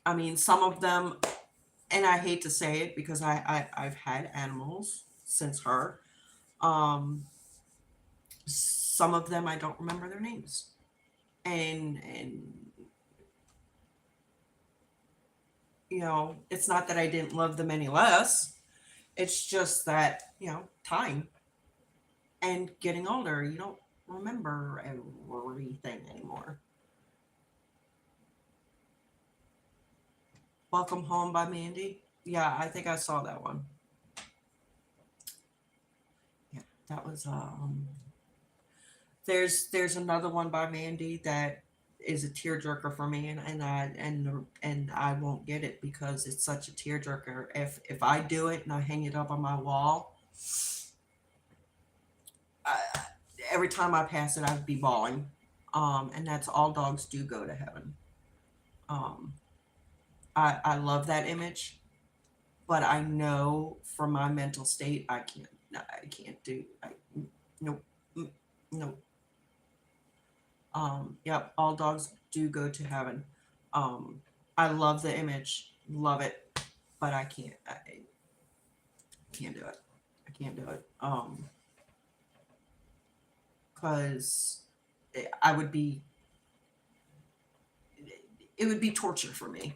I mean, some of them, and I hate to say it because I've had animals since her. Um, some of them I don't remember their names, and it's not that I didn't love them any less. It's just that time and getting older, you don't remember everything anymore. Welcome Home by Mandy. Yeah, I think I saw that one. Yeah, that was there's another one by Mandy that is a tearjerker for me, and I won't get it because it's such a tearjerker. If I do it and I hang it up on my wall, I, every time I pass it, I'd be bawling. And that's all dogs do go to heaven. Um, I love that image, but I know from my mental state, I can't do, nope, nope. Yep, all dogs do go to heaven. Um, I love the image, love it, but I can't do it. I can't do it. Because I would be, it would be torture for me.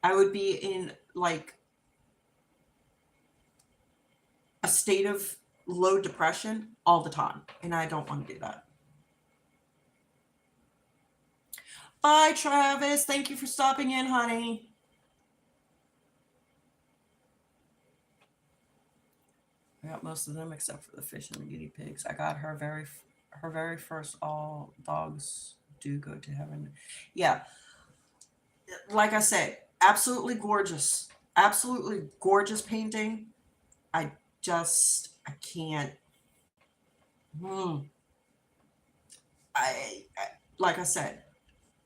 I would be in like a state of low depression all the time, and I don't want to do that. Bye, Travis. Thank you for stopping in, honey. I got most of them except for the fish and the guinea pigs. I got her very first all dogs do go to heaven. Yeah, like I said, absolutely gorgeous. Absolutely gorgeous painting. I I can't. Hmm. I like I said,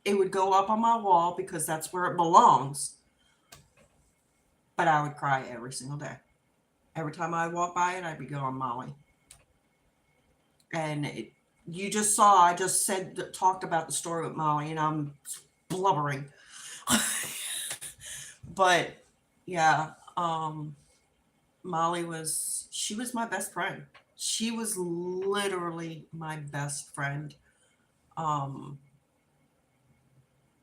it would go up on my wall because that's where it belongs. But I would cry every single day. Every time I walk by it, I'd be going, Molly. And you just saw, I just talked about the story with Molly, and I'm blubbering. But yeah, Molly she was my best friend. She was literally my best friend. Um,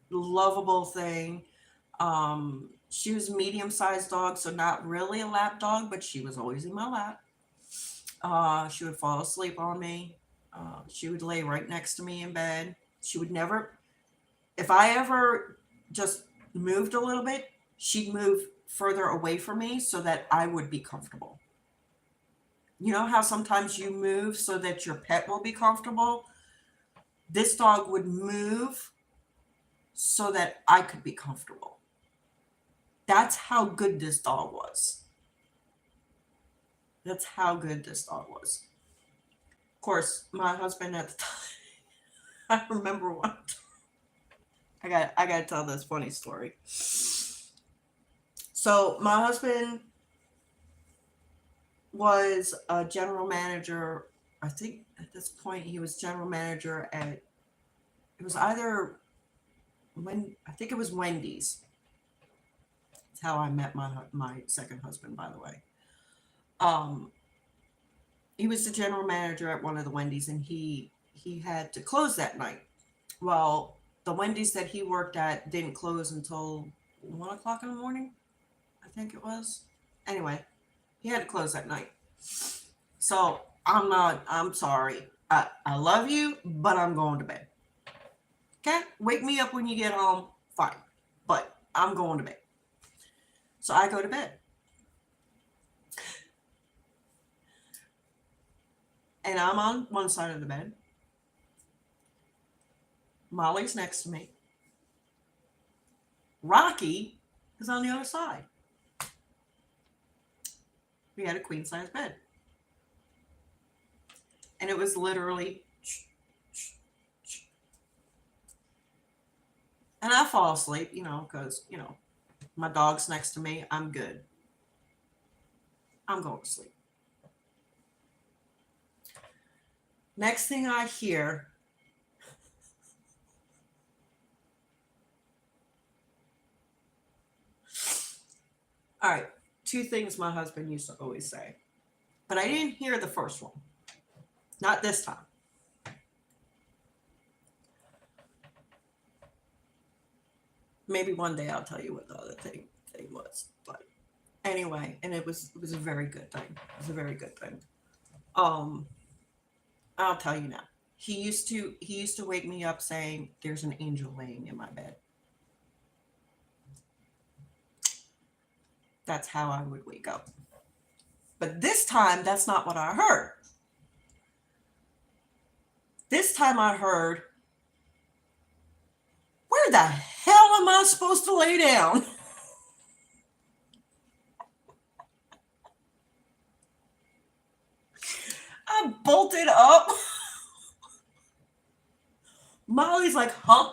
Lovable thing. She was a medium-sized dog, so not really a lap dog, but she was always in my lap. She would fall asleep on me. She would lay right next to me in bed. She would never, if I ever just moved a little bit, she'd move further away from me so that I would be comfortable. You know how sometimes you move so that your pet will be comfortable? This dog would move so that I could be comfortable. That's how good this dog was. That's how good this dog was. Of course, my husband at the time, I remember one. I got to tell this funny story. So my husband was a general manager. I think at this point he was general manager at. It was either I think it was Wendy's. That's how I met my second husband, by the way. Um, he was the general manager at one of the Wendy's, and he had to close that night. Well, the Wendy's that he worked at didn't close until 1 o'clock in the morning, I think it was. Anyway, he had to close that night. So I'm sorry. I love you, but I'm going to bed. Okay? Wake me up when you get home, fine. But I'm going to bed. So I go to bed. And I'm on one side of the bed. Molly's next to me. Rocky is on the other side. We had a queen size bed. And it was literally. And I fall asleep, because, my dog's next to me. I'm good. I'm going to sleep. Next thing I hear, all right, two things my husband used to always say, but I didn't hear the first one. Not this time. Maybe one day I'll tell you what the other thing was. But anyway, and it was a very good thing. It was a very good thing. I'll tell you now. He used to wake me up saying, "There's an angel laying in my bed." That's how I would wake up. But this time, that's not what I heard. This time I heard, Where the hell am I supposed to lay down? I bolted up. Molly's like, huh?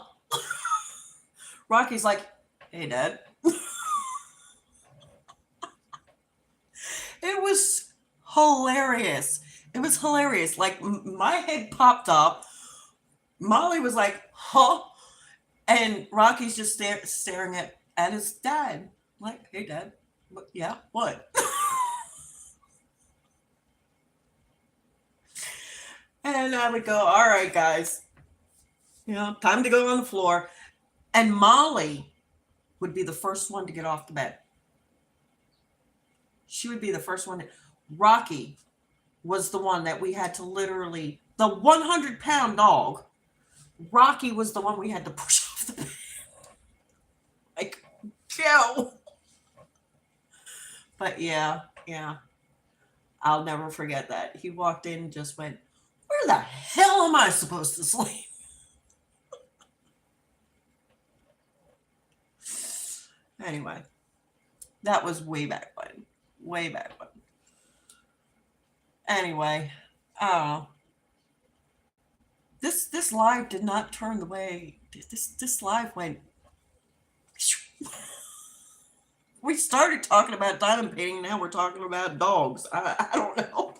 Rocky's like, hey, Dad. It was hilarious. It was hilarious. Like, my head popped up. Molly was like, huh? And Rocky's just staring at his dad. Like, hey, Dad. What, yeah, what? And I would go, all right, guys. Time to go on the floor. And Molly would be the first one to get off the bed. She would be the first one. Rocky was the one that we had to literally, the 100-pound dog, Rocky was the one we had to push off the bed. Like, go. But yeah. I'll never forget that. He walked in and just went, where the hell am I supposed to sleep? Anyway, that was way back when. Way back when. Anyway, this live did not turn the way. This live went. We started talking about diamond painting. Now we're talking about dogs. I don't know.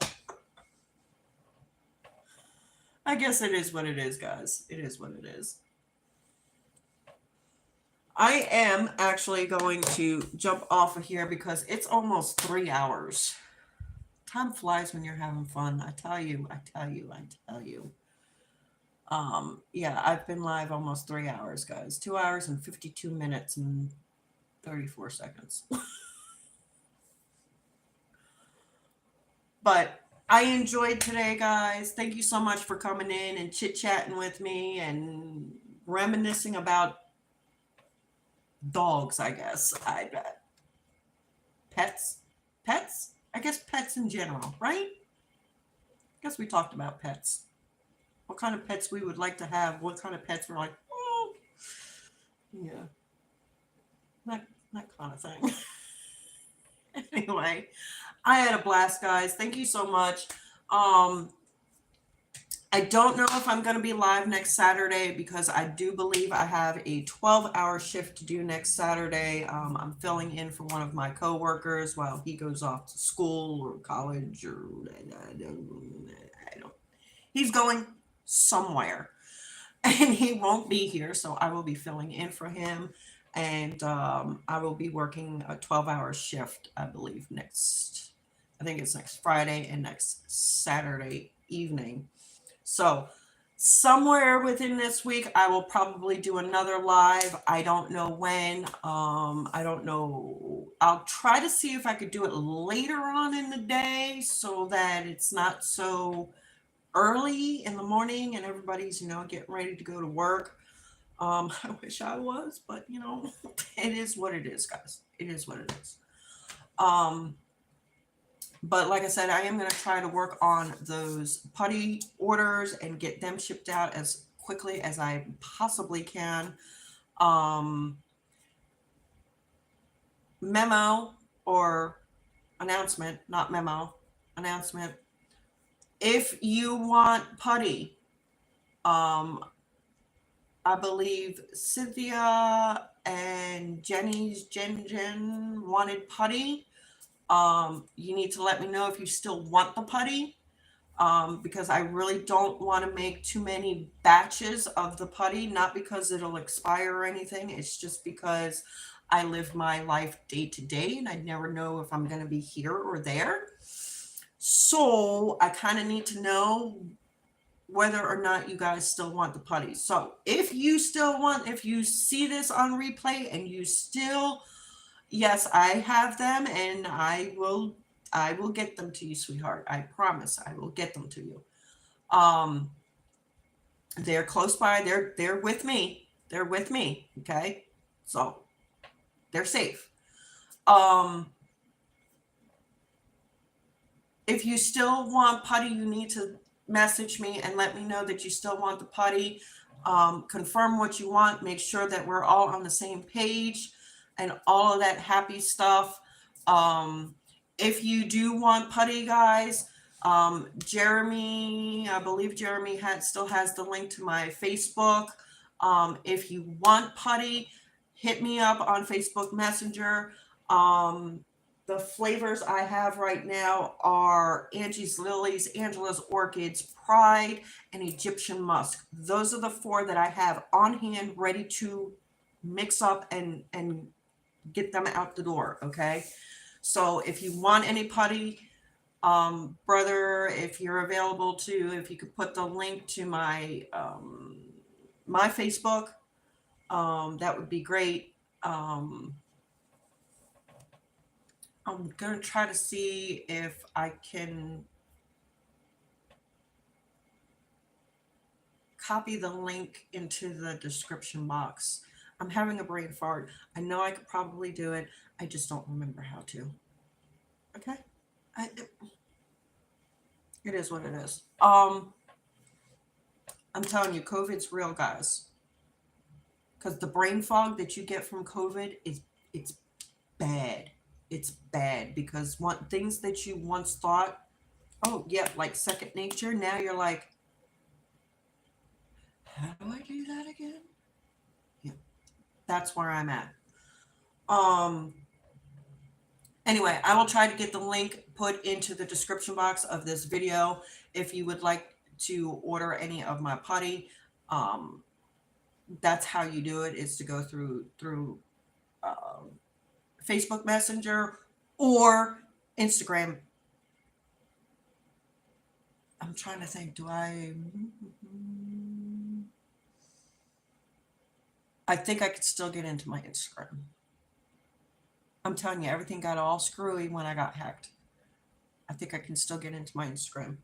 I guess it is what it is, guys. It is what it is. I am actually going to jump off of here because it's almost 3 hours. Time flies when you're having fun. I tell you. Yeah, I've been live almost 3 hours, guys. 2 hours and 52 minutes and 34 seconds. But I enjoyed today, guys. Thank you so much for coming in and chit-chatting with me and reminiscing about dogs, I guess. I bet. Pets? I guess pets in general, right? I guess we talked about pets. What kind of pets we would like to have. What kind of pets we're like, oh, yeah. That kind of thing. Anyway, I had a blast, guys. Thank you so much. I don't know if I'm going to be live next Saturday because I do believe I have a 12-hour shift to do next Saturday. I'm filling in for one of my coworkers while he goes off to school or college or I don't. He's going somewhere and he won't be here, so I will be filling in for him. And I will be working a 12-hour shift, I believe, I think it's next Friday and next Saturday evening. So somewhere within this week, I will probably do another live. I don't know when. I don't know. I'll try to see if I could do it later on in the day so that it's not so early in the morning and everybody's, getting ready to go to work. I wish I was, but it is what it is, guys. It is what it is. But like I said, I am going to try to work on those putty orders and get them shipped out as quickly as I possibly can. Memo or announcement, not memo, announcement. If you want putty, I believe Cynthia and Jen wanted putty. You need to let me know if you still want the putty, because I really don't want to make too many batches of the putty, not because it'll expire or anything. It's just because I live my life day to day and I never know if I'm going to be here or there. So I kind of need to know whether or not you guys still want the putty. So if you see this on replay and you still, yes, I have them and I will get them to you, sweetheart. I promise I will get them to you. They're close by. They're with me. They're with me. Okay. So they're safe. If you still want putty, you need to message me and let me know that you still want the putty. confirm what you want, make sure that we're all on the same page and all of that happy stuff. If you do want putty, guys, Jeremy, I believe Jeremy still has the link to my Facebook. If you want putty, hit me up on Facebook Messenger. The flavors I have right now are Angie's Lilies, Angela's Orchids, Pride, and Egyptian Musk. Those are the 4 that I have on hand, ready to mix up and get them out the door. Okay, so if you want any putty, brother, if you're available to, if you could put the link to my my Facebook, that would be great. I'm gonna try to see if I can copy the link into the description box. I'm having a brain fart. I know I could probably do it. I just don't remember how to. Okay? It is what it is. I'm telling you, COVID's real, guys. Because the brain fog that you get from COVID it's bad. It's bad because things that you once thought, oh yeah, like second nature, now you're like, how do I do that again? Yeah, that's where I'm at. Anyway, I will try to get the link put into the description box of this video if you would like to order any of my putty. That's how you do it, is to go through Facebook Messenger or Instagram. I'm trying to think, I think I could still get into my Instagram. I'm telling you, everything got all screwy when I got hacked. I think I can still get into my Instagram.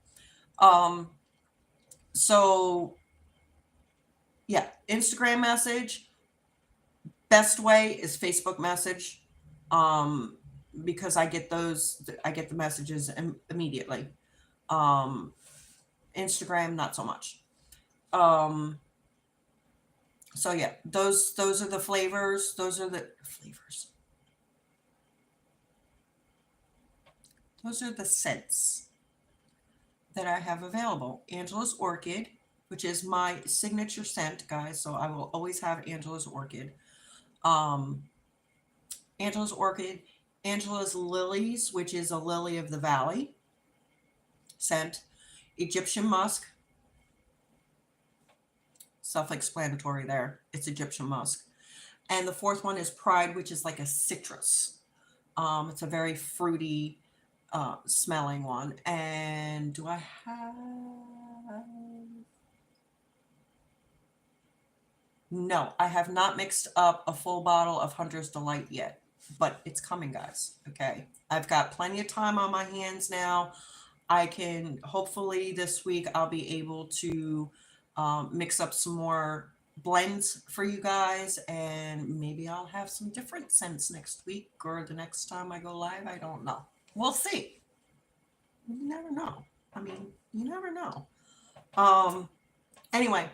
So yeah, Instagram message. Best way is Facebook message. Because I get the messages immediately. Instagram, not so much. So yeah, those are the flavors. Those are the flavors. Those are the scents that I have available. Angela's Orchid, which is my signature scent, guys. So I will always have Angela's Orchid. Angela's Orchid, Angela's Lilies, which is a lily of the valley scent, Egyptian Musk. Self-explanatory there. It's Egyptian Musk. And the 4th one is Pride, which is like a citrus. It's a very fruity smelling one. And do I have... No, I have not mixed up a full bottle of Hunter's Delight yet, but it's coming, guys. Okay, I've got plenty of time on my hands now. I can, hopefully this week, I'll be able to mix up some more blends for you guys, and maybe I'll have some different scents next week or the next time I go live. I don't know. We'll see. You never know. I mean, you never know. Anyway,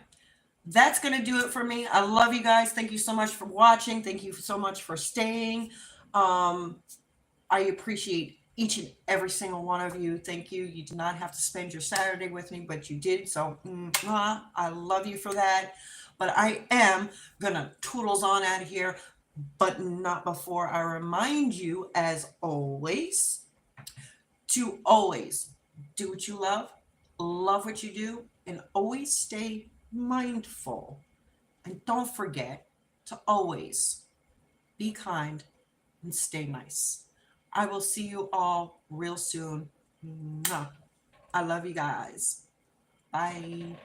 that's going to do it for me. I love you guys. Thank you so much for watching. Thank you so much for staying. I appreciate each and every single one of you. Thank you. You did not have to spend your Saturday with me, but you did. So I love you for that. But I am going to toodles on out of here, but not before I remind you, as always, to always do what you love what you do, and always stay mindful. And don't forget to always be kind and stay nice. I will see you all real soon. I love you guys. Bye.